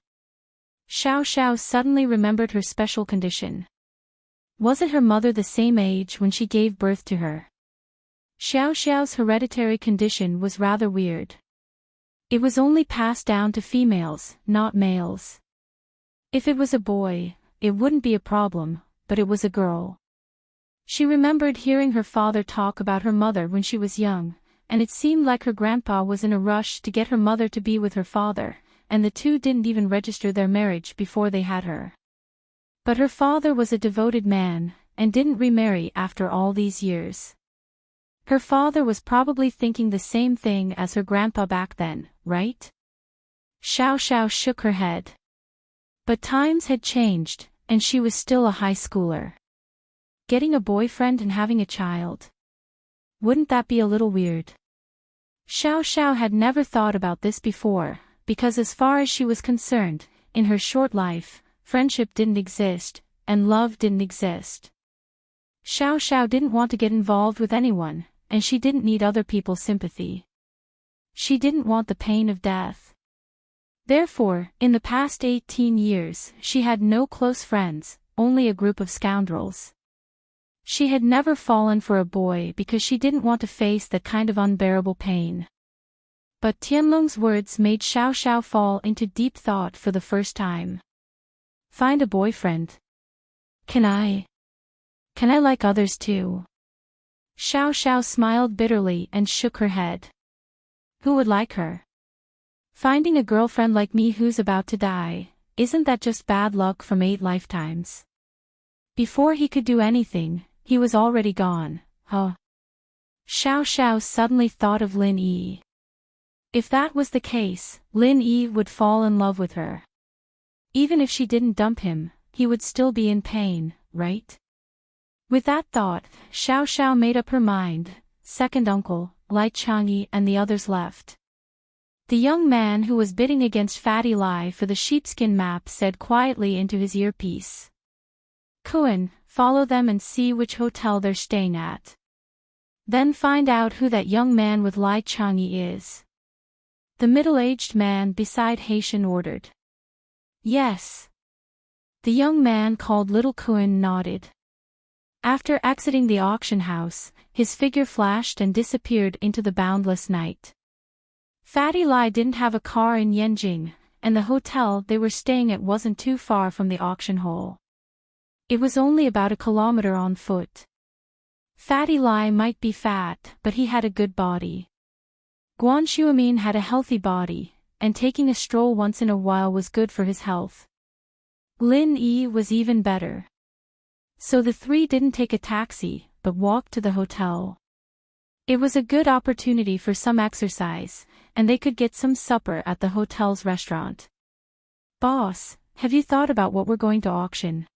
Xiao suddenly remembered her special condition. Wasn't her mother the same age when she gave birth to her? Xiao Xiao's hereditary condition was rather weird. It was only passed down to females, not males. If it was a boy, it wouldn't be a problem, but it was a girl. She remembered hearing her father talk about her mother when she was young, and it seemed like her grandpa was in a rush to get her mother to be with her father, and the two didn't even register their marriage before they had her. But her father was a devoted man, and didn't remarry after all these years. Her father was probably thinking the same thing as her grandpa back then, right? Xiao Xiao shook her head. But times had changed, and she was still a high schooler. Getting a boyfriend and having a child. Wouldn't that be a little weird? Xiao Xiao had never thought about this before, because as far as she was concerned, in her short life, friendship didn't exist, and love didn't exist. Xiao Xiao didn't want to get involved with anyone, and she didn't need other people's sympathy. She didn't want the pain of death. Therefore, in the past 18 years, she had no close friends, only a group of scoundrels. She had never fallen for a boy because she didn't want to face that kind of unbearable pain. But Tianlong's words made Xiao Xiao fall into deep thought for the first time. Find a boyfriend. Can I like others too? Xiao Xiao smiled bitterly and shook her head. Who would like her? Finding a girlfriend like me who's about to die, isn't that just bad luck from 8 lifetimes? Before he could do anything, he was already gone, huh? Xiao Xiao suddenly thought of Lin Yi. If that was the case, Lin Yi would fall in love with her. Even if she didn't dump him, he would still be in pain, right? With that thought, Xiao Xiao made up her mind. Second uncle, Lai Changyi and the others left. The young man who was bidding against Fatty Lai for the sheepskin map said quietly into his earpiece. Kuan, follow them and see which hotel they're staying at. Then find out who that young man with Lai Changyi is. The middle-aged man beside Haitian ordered. Yes. The young man called Little Kuan nodded. After exiting the auction house, his figure flashed and disappeared into the boundless night. Fatty Lai didn't have a car in Yanjing, and the hotel they were staying at wasn't too far from the auction hall. It was only about 1 kilometer on foot. Fatty Lai might be fat, but he had a good body. Guan Xuemin had a healthy body, and taking a stroll once in a while was good for his health. Lin Yi was even better. So the three didn't take a taxi, but walked to the hotel. It was a good opportunity for some exercise, and they could get some supper at the hotel's restaurant. Boss, have you thought about what we're going to auction?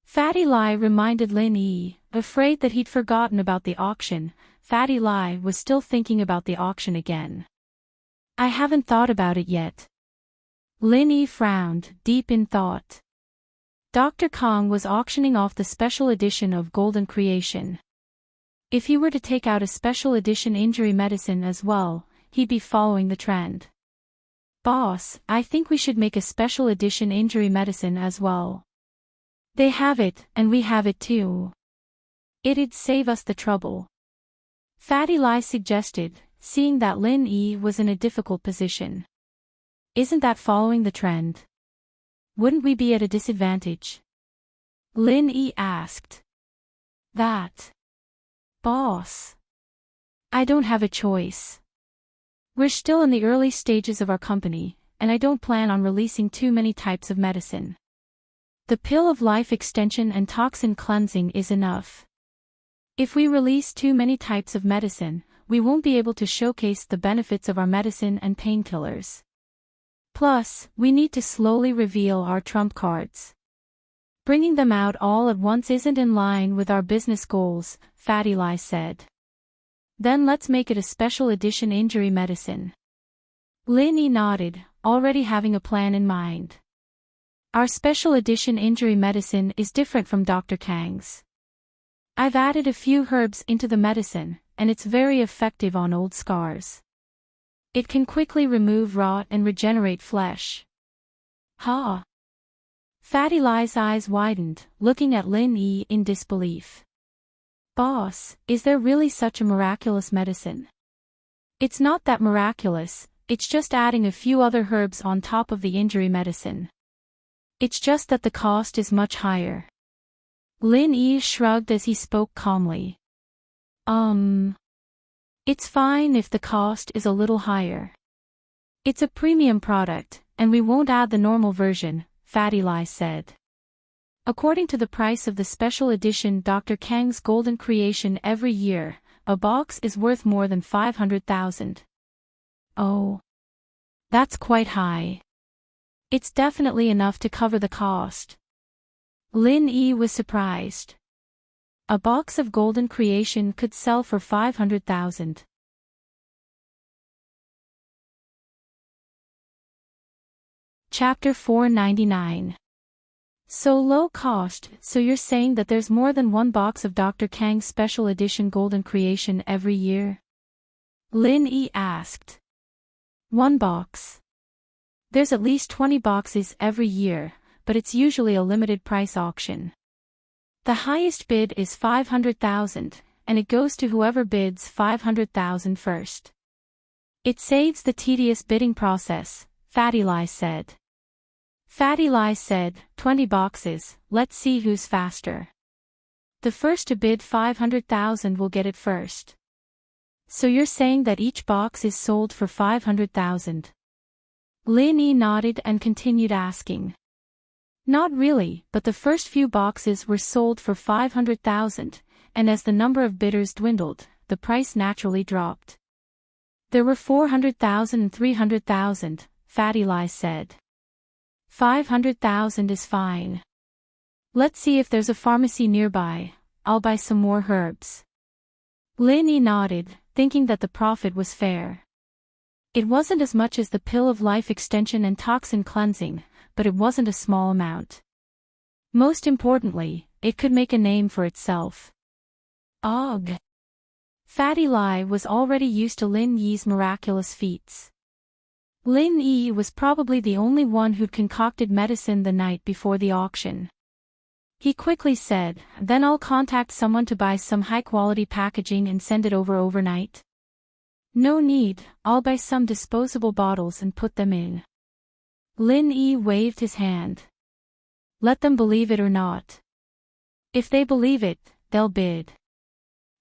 Fatty Lai reminded Lin Yi, afraid that he'd forgotten about the auction. Fatty Lai was still thinking about the auction again. I haven't thought about it yet. Lin Yi frowned, deep in thought. Dr. Kong was auctioning off the special edition of Golden Creation. If he were to take out a special edition injury medicine as well, he'd be following the trend. Boss, I think we should make a special edition injury medicine as well. They have it, and we have it too. It'd save us the trouble. Fatty Lai suggested, seeing that Lin Yi was in a difficult position. Isn't that following the trend? Wouldn't we be at a disadvantage? Lin Yi asked. That. Boss. I don't have a choice. We're still in the early stages of our company, and I don't plan on releasing too many types of medicine. The pill of life extension and toxin cleansing is enough. If we release too many types of medicine, we won't be able to showcase the benefits of our medicine and painkillers. Plus, we need to slowly reveal our trump cards. Bringing them out all at once isn't in line with our business goals, Fatty Lai said. Then let's make it a special edition injury medicine. Lin Yi nodded, already having a plan in mind. Our special edition injury medicine is different from Dr. Kang's. I've added a few herbs into the medicine, and it's very effective on old scars. It can quickly remove rot and regenerate flesh. Ha! Fatty Lai's eyes widened, looking at Lin Yi in disbelief. Boss, is there really such a miraculous medicine? It's not that miraculous, it's just adding a few other herbs on top of the injury medicine. It's just that the cost is much higher. Lin Yi shrugged as he spoke calmly. It's fine if the cost is a little higher. It's a premium product, and we won't add the normal version, Fatty Lai said. According to the price of the special edition Dr. Kang's Golden Creation every year, a box is worth more than 500,000. Oh. That's quite high. It's definitely enough to cover the cost. Lin Yi was surprised. A box of Golden Creation could sell for 500,000. Chapter 499. So low cost, so you're saying that there's more than one box of Dr. Kang's special edition Golden Creation every year? Lin Yi asked. One box. There's at least 20 boxes every year, but it's usually a limited price auction. The highest bid is 500,000, and it goes to whoever bids 500,000 first. It saves the tedious bidding process, Fatty Lie said. Fatty Lie said, 20 boxes, let's see who's faster. The first to bid 500,000 will get it first. So you're saying that each box is sold for 500,000? Lin Yi nodded and continued asking. Not really, but the first few boxes were sold for 500,000, and as the number of bidders dwindled, the price naturally dropped. There were 400,000 and 300,000, Fatty Lie said. 500,000 is fine. Let's see if there's a pharmacy nearby, I'll buy some more herbs. Lin Yi nodded, thinking that the profit was fair. It wasn't as much as the pill of life extension and toxin cleansing, but it wasn't a small amount. Most importantly, it could make a name for itself. Ugh. Fatty Lie was already used to Lin Yi's miraculous feats. Lin Yi was probably the only one who'd concocted medicine the night before the auction. He quickly said, then I'll contact someone to buy some high-quality packaging and send it over overnight. No need, I'll buy some disposable bottles and put them in. Lin Yi waved his hand. Let them believe it or not. If they believe it, they'll bid.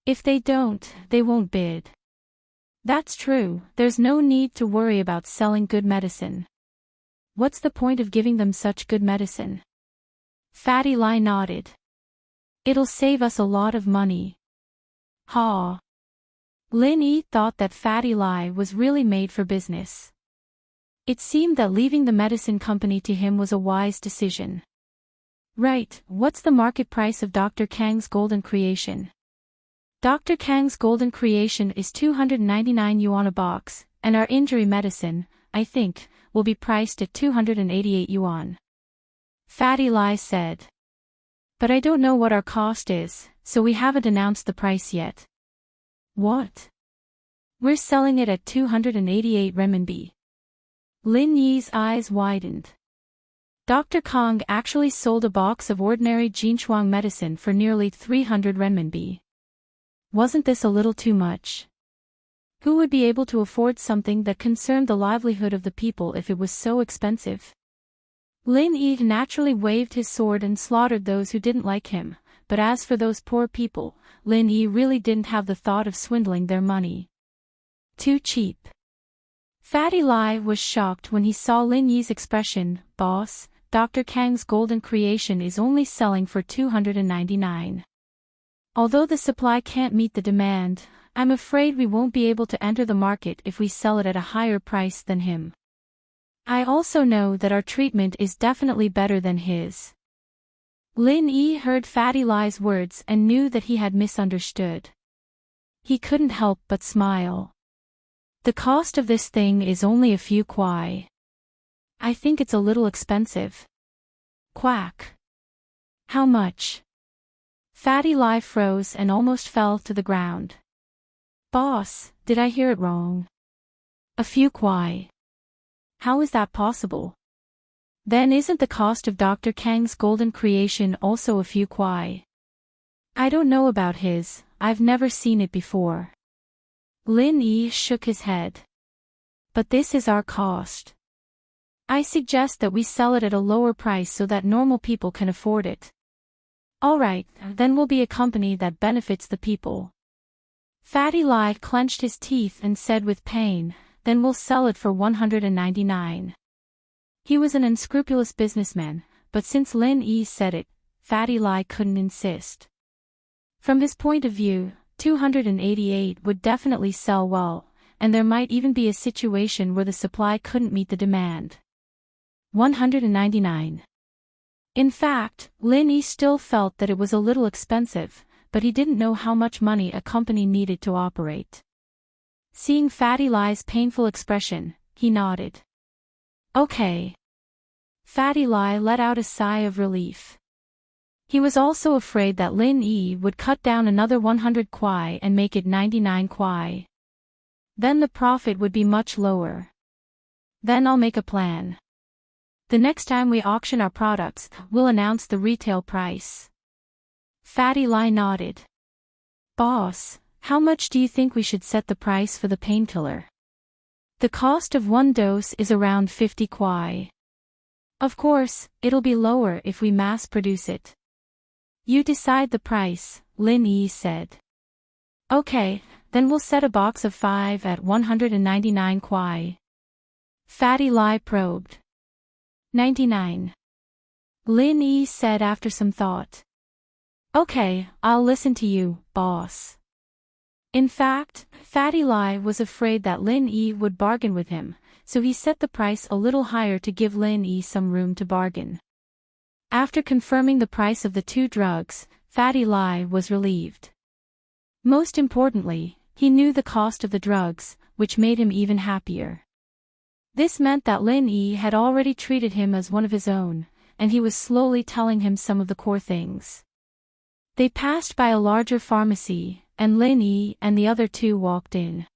If they don't, they won't bid. That's true, there's no need to worry about selling good medicine. What's the point of giving them such good medicine? Fatty Lie nodded. It'll save us a lot of money. Ha! Lin Yi thought that Fatty Lie was really made for business. It seemed that leaving the medicine company to him was a wise decision. Right, what's the market price of Dr. Kang's golden creation? Dr. Kang's golden creation is 299 yuan a box, and our injury medicine, I think, will be priced at 288 yuan. Fatty Lie said. But I don't know what our cost is, so we haven't announced the price yet. What? We're selling it at 288 renminbi. Lin Yi's eyes widened. Dr. Kong actually sold a box of ordinary Jinshuang medicine for nearly 300 renminbi. Wasn't this a little too much? Who would be able to afford something that concerned the livelihood of the people if it was so expensive? Lin Yi naturally waved his sword and slaughtered those who didn't like him, but as for those poor people, Lin Yi really didn't have the thought of swindling their money. Too cheap. Fatty Lie was shocked when he saw Lin Yi's expression. Boss, Dr. Kang's golden creation is only selling for 299. Although the supply can't meet the demand, I'm afraid we won't be able to enter the market if we sell it at a higher price than him. I also know that our treatment is definitely better than his. Lin Yi heard Fatty Lie's words and knew that he had misunderstood. He couldn't help but smile. The cost of this thing is only a few kuai. I think it's a little expensive. Quack. How much? Fatty Lie froze and almost fell to the ground. Boss, did I hear it wrong? A few kuai. How is that possible? Then isn't the cost of Dr. Kang's golden creation also a few kuai? I don't know about his, I've never seen it before. Lin Yi shook his head. But this is our cost. I suggest that we sell it at a lower price so that normal people can afford it. Alright, then we'll be a company that benefits the people. Fatty Lie clenched his teeth and said with pain, then we'll sell it for 199. He was an unscrupulous businessman, but since Lin Yi said it, Fatty Lie couldn't insist. From his point of view, 288 would definitely sell well, and there might even be a situation where the supply couldn't meet the demand. 199. In fact, Lin Yi still felt that it was a little expensive, but he didn't know how much money a company needed to operate. Seeing Fatty Lie's painful expression, he nodded. Okay. Fatty Lie let out a sigh of relief. He was also afraid that Lin Yi would cut down another 100 kuai and make it 99 kuai. Then the profit would be much lower. Then I'll make a plan. The next time we auction our products, we'll announce the retail price. Fatty Lie nodded. Boss, how much do you think we should set the price for the painkiller? The cost of one dose is around 50 kwai. Of course, it'll be lower if we mass produce it. You decide the price, Lin Yi said. Okay, then we'll set a box of 5 at 199 kwai. Fatty Lai probed. 99. Lin Yi said after some thought. Okay, I'll listen to you, boss. In fact, Fatty Lai was afraid that Lin Yi would bargain with him, so he set the price a little higher to give Lin Yi some room to bargain. After confirming the price of the 2 drugs, Fatty Lai was relieved. Most importantly, he knew the cost of the drugs, which made him even happier. This meant that Lin Yi had already treated him as one of his own, and he was slowly telling him some of the core things. They passed by a larger pharmacy, and Lin Yi and the other 2 walked in.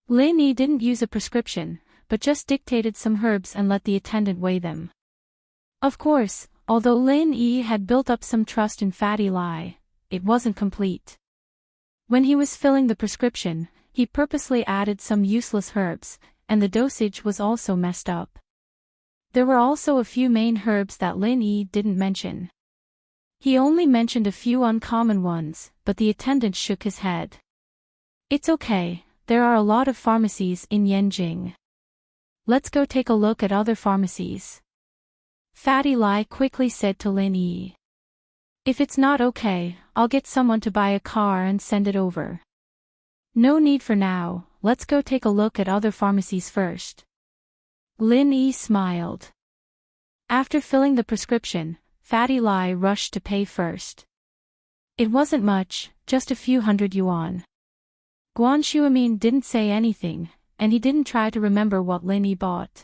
Lin Yi didn't use a prescription, but just dictated some herbs and let the attendant weigh them. Of course, although Lin Yi had built up some trust in Fatty Lai, it wasn't complete. When he was filling the prescription, he purposely added some useless herbs, and the dosage was also messed up. There were also a few main herbs that Lin Yi didn't mention. He only mentioned a few uncommon ones, but the attendant shook his head. It's okay, there are a lot of pharmacies in Yanjing. Let's go take a look at other pharmacies. Fatty Lai quickly said to Lin Yi. If it's not okay, I'll get someone to buy a car and send it over. No need for now, let's go take a look at other pharmacies first. Lin Yi smiled. After filling the prescription, Fatty Lai rushed to pay first. It wasn't much, just a few hundred yuan. Guan Shuamin didn't say anything, and he didn't try to remember what Lin Yi bought.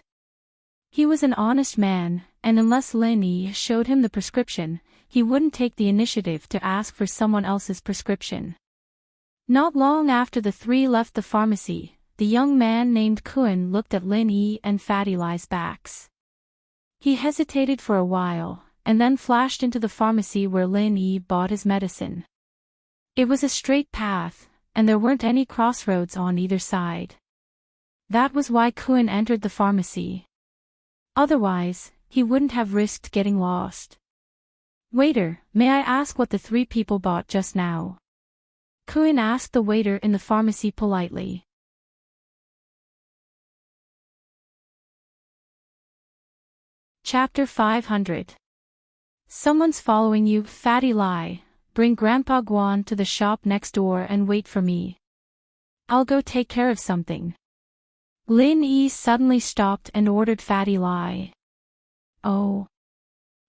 He was an honest man, and unless Lin Yi showed him the prescription, he wouldn't take the initiative to ask for someone else's prescription. Not long after the 3 left the pharmacy, the young man named Kun looked at Lin Yi and Fatty Lai's backs. He hesitated for a while, and then flashed into the pharmacy where Lin Yi bought his medicine. It was a straight path, and there weren't any crossroads on either side. That was why Kun entered the pharmacy. Otherwise, he wouldn't have risked getting lost. Waiter, may I ask what the 3 people bought just now? Kun asked the waiter in the pharmacy politely. Chapter 500. Someone's following you, Fatty Lai. Bring Grandpa Guan to the shop next door and wait for me. I'll go take care of something. Lin Yi suddenly stopped and ordered Fatty Lai. Oh.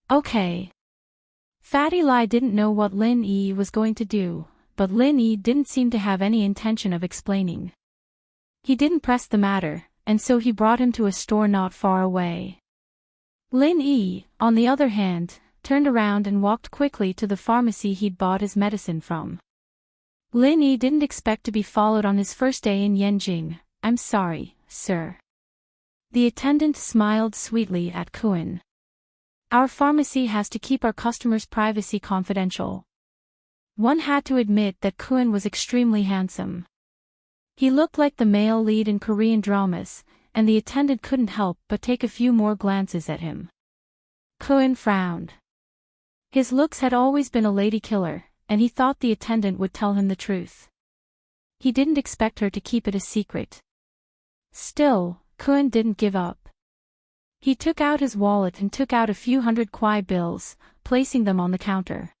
Okay. Fatty Lai didn't know what Lin Yi was going to do, but Lin Yi didn't seem to have any intention of explaining. He didn't press the matter, and so he brought him to a store not far away. Lin Yi, on the other hand, turned around and walked quickly to the pharmacy he'd bought his medicine from. Lin Yi didn't expect to be followed on his first day in Yanjing. I'm sorry, sir. The attendant smiled sweetly at Kun. Our pharmacy has to keep our customers' privacy confidential. One had to admit that Kun was extremely handsome. He looked like the male lead in Korean dramas, and the attendant couldn't help but take a few more glances at him. Kun frowned. His looks had always been a lady killer, and he thought the attendant would tell him the truth. He didn't expect her to keep it a secret. Still, Kun didn't give up. He took out his wallet and took out a few hundred kwai bills, placing them on the counter.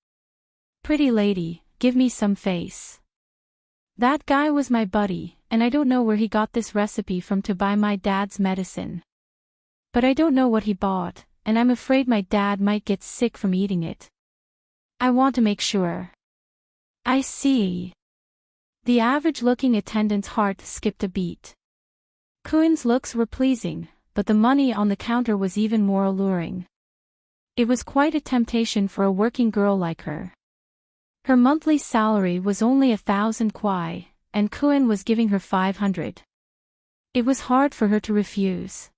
Pretty lady, give me some face. That guy was my buddy, and I don't know where he got this recipe from to buy my dad's medicine. But I don't know what he bought, and I'm afraid my dad might get sick from eating it. I want to make sure. I see. The average-looking attendant's heart skipped a beat. Kun's looks were pleasing, but the money on the counter was even more alluring. It was quite a temptation for a working girl like her. Her monthly salary was only 1,000 kwai, and Kun was giving her 500. It was hard for her to refuse.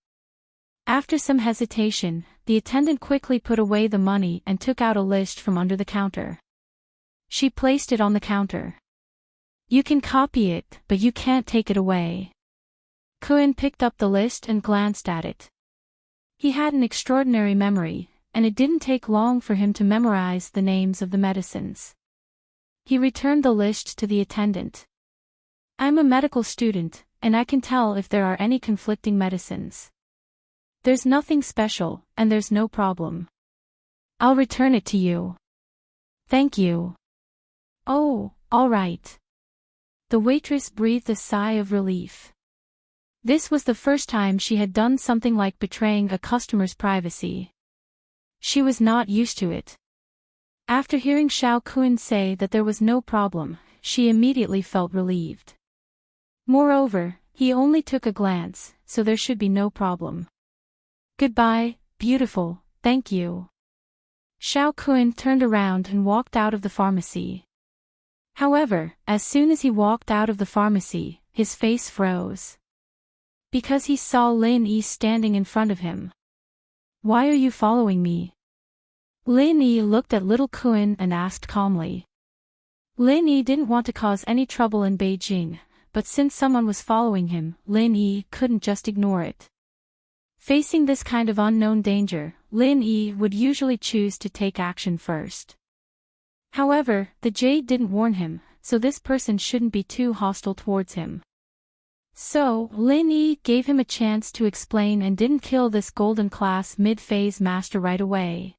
After some hesitation, the attendant quickly put away the money and took out a list from under the counter. She placed it on the counter. You can copy it, but you can't take it away. Kuan picked up the list and glanced at it. He had an extraordinary memory, and it didn't take long for him to memorize the names of the medicines. He returned the list to the attendant. I'm a medical student, and I can tell if there are any conflicting medicines. There's nothing special, and there's no problem. I'll return it to you. Thank you. Oh, all right. The waitress breathed a sigh of relief. This was the first time she had done something like betraying a customer's privacy. She was not used to it. After hearing Xiao Kun say that there was no problem, she immediately felt relieved. Moreover, he only took a glance, so there should be no problem. Goodbye, beautiful, thank you. Xiao Kun turned around and walked out of the pharmacy. However, as soon as he walked out of the pharmacy, his face froze. Because he saw Lin Yi standing in front of him. Why are you following me? Lin Yi looked at little Kun and asked calmly. Lin Yi didn't want to cause any trouble in Beijing, but since someone was following him, Lin Yi couldn't just ignore it. Facing this kind of unknown danger, Lin Yi would usually choose to take action first. However, the jade didn't warn him, so this person shouldn't be too hostile towards him. So, Lin Yi gave him a chance to explain and didn't kill this golden class mid-phase master right away.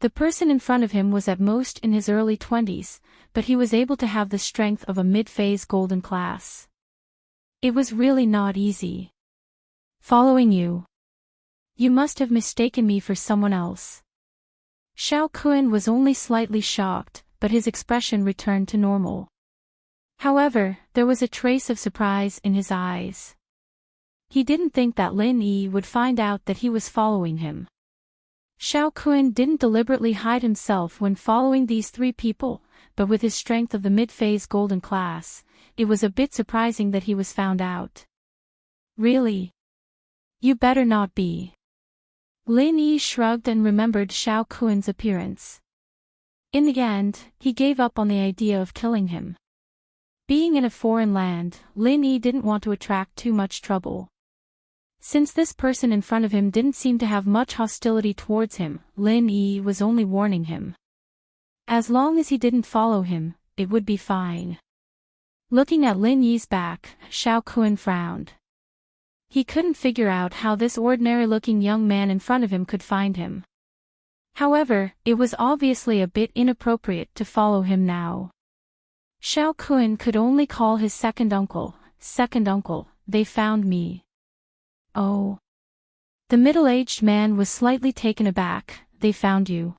The person in front of him was at most in his early 20s, but he was able to have the strength of a mid-phase golden class. It was really not easy. Following you. You must have mistaken me for someone else. Xiao Kun was only slightly shocked, but his expression returned to normal. However, there was a trace of surprise in his eyes. He didn't think that Lin Yi would find out that he was following him. Xiao Kun didn't deliberately hide himself when following these three people, but with his strength of the mid-phase golden class, it was a bit surprising that he was found out. Really? You better not be. Lin Yi shrugged and remembered Xiao Kun's appearance. In the end, he gave up on the idea of killing him. Being in a foreign land, Lin Yi didn't want to attract too much trouble. Since this person in front of him didn't seem to have much hostility towards him, Lin Yi was only warning him. As long as he didn't follow him, it would be fine. Looking at Lin Yi's back, Xiao Kun frowned. He couldn't figure out how this ordinary-looking young man in front of him could find him. However, it was obviously a bit inappropriate to follow him now. Xiao Kun could only call his second uncle, they found me. Oh. The middle-aged man was slightly taken aback, they found you.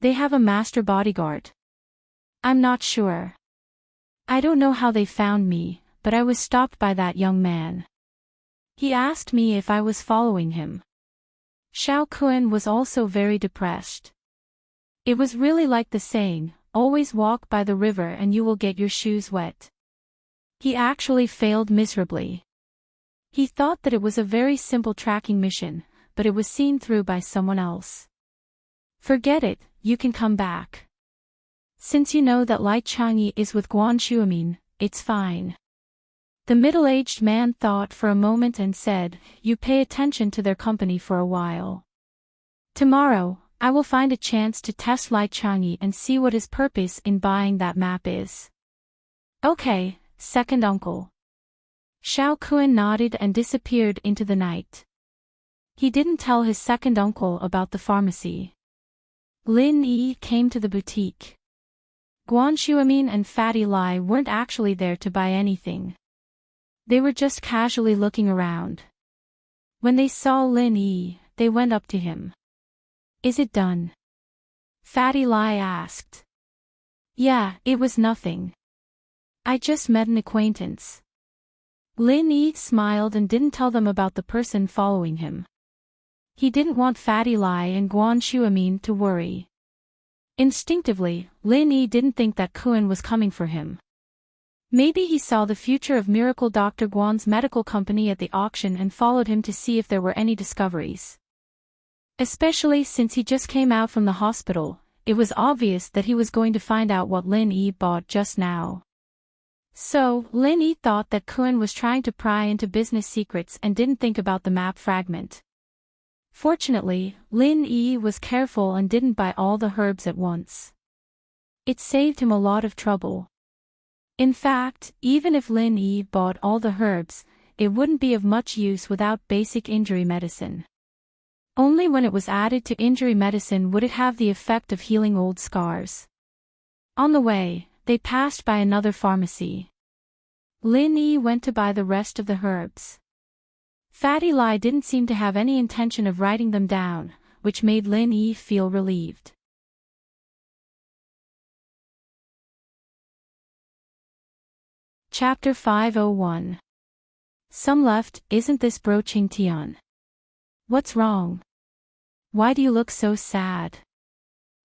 They have a master bodyguard. I'm not sure. I don't know how they found me, but I was stopped by that young man. He asked me if I was following him. Xiao Kun was also very depressed. It was really like the saying, always walk by the river and you will get your shoes wet. He actually failed miserably. He thought that it was a very simple tracking mission, but it was seen through by someone else. Forget it, you can come back. Since you know that Lai Changyi is with Guan Shuamin, it's fine. The middle-aged man thought for a moment and said, you pay attention to their company for a while. Tomorrow, I will find a chance to test Lai Changyi and see what his purpose in buying that map is. Okay, second uncle. Xiao Kun nodded and disappeared into the night. He didn't tell his second uncle about the pharmacy. Lin Yi came to the boutique. Guan Shuamin and Fatty Lai weren't actually there to buy anything. They were just casually looking around. When they saw Lin Yi, they went up to him. Is it done? Fatty Lai asked. Yeah, it was nothing. I just met an acquaintance. Lin Yi smiled and didn't tell them about the person following him. He didn't want Fatty Lai and Guan Shuamin to worry. Instinctively, Lin Yi didn't think that Kun was coming for him. Maybe he saw the future of Miracle Dr. Guan's medical company at the auction and followed him to see if there were any discoveries. Especially since he just came out from the hospital, it was obvious that he was going to find out what Lin Yi bought just now. So, Lin Yi thought that Kun was trying to pry into business secrets and didn't think about the map fragment. Fortunately, Lin Yi was careful and didn't buy all the herbs at once. It saved him a lot of trouble. In fact, even if Lin Yi bought all the herbs, it wouldn't be of much use without basic injury medicine. Only when it was added to injury medicine would it have the effect of healing old scars. On the way, they passed by another pharmacy. Lin Yi went to buy the rest of the herbs. Fatty Lai didn't seem to have any intention of writing them down, which made Lin Yi feel relieved. Chapter 501. Some left, isn't this bro Qingtian? What's wrong? Why do you look so sad?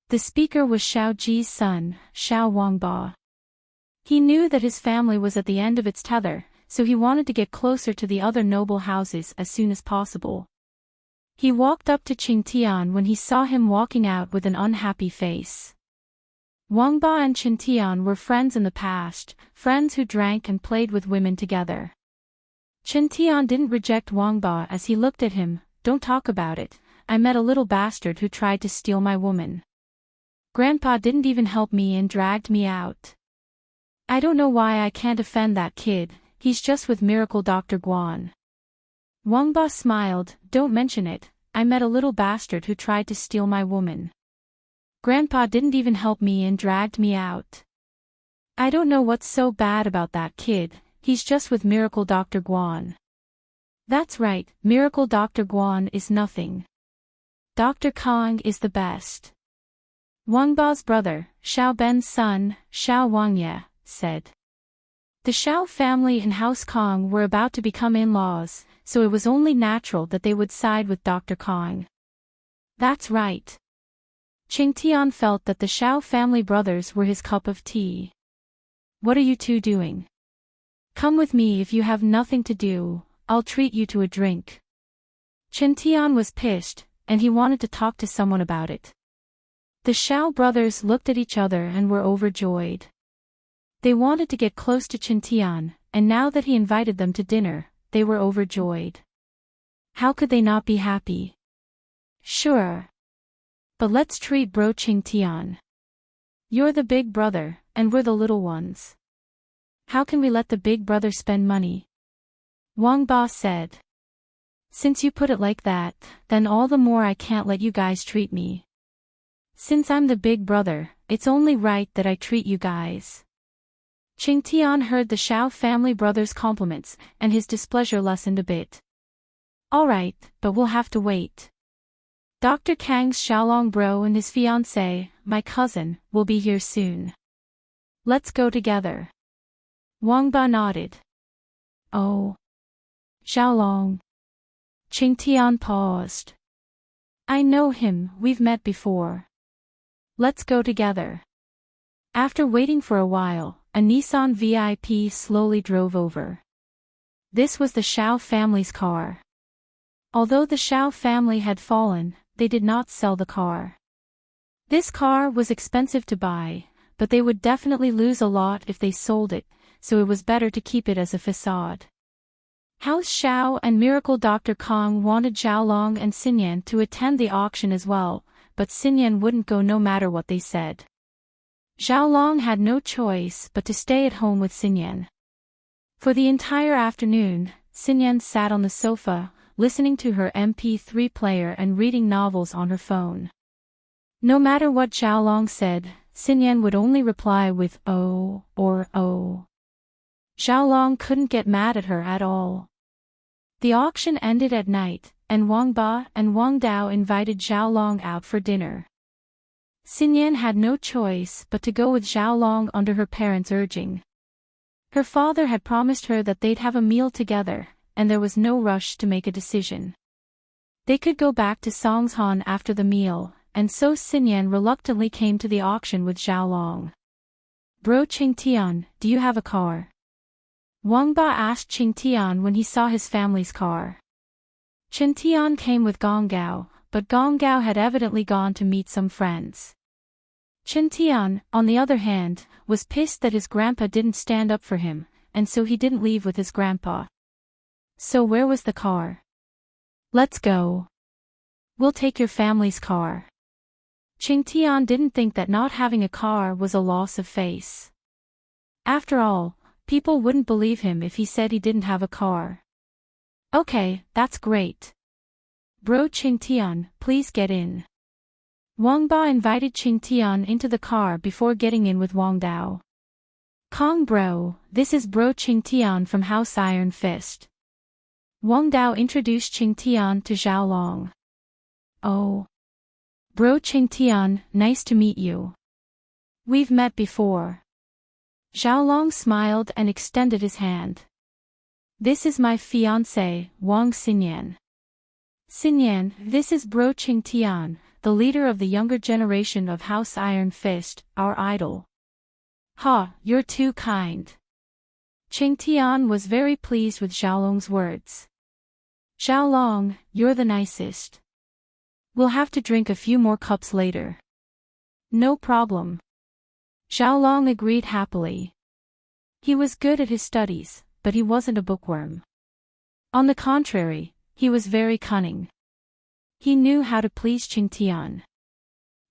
The speaker was Xiao Ji's son, Xiao Wangba. He knew that his family was at the end of its tether, so he wanted to get closer to the other noble houses as soon as possible. He walked up to Qingtian when he saw him walking out with an unhappy face. Wangba and Qingtian were friends in the past, friends who drank and played with women together. Qingtian didn't reject Wangba as he looked at him. Don't talk about it, I met a little bastard who tried to steal my woman. Grandpa didn't even help me and dragged me out. I don't know why I can't offend that kid, he's just with Miracle Dr. Guan. Wangba smiled, don't mention it, I met a little bastard who tried to steal my woman. Grandpa didn't even help me and dragged me out. I don't know what's so bad about that kid, he's just with Miracle Dr. Guan. That's right, Miracle Dr. Guan is nothing. Dr. Kong is the best. Wangba's brother, Xiao Ben's son, Xiao Wangye, said. The Xiao family and House Kong were about to become in-laws, so it was only natural that they would side with Dr. Kong. That's right. Qingtian felt that the Xiao family brothers were his cup of tea. What are you two doing? Come with me if you have nothing to do, I'll treat you to a drink. Qingtian was pissed, and he wanted to talk to someone about it. The Xiao brothers looked at each other and were overjoyed. They wanted to get close to Qingtian, and now that he invited them to dinner, they were overjoyed. How could they not be happy? Sure. But let's treat bro Qingtian. You're the big brother, and we're the little ones. How can we let the big brother spend money? Wangba said. Since you put it like that, then all the more I can't let you guys treat me. Since I'm the big brother, it's only right that I treat you guys. Qingtian heard the Xiao family brothers' compliments, and his displeasure lessened a bit. Alright, but we'll have to wait. Dr. Kang's Xiaolong bro and his fiancée, my cousin, will be here soon. Let's go together. Wangba nodded. Oh. Xiaolong. Qingtian paused. I know him, we've met before. Let's go together. After waiting for a while, a Nissan VIP slowly drove over. This was the Xiao family's car. Although the Xiao family had fallen, they did not sell the car. This car was expensive to buy, but they would definitely lose a lot if they sold it, so it was better to keep it as a facade. House Xiao and Miracle Dr. Kong wanted Xiaolong and Xinyan to attend the auction as well, but Xinyan wouldn't go no matter what they said. Xiaolong had no choice but to stay at home with Xinyan. For the entire afternoon, Xinyan sat on the sofa, listening to her MP3 player and reading novels on her phone. No matter what Xiaolong said, Xinyan would only reply with "oh" or "oh." Xiaolong couldn't get mad at her at all. The auction ended at night, and Wangba and Wang Dao invited Xiaolong out for dinner. Xinyan had no choice but to go with Xiaolong under her parents' urging. Her father had promised her that they'd have a meal together, and there was no rush to make a decision. They could go back to Songshan after the meal, and so Xinyan reluctantly came to the auction with Xiaolong. Bro Qingtian, do you have a car? Wangba asked Qingtian when he saw his family's car. Qingtian came with Gonggao, but Gonggao had evidently gone to meet some friends. Chen Tian, on the other hand, was pissed that his grandpa didn't stand up for him, and so he didn't leave with his grandpa. So where was the car? Let's go. We'll take your family's car. Qing Tian didn't think that not having a car was a loss of face. After all, people wouldn't believe him if he said he didn't have a car. Okay, that's great. Bro Qing Tian, please get in. Wang Ba invited Qing Tian into the car before getting in with Wang Dao. Kong bro, this is Bro Qing Tian from House Iron Fist. Wang Dao introduced Qing Tian to Zhao Long. Oh. Bro Qing Tian, nice to meet you. We've met before. Zhao Long smiled and extended his hand. This is my fiancé, Wang Xinyan. Xinyan, this is Bro Qing Tian, the leader of the younger generation of House Iron Fist, our idol. Ha, you're too kind. Qing Tian was very pleased with Zhao Long's words. Zhao Long, you're the nicest. We'll have to drink a few more cups later. No problem. Zhao Long agreed happily. He was good at his studies, but he wasn't a bookworm. On the contrary, he was very cunning. He knew how to please Qing Tian.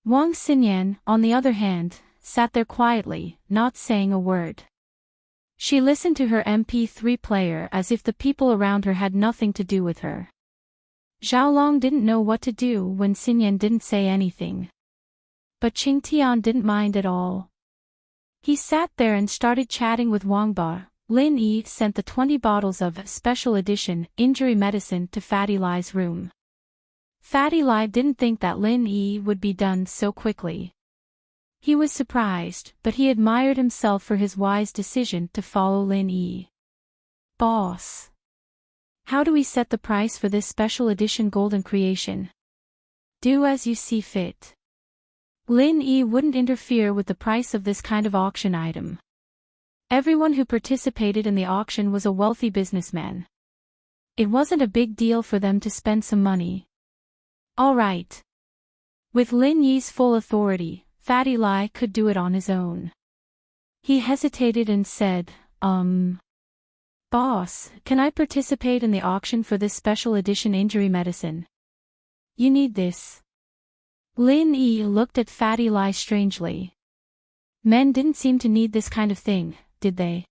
Wang Xinyan, on the other hand, sat there quietly, not saying a word. She listened to her MP3 player as if the people around her had nothing to do with her. Zhao Long didn't know what to do when Xinyan didn't say anything. But Qing Tian didn't mind at all. He sat there and started chatting with Wang Ba. Lin Yi sent the 20 bottles of special edition injury medicine to Fatty Lai's room. Fatty Lai didn't think that Lin Yi would be done so quickly. He was surprised, but he admired himself for his wise decision to follow Lin Yi. Boss. How do we set the price for this special edition golden creation? Do as you see fit. Lin Yi wouldn't interfere with the price of this kind of auction item. Everyone who participated in the auction was a wealthy businessman. It wasn't a big deal for them to spend some money. All right. With Lin Yi's full authority, Fatty Lai could do it on his own. He hesitated and said, Boss, can I participate in the auction for this special edition injury medicine? You need this. Lin Yi looked at Fatty Lai strangely. Men didn't seem to need this kind of thing, did they?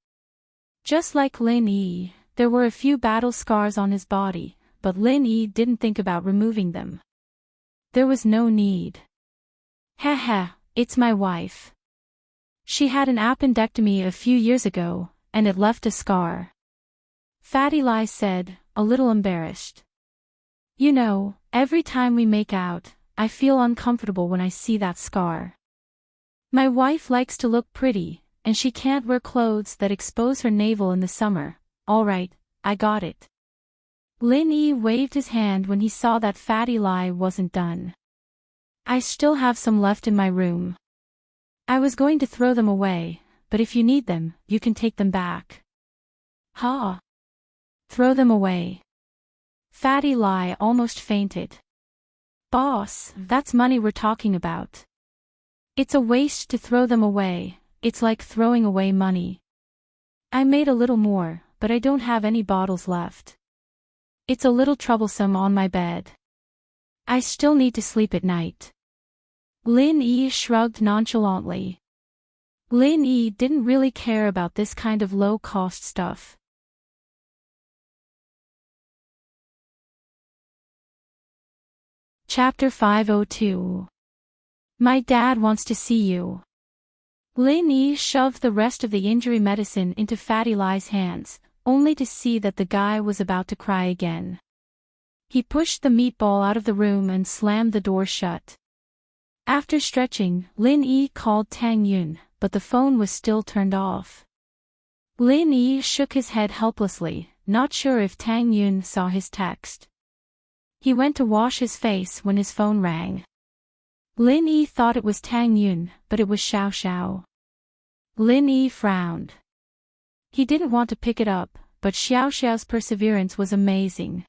Just like Lin Yi, there were a few battle scars on his body, but Lin Yi didn't think about removing them. There was no need. Haha, it's my wife. She had an appendectomy a few years ago, and it left a scar. Fatty Lai said, a little embarrassed. You know, every time we make out, I feel uncomfortable when I see that scar. My wife likes to look pretty, and she can't wear clothes that expose her navel in the summer. All right, I got it. Lin Yi waved his hand when he saw that Fatty Lai wasn't done. I still have some left in my room. I was going to throw them away, but if you need them, you can take them back. Ha! Throw them away. Fatty Lai almost fainted. Boss, that's money we're talking about. It's a waste to throw them away, it's like throwing away money. I made a little more, but I don't have any bottles left. It's a little troublesome on my bed. I still need to sleep at night. Lin Yi shrugged nonchalantly. Lin Yi didn't really care about this kind of low-cost stuff. Chapter 502. My dad wants to see you. Lin Yi shoved the rest of the injury medicine into Fatty Lai's hands, only to see that the guy was about to cry again. He pushed the meatball out of the room and slammed the door shut. After stretching, Lin Yi called Tang Yun, but the phone was still turned off. Lin Yi shook his head helplessly, not sure if Tang Yun saw his text. He went to wash his face when his phone rang. Lin Yi thought it was Tang Yun, but it was Xiao Xiao. Lin Yi frowned. He didn't want to pick it up, but Xiao Xiao's perseverance was amazing.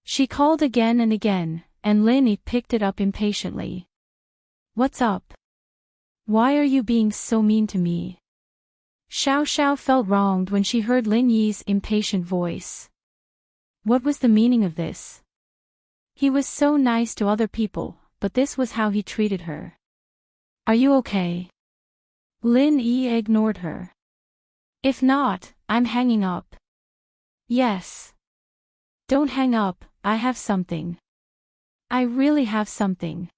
She called again and again, and Lin Yi picked it up impatiently. What's up? Why are you being so mean to me? Xiao Xiao felt wronged when she heard Lin Yi's impatient voice. What was the meaning of this? He was so nice to other people, but this was how he treated her. Are you okay? Lin Yi ignored her. If not, I'm hanging up. Yes. Don't hang up, I have something. I really have something.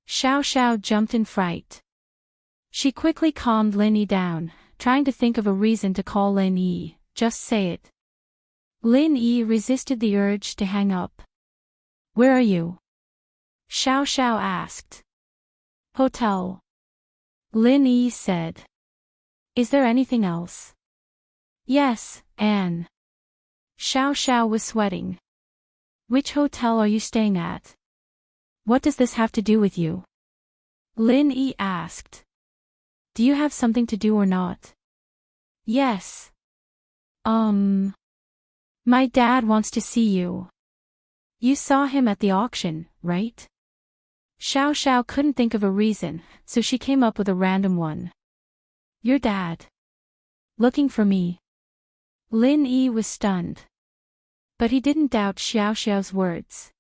Xiao Xiao jumped in fright. She quickly calmed Lin Yi down, trying to think of a reason to call Lin Yi. Just say it. Lin Yi resisted the urge to hang up. Where are you? Xiao Xiao asked. Hotel. Lin Yi said. Is there anything else? Yes, Anne. Xiao Xiao was sweating. Which hotel are you staying at? What does this have to do with you? Lin Yi asked. Do you have something to do or not? Yes. My dad wants to see you. You saw him at the auction, right? Xiao Xiao couldn't think of a reason, so she came up with a random one. Your dad. Looking for me. Lin Yi was stunned. But he didn't doubt Xiao Xiao's words.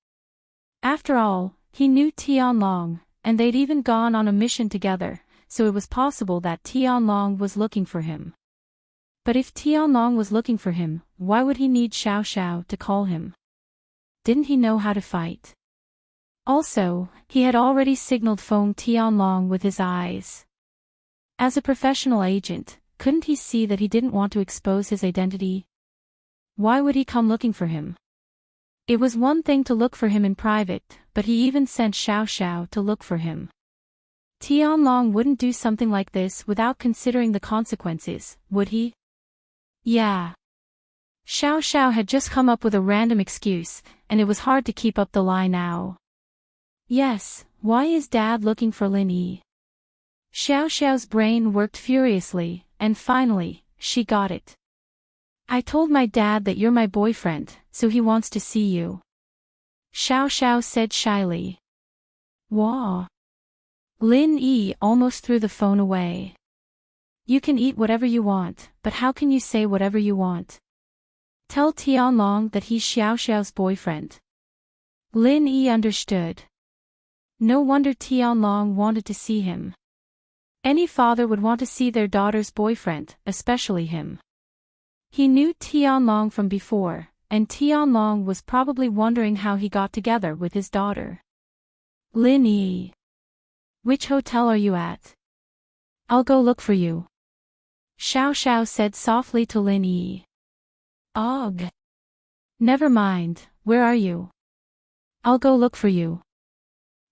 After all, he knew Tianlong, and they'd even gone on a mission together, so it was possible that Tianlong was looking for him. But if Tianlong was looking for him, why would he need Xiao Xiao to call him? Didn't he know how to fight? Also, he had already signaled Feng Tianlong with his eyes. As a professional agent, couldn't he see that he didn't want to expose his identity? Why would he come looking for him? It was one thing to look for him in private, but he even sent Xiao Xiao to look for him. Tianlong wouldn't do something like this without considering the consequences, would he? Yeah. Xiao Xiao had just come up with a random excuse, and it was hard to keep up the lie now. Yes, why is Dad looking for Lin Yi? Xiao Xiao's brain worked furiously, and finally, she got it. I told my dad that you're my boyfriend, so he wants to see you. Xiao Xiao said shyly. Wah. Lin Yi almost threw the phone away. You can eat whatever you want, but how can you say whatever you want? Tell Tianlong that he's Xiao Xiao's boyfriend. Lin Yi understood. No wonder Tianlong wanted to see him. Any father would want to see their daughter's boyfriend, especially him. He knew Tianlong from before, and Tianlong was probably wondering how he got together with his daughter. Lin Yi. Which hotel are you at? I'll go look for you. Xiao Xiao said softly to Lin Yi. Ugh. Never mind, where are you? I'll go look for you.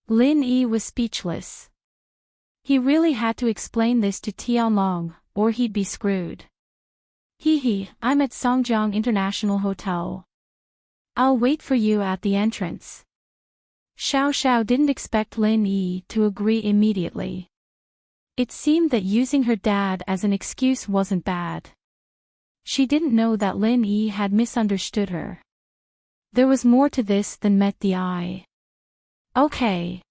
Lin Yi was speechless. He really had to explain this to Tianlong, or he'd be screwed. Hee, I'm at Songjiang International Hotel. I'll wait for you at the entrance. Xiao Xiao didn't expect Lin Yi to agree immediately. It seemed that using her dad as an excuse wasn't bad. She didn't know that Lin Yi had misunderstood her. There was more to this than met the eye. Okay.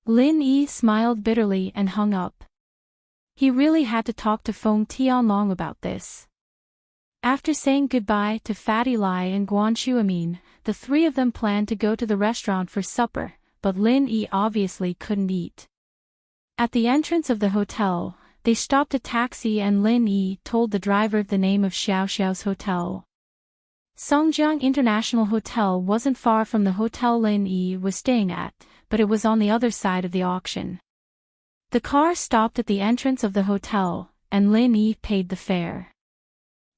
Lin Yi smiled bitterly and hung up. He really had to talk to Feng Tianlong about this. After saying goodbye to Fatty Lai and Guan Shuamin, the three of them planned to go to the restaurant for supper, but Lin Yi obviously couldn't eat. At the entrance of the hotel, they stopped a taxi and Lin Yi told the driver the name of Xiao Xiao's hotel. Songjiang International Hotel wasn't far from the hotel Lin Yi was staying at, but it was on the other side of the auction. The car stopped at the entrance of the hotel, and Lin Yi paid the fare.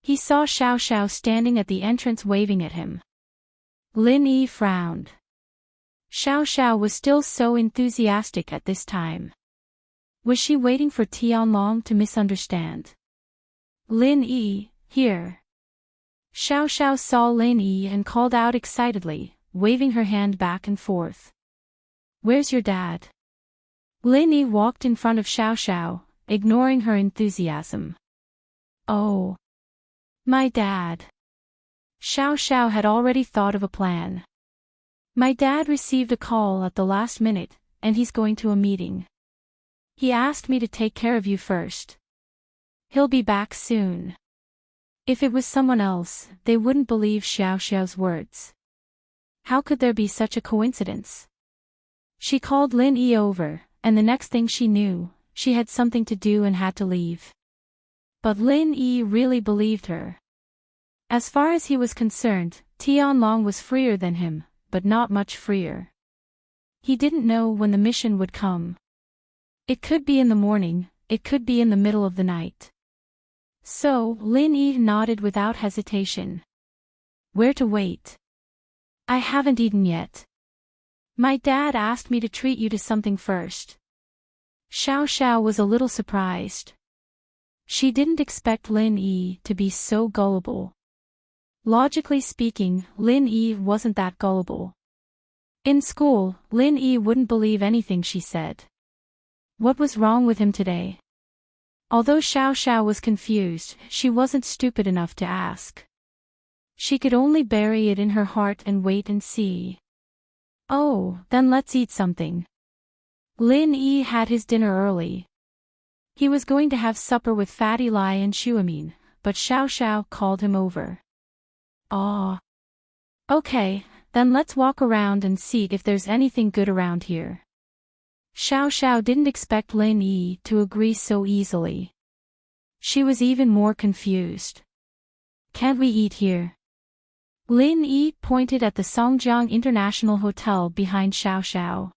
He saw Xiao Xiao standing at the entrance waving at him. Lin Yi frowned. Xiao Xiao was still so enthusiastic at this time. Was she waiting for Tianlong to misunderstand? Lin Yi, here. Xiao Xiao saw Lin Yi and called out excitedly, waving her hand back and forth. Where's your dad? Lin Yi walked in front of Xiao Xiao, ignoring her enthusiasm. Oh. My dad. Xiao Xiao had already thought of a plan. My dad received a call at the last minute, and he's going to a meeting. He asked me to take care of you first. He'll be back soon. If it was someone else, they wouldn't believe Xiao Xiao's words. How could there be such a coincidence? She called Lin Yi over, and the next thing she knew, she had something to do and had to leave. But Lin Yi really believed her. As far as he was concerned, Tianlong was freer than him, but not much freer. He didn't know when the mission would come. It could be in the morning, it could be in the middle of the night. So, Lin Yi nodded without hesitation. Where to wait? I haven't eaten yet. My dad asked me to treat you to something first. Xiao Xiao was a little surprised. She didn't expect Lin Yi to be so gullible. Logically speaking, Lin Yi wasn't that gullible. In school, Lin Yi wouldn't believe anything she said. What was wrong with him today? Although Xiao Xiao was confused, she wasn't stupid enough to ask. She could only bury it in her heart and wait and see. Oh, then let's eat something. Lin Yi had his dinner early. He was going to have supper with Fatty Lai and Shuamin, but Xiao Xiao called him over. Ah. Okay, then let's walk around and see if there's anything good around here. Xiao Xiao didn't expect Lin Yi to agree so easily. She was even more confused. Can't we eat here? Lin Yi pointed at the Songjiang International Hotel behind Xiao Xiao.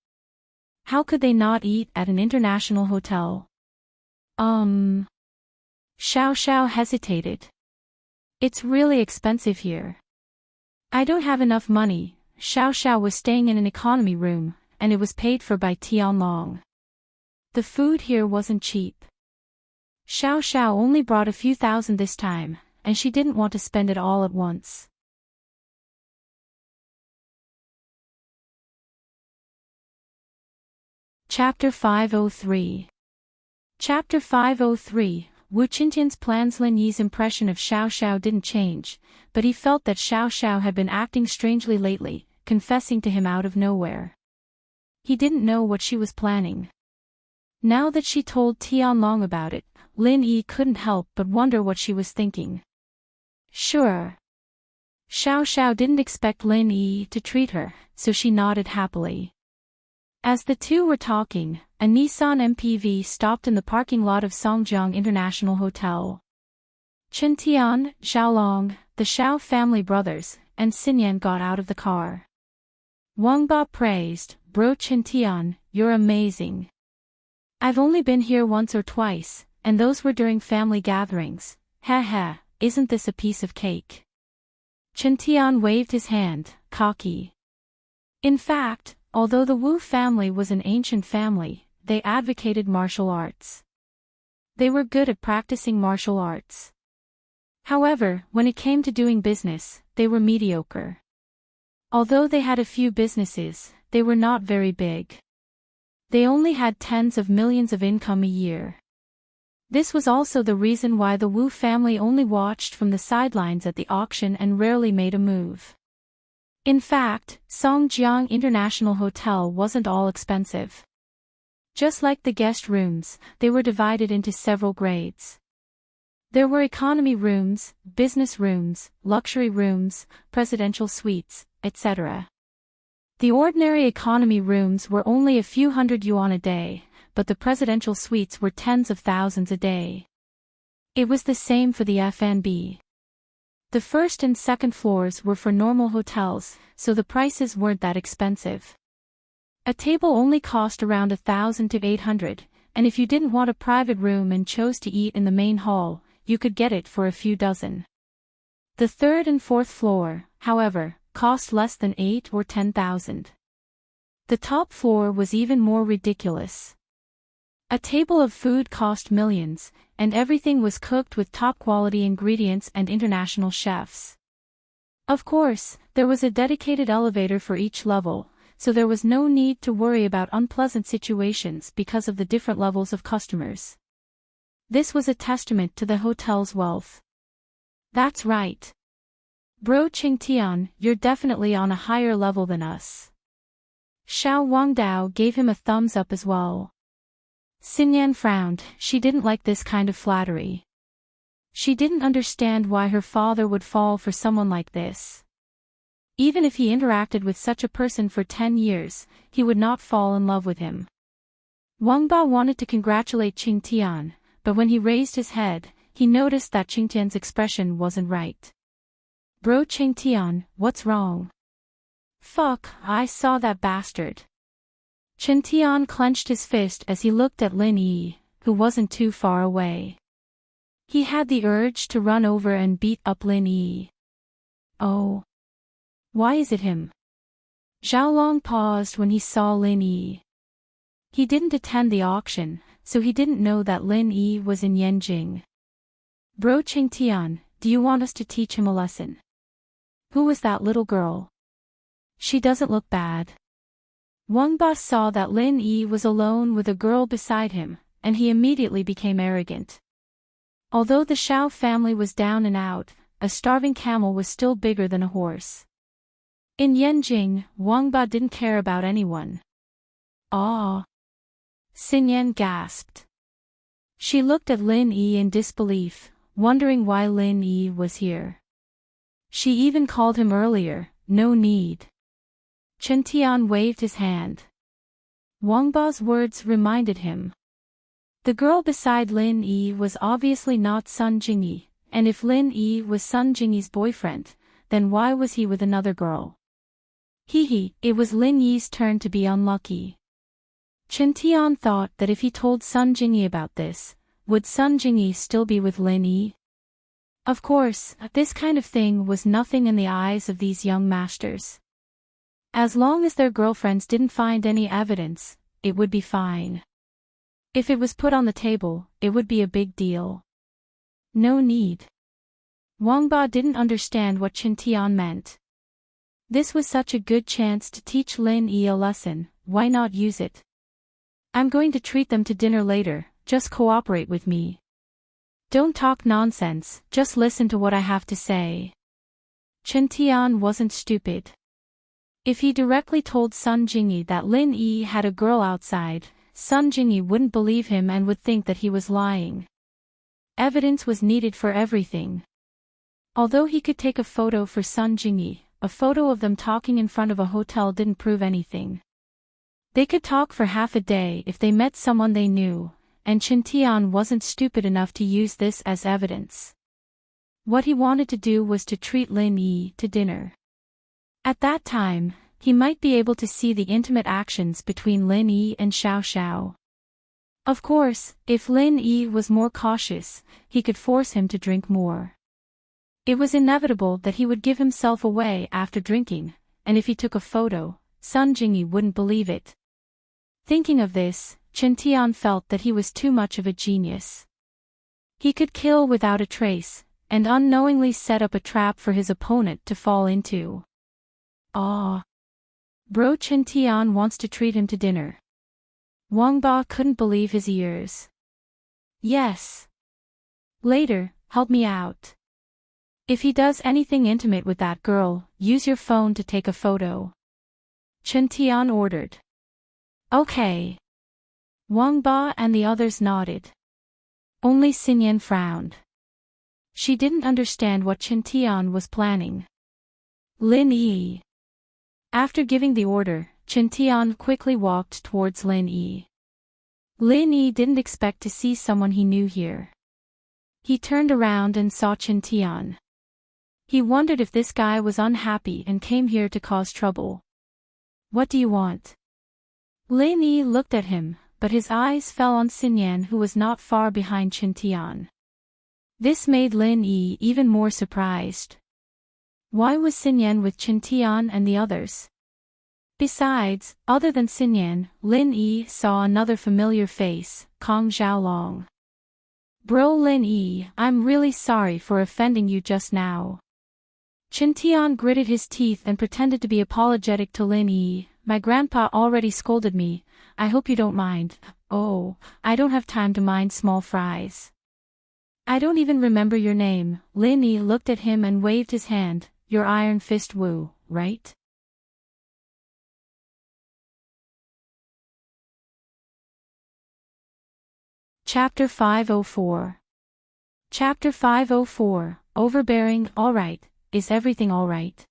How could they not eat at an international hotel? Xiao Xiao hesitated. It's really expensive here. I don't have enough money. Xiao Xiao was staying in an economy room, and it was paid for by Tianlong. The food here wasn't cheap. Xiao Xiao only brought a few thousand this time, and she didn't want to spend it all at once. Chapter 503. Chapter 503. Wu Qintian's plans. Lin Yi's impression of Xiao Xiao didn't change, but he felt that Xiao Xiao had been acting strangely lately, confessing to him out of nowhere. He didn't know what she was planning. Now that she told Tianlong about it, Lin Yi couldn't help but wonder what she was thinking. Sure. Xiao Xiao didn't expect Lin Yi to treat her, so she nodded happily. As the two were talking, a Nissan MPV stopped in the parking lot of Songjiang International Hotel. Chen Tian, Xiaolong, the Xiao family brothers, and Xinyan got out of the car. Wang Ba praised, "Bro Chen Tian, you're amazing. I've only been here once or twice, and those were during family gatherings. Heh, isn't this a piece of cake?" Chen Tian waved his hand, cocky. In fact, although the Wu family was an ancient family, they advocated martial arts. They were good at practicing martial arts. However, when it came to doing business, they were mediocre. Although they had a few businesses, they were not very big. They only had tens of millions of income a year. This was also the reason why the Wu family only watched from the sidelines at the auction and rarely made a move. In fact, Songjiang International Hotel wasn't all expensive. Just like the guest rooms, they were divided into several grades. There were economy rooms, business rooms, luxury rooms, presidential suites, etc. The ordinary economy rooms were only a few hundred yuan a day, but the presidential suites were tens of thousands a day. It was the same for the F&B. The first and second floors were for normal hotels, so the prices weren't that expensive. A table only cost around 1,000 to 800, and if you didn't want a private room and chose to eat in the main hall, you could get it for a few dozen. The third and fourth floor, however, cost less than 8 or 10,000. The top floor was even more ridiculous. A table of food cost millions, and everything was cooked with top-quality ingredients and international chefs. Of course, there was a dedicated elevator for each level, so there was no need to worry about unpleasant situations because of the different levels of customers. This was a testament to the hotel's wealth. That's right. Bro Qingtian, you're definitely on a higher level than us. Xiao Wangdao gave him a thumbs up as well. Xinyan frowned. She didn't like this kind of flattery. She didn't understand why her father would fall for someone like this. Even if he interacted with such a person for 10 years, he would not fall in love with him. Wang Ba wanted to congratulate Qing Tian, but when he raised his head, he noticed that Qing Tian's expression wasn't right. Bro Qing Tian, what's wrong? Fuck, I saw that bastard. Qing Tian clenched his fist as he looked at Lin Yi, who wasn't too far away. He had the urge to run over and beat up Lin Yi. Oh. Why is it him? Xiaolong paused when he saw Lin Yi. He didn't attend the auction, so he didn't know that Lin Yi was in Yanjing. Bro Qing Tian, do you want us to teach him a lesson? Who was that little girl? She doesn't look bad. Wang Ba saw that Lin Yi was alone with a girl beside him, and he immediately became arrogant. Although the Xiao family was down and out, a starving camel was still bigger than a horse. In Yanjing, Wang Ba didn't care about anyone. Ah! Xinyan gasped. She looked at Lin Yi in disbelief, wondering why Lin Yi was here. She even called him earlier, no need. Chen Tian waved his hand. Wang Ba's words reminded him. The girl beside Lin Yi was obviously not Sun Jingyi, and if Lin Yi was Sun Jingyi's boyfriend, then why was he with another girl? It was Lin Yi's turn to be unlucky. Chen Tian thought that if he told Sun Jingyi about this, would Sun Jingyi still be with Lin Yi? Of course, this kind of thing was nothing in the eyes of these young masters. As long as their girlfriends didn't find any evidence, it would be fine. If it was put on the table, it would be a big deal. No need. Wang Ba didn't understand what Chen Tian meant. This was such a good chance to teach Lin Yi a lesson, why not use it? I'm going to treat them to dinner later, just cooperate with me. Don't talk nonsense, just listen to what I have to say. Chen Tian wasn't stupid. If he directly told Sun Jingyi that Lin Yi had a girl outside, Sun Jingyi wouldn't believe him and would think that he was lying. Evidence was needed for everything. Although he could take a photo for Sun Jingyi, a photo of them talking in front of a hotel didn't prove anything. They could talk for half a day if they met someone they knew, and Chen Tian wasn't stupid enough to use this as evidence. What he wanted to do was to treat Lin Yi to dinner. At that time, he might be able to see the intimate actions between Lin Yi and Xiao Xiao. Of course, if Lin Yi was more cautious, he could force him to drink more. It was inevitable that he would give himself away after drinking, and if he took a photo, Sun Jingyi wouldn't believe it. Thinking of this, Chen Tian felt that he was too much of a genius. He could kill without a trace, and unknowingly set up a trap for his opponent to fall into. Ah! Bro Chen Tian wants to treat him to dinner. Wang Ba couldn't believe his ears. Yes. Later, help me out. If he does anything intimate with that girl, use your phone to take a photo. Chen Tian ordered. Okay. Wang Ba and the others nodded. Only Xinyan frowned. She didn't understand what Chen Tian was planning. Lin Yi. After giving the order, Chen Tian quickly walked towards Lin Yi. Lin Yi didn't expect to see someone he knew here. He turned around and saw Chen Tian. He wondered if this guy was unhappy and came here to cause trouble. What do you want? Lin Yi looked at him, but his eyes fell on Xinyan, who was not far behind Chen Tian. This made Lin Yi even more surprised. Why was Xinyan with Chen Tian and the others? Besides, other than Xinyan, Lin Yi saw another familiar face, Kong Xiaolong. Bro Lin Yi, I'm really sorry for offending you just now. Chen Tian gritted his teeth and pretended to be apologetic to Lin Yi. My grandpa already scolded me, I hope you don't mind. Oh, I don't have time to mind small fries. I don't even remember your name. Lin Yi looked at him and waved his hand. Your Iron Fist Wu, right? Chapter 504. Chapter 504, Overbearing. Alright, is everything alright?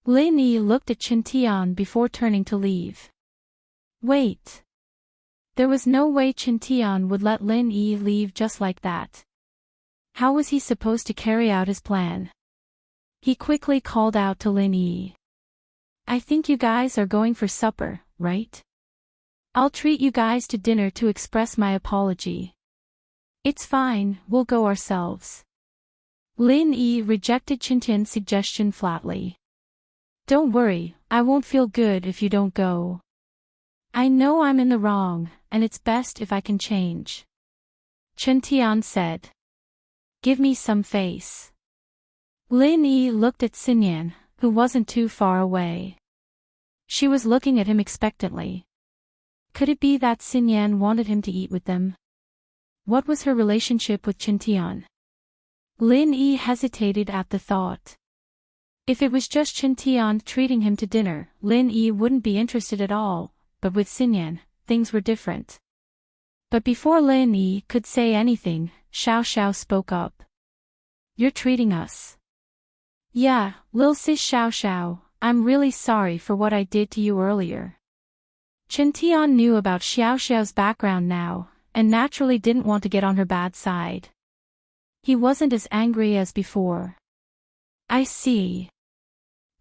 Lin Yi looked at Chen Tian before turning to leave. Wait. There was no way Chen Tian would let Lin Yi leave just like that. How was he supposed to carry out his plan? He quickly called out to Lin Yi. I think you guys are going for supper, right? I'll treat you guys to dinner to express my apology. It's fine, we'll go ourselves. Lin Yi rejected Chen Tian's suggestion flatly. Don't worry, I won't feel good if you don't go. I know I'm in the wrong, and it's best if I can change. Chen Tian said. Give me some face. Lin Yi looked at Xinyan, who wasn't too far away. She was looking at him expectantly. Could it be that Xinyan wanted him to eat with them? What was her relationship with Chen Tian? Lin Yi hesitated at the thought. If it was just Chen Tian treating him to dinner, Lin Yi wouldn't be interested at all, but with Xinyan, things were different. But before Lin Yi could say anything, Xiao Xiao spoke up. You're treating us. Yeah, Lil Sis Xiao Xiao, I'm really sorry for what I did to you earlier. Chen Tian knew about Xiao Xiao's background now, and naturally didn't want to get on her bad side. He wasn't as angry as before. I see.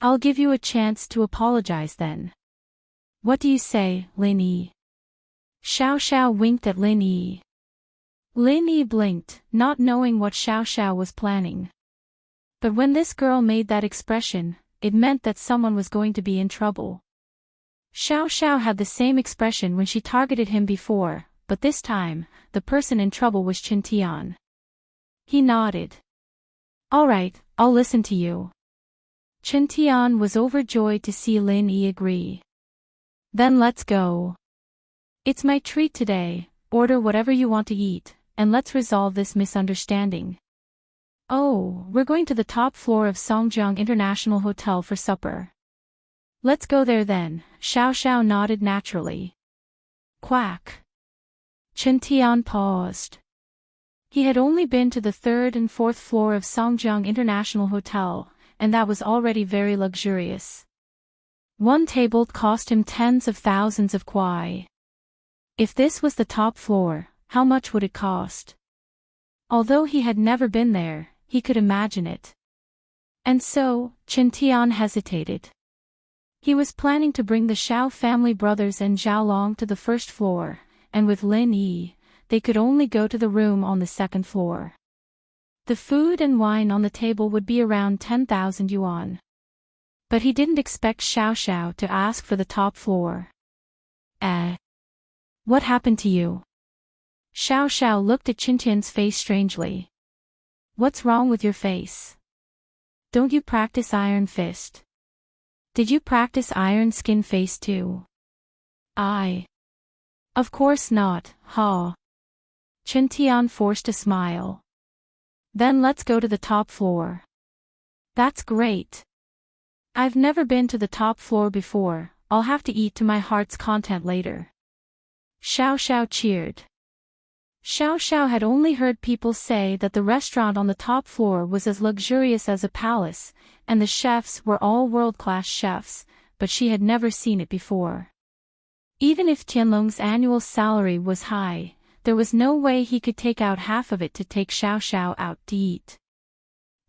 I'll give you a chance to apologize then. What do you say, Lin Yi? Xiao Xiao winked at Lin Yi. Lin Yi blinked, not knowing what Xiao Xiao was planning. But when this girl made that expression, it meant that someone was going to be in trouble. Xiao Xiao had the same expression when she targeted him before, but this time, the person in trouble was Chen Tian. He nodded. Alright, I'll listen to you. Chen Tian was overjoyed to see Lin Yi agree. Then let's go. It's my treat today, order whatever you want to eat, and let's resolve this misunderstanding. Oh, we're going to the top floor of Songjiang International Hotel for supper. Let's go there then, Xiao Xiao nodded naturally. Quack. Chen Tian paused. He had only been to the third and fourth floor of Songjiang International Hotel, and that was already very luxurious. One table cost him tens of thousands of kuai. If this was the top floor, how much would it cost? Although he had never been there, he could imagine it. And so, Chen Tian hesitated. He was planning to bring the Xiao family brothers and Zhaolong to the first floor, and with Lin Yi, they could only go to the room on the second floor. The food and wine on the table would be around 10,000 yuan. But he didn't expect Xiao Xiao to ask for the top floor. What happened to you? Xiao Xiao looked at Chen Tian's face strangely. What's wrong with your face? Don't you practice Iron Fist? Did you practice Iron Skin Face too? Of course not, ha. Chen Tian forced a smile. Then let's go to the top floor. That's great. I've never been to the top floor before, I'll have to eat to my heart's content later. Xiao Xiao cheered. Xiao Xiao had only heard people say that the restaurant on the top floor was as luxurious as a palace, and the chefs were all world-class chefs, but she had never seen it before. Even if Tianlong's annual salary was high, there was no way he could take out half of it to take Xiao Xiao out to eat.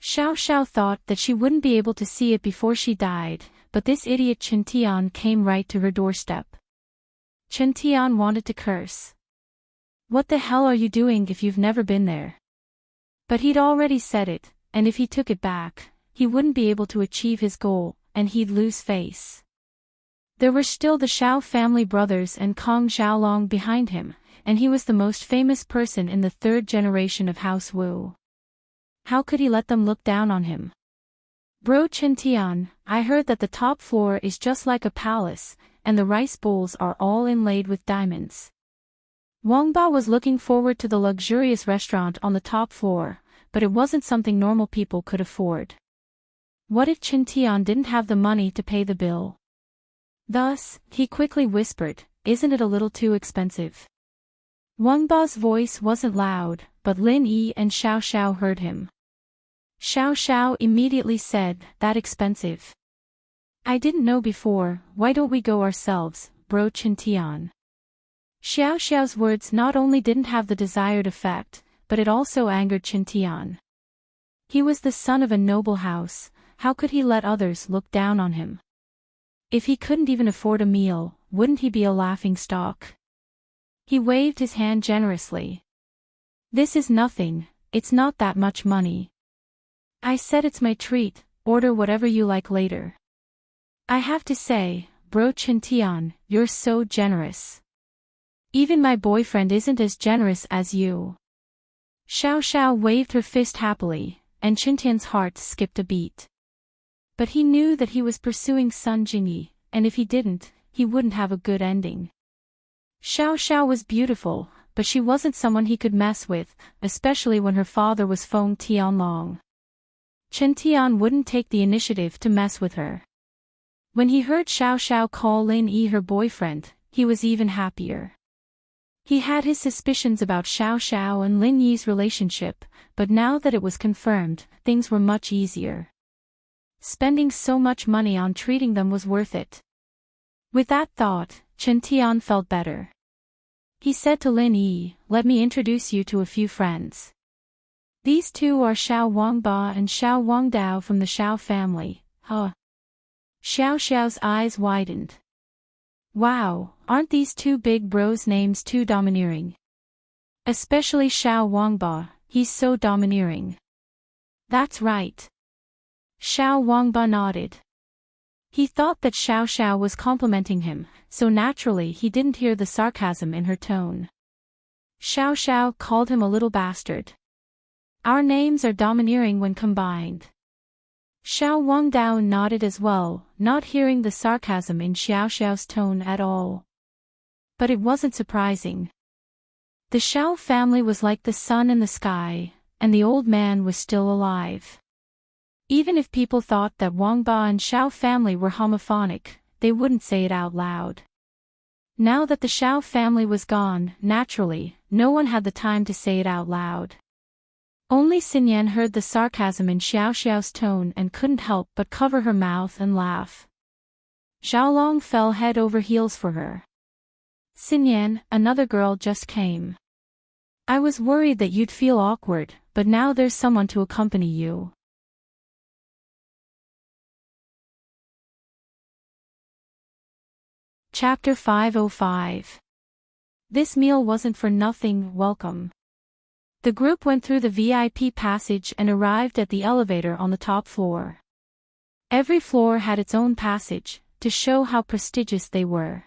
Xiao Xiao thought that she wouldn't be able to see it before she died, but this idiot Chen Tian came right to her doorstep. Chen Tian wanted to curse. What the hell are you doing if you've never been there? But he'd already said it, and if he took it back, he wouldn't be able to achieve his goal, and he'd lose face. There were still the Xiao family brothers and Kong Zhaolong behind him, and he was the most famous person in the third generation of House Wu. How could he let them look down on him? Bro Chen Tian, I heard that the top floor is just like a palace, and the rice bowls are all inlaid with diamonds. Wang Ba was looking forward to the luxurious restaurant on the top floor, but it wasn't something normal people could afford. What if Chen Tian didn't have the money to pay the bill? Thus, he quickly whispered, isn't it a little too expensive? Wang Ba's voice wasn't loud, but Lin Yi and Xiao Xiao heard him. Xiao Xiao immediately said, "That expensive? I didn't know before, why don't we go ourselves, bro Chintian?" Xiao Xiao's words not only didn't have the desired effect, but it also angered Chintian. He was the son of a noble house, how could he let others look down on him? If he couldn't even afford a meal, wouldn't he be a laughingstock? He waved his hand generously. "This is nothing, it's not that much money. I said it's my treat, order whatever you like later. I have to say, bro Chintian, you're so generous. Even my boyfriend isn't as generous as you." Xiao Xiao waved her fist happily, and Chintian's heart skipped a beat. But he knew that he was pursuing Sun Jingyi, and if he didn't, he wouldn't have a good ending. Xiao Xiao was beautiful, but she wasn't someone he could mess with, especially when her father was Feng Tianlong. Chintian wouldn't take the initiative to mess with her. When he heard Xiao Xiao call Lin Yi her boyfriend, he was even happier. He had his suspicions about Xiao Xiao and Lin Yi's relationship, but now that it was confirmed, things were much easier. Spending so much money on treating them was worth it. With that thought, Chen Tian felt better. He said to Lin Yi, "Let me introduce you to a few friends. These two are Xiao Wangba and Xiao Wangdao from the Xiao family." Huh. Xiao Xiao's eyes widened. Wow, aren't these two big bros' names too domineering? Especially Xiao Wangba, he's so domineering. That's right. Xiao Wangba nodded. He thought that Xiao Xiao was complimenting him, so naturally he didn't hear the sarcasm in her tone. Xiao Xiao called him a little bastard. Our names are domineering when combined. Xiao Wangdao nodded as well, not hearing the sarcasm in Xiao Xiao's tone at all. But it wasn't surprising. The Xiao family was like the sun in the sky, and the old man was still alive. Even if people thought that Wangba and Xiao family were homophonic, they wouldn't say it out loud. Now that the Xiao family was gone, naturally, no one had the time to say it out loud. Only Xinyan heard the sarcasm in Xiao Xiao's tone and couldn't help but cover her mouth and laugh. Xiaolong fell head over heels for her. "Xinyan, another girl just came. I was worried that you'd feel awkward, but now there's someone to accompany you." Chapter 505. This meal wasn't for nothing, welcome. The group went through the VIP passage and arrived at the elevator on the top floor. Every floor had its own passage, to show how prestigious they were.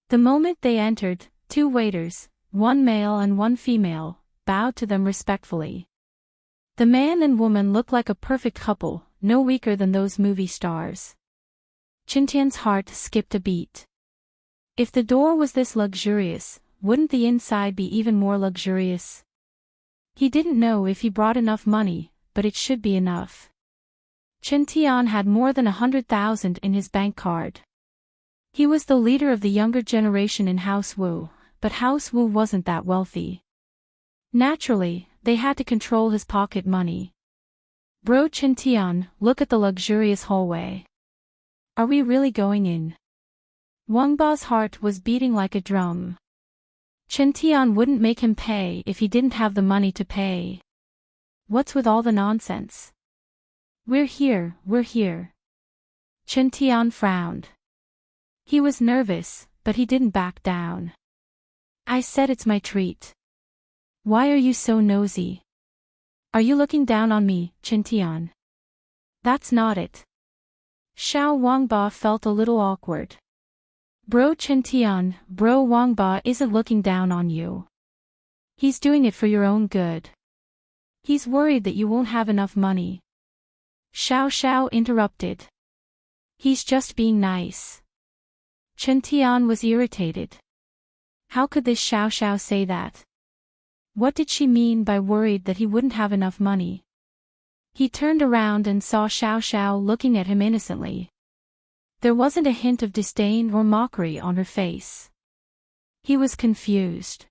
The moment they entered, two waiters, one male and one female, bowed to them respectfully. The man and woman looked like a perfect couple, no weaker than those movie stars. Chintian's heart skipped a beat. If the door was this luxurious, wouldn't the inside be even more luxurious? He didn't know if he brought enough money, but it should be enough. Chen Tian had more than 100,000 in his bank card. He was the leader of the younger generation in House Wu, but House Wu wasn't that wealthy. Naturally, they had to control his pocket money. "Bro Chen Tian, look at the luxurious hallway. Are we really going in?" Wangba's heart was beating like a drum. Chen Tian wouldn't make him pay if he didn't have the money to pay. What's with all the nonsense? We're here, we're here." Chen Tian frowned. He was nervous, but he didn't back down. "I said it's my treat. Why are you so nosy? Are you looking down on me, Chen Tian?" "That's not it." Xiao Wangba felt a little awkward. "Bro Chen Tian, bro Wangba isn't looking down on you. He's doing it for your own good. He's worried that you won't have enough money." Xiao Xiao interrupted. "He's just being nice." Chen Tian was irritated. How could this Xiao Xiao say that? What did she mean by worried that he wouldn't have enough money? He turned around and saw Xiao Xiao looking at him innocently. There wasn't a hint of disdain or mockery on her face. He was confused.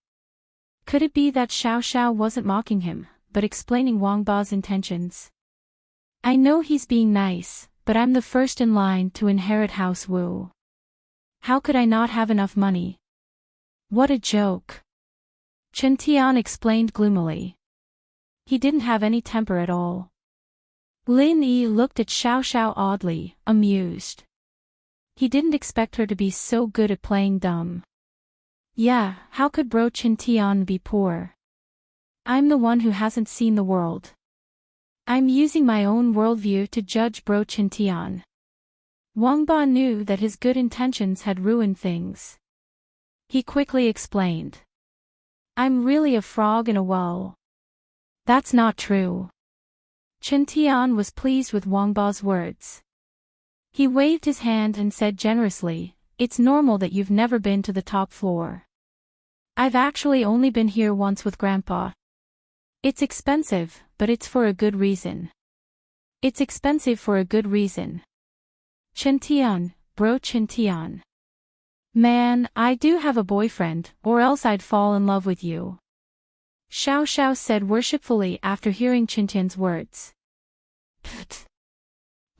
Could it be that Xiao Xiao wasn't mocking him, but explaining Wang Ba's intentions? I know he's being nice, but I'm the first in line to inherit House Wu. How could I not have enough money? What a joke. Chen Tian explained gloomily. He didn't have any temper at all. Lin Yi looked at Xiao Xiao oddly, amused. He didn't expect her to be so good at playing dumb. Yeah, how could Bro Chen Tian be poor? I'm the one who hasn't seen the world. I'm using my own worldview to judge Bro Chen Tian. Wang Ba knew that his good intentions had ruined things. He quickly explained. I'm really a frog in a well. That's not true. Chen Tian was pleased with Wang Ba's words. He waved his hand and said generously, it's normal that you've never been to the top floor. I've actually only been here once with Grandpa. It's expensive, but it's for a good reason. It's expensive for a good reason. Chen Tian, Bro Chen Tian. Man, I do have a boyfriend, or else I'd fall in love with you. Xiao Xiao said worshipfully after hearing Chen Tian's words. Pfft.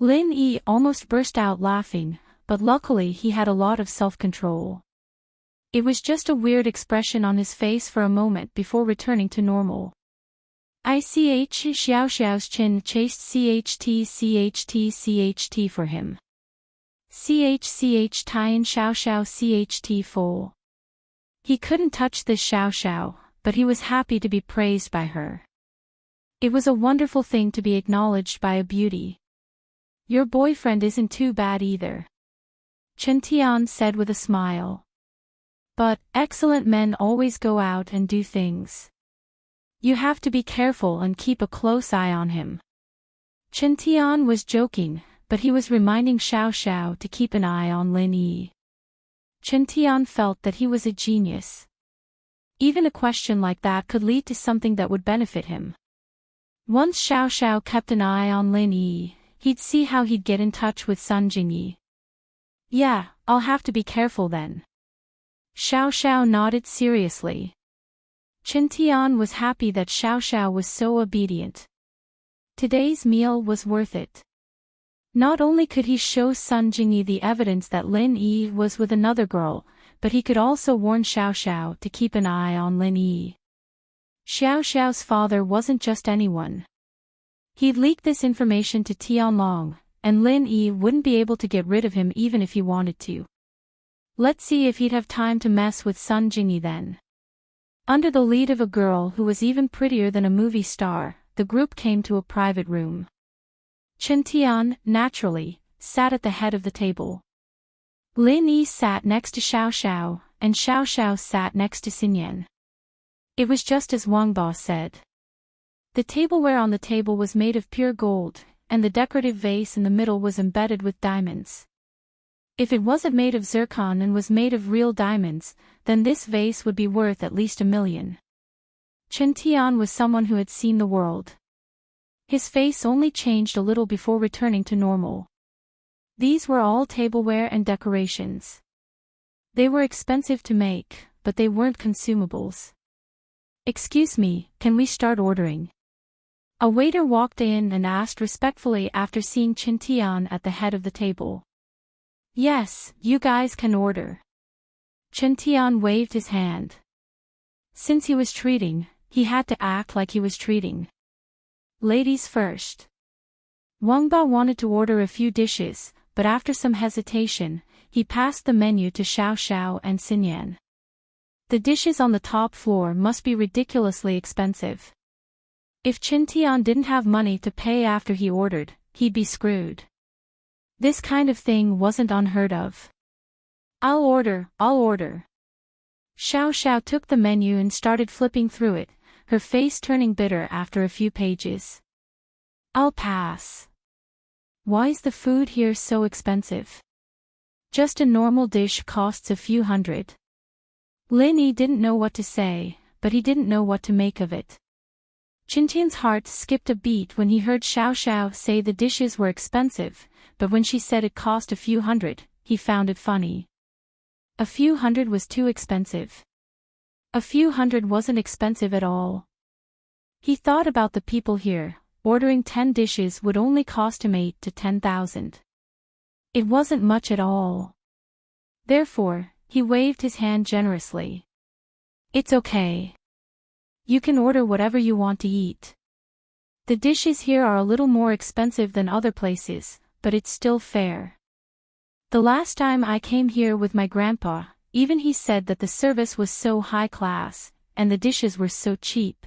Lin Yi almost burst out laughing, but luckily he had a lot of self-control. It was just a weird expression on his face for a moment before returning to normal. Xiao Xiao's chin chased CHT for him. CH Tian Xiao Xiao CHT full. He couldn't touch this Xiao Xiao, but he was happy to be praised by her. It was a wonderful thing to be acknowledged by a beauty. Your boyfriend isn't too bad either. Chen Tian said with a smile. But, excellent men always go out and do things. You have to be careful and keep a close eye on him. Chen Tian was joking, but he was reminding Xiao Xiao to keep an eye on Lin Yi. Chen Tian felt that he was a genius. Even a question like that could lead to something that would benefit him. Once Xiao Xiao kept an eye on Lin Yi, he'd see how he'd get in touch with Sun Jingyi. Yeah, I'll have to be careful then. Xiao Xiao nodded seriously. Chen Tian was happy that Xiao Xiao was so obedient. Today's meal was worth it. Not only could he show Sun Jingyi the evidence that Lin Yi was with another girl, but he could also warn Xiao Xiao to keep an eye on Lin Yi. Xiao Xiao's father wasn't just anyone. He'd leaked this information to Tianlong, and Lin Yi wouldn't be able to get rid of him even if he wanted to. Let's see if he'd have time to mess with Sun Jingyi then. Under the lead of a girl who was even prettier than a movie star, the group came to a private room. Chen Tian, naturally, sat at the head of the table. Lin Yi sat next to Xiao Xiao, and Xiao Xiao sat next to Xinyan. It was just as Wang Ba said. The tableware on the table was made of pure gold, and the decorative vase in the middle was embedded with diamonds. If it wasn't made of zircon and was made of real diamonds, then this vase would be worth at least 1 million. Chen Tian was someone who had seen the world. His face only changed a little before returning to normal. These were all tableware and decorations. They were expensive to make, but they weren't consumables. Excuse me, can we start ordering? A waiter walked in and asked respectfully after seeing Chen Tian at the head of the table. Yes, you guys can order. Chen Tian waved his hand. Since he was treating, he had to act like he was treating. Ladies first. Wang Ba wanted to order a few dishes, but after some hesitation, he passed the menu to Xiao Xiao and Xinyan. The dishes on the top floor must be ridiculously expensive. If Chen Tian didn't have money to pay after he ordered, he'd be screwed. This kind of thing wasn't unheard of. I'll order. Xiao Xiao took the menu and started flipping through it, her face turning bitter after a few pages. I'll pass. Why is the food here so expensive? Just a normal dish costs a few hundred. Lin Yi didn't know what to say, but he didn't know what to make of it. Chen Tian's heart skipped a beat when he heard Xiao Xiao say the dishes were expensive, but when she said it cost a few hundred, he found it funny. A few hundred was too expensive. A few hundred wasn't expensive at all. He thought about the people here. Ordering 10 dishes would only cost him 8 to 10,000. It wasn't much at all. Therefore, he waved his hand generously. It's okay. You can order whatever you want to eat. The dishes here are a little more expensive than other places, but it's still fair. The last time I came here with my grandpa, even he said that the service was so high class, and the dishes were so cheap.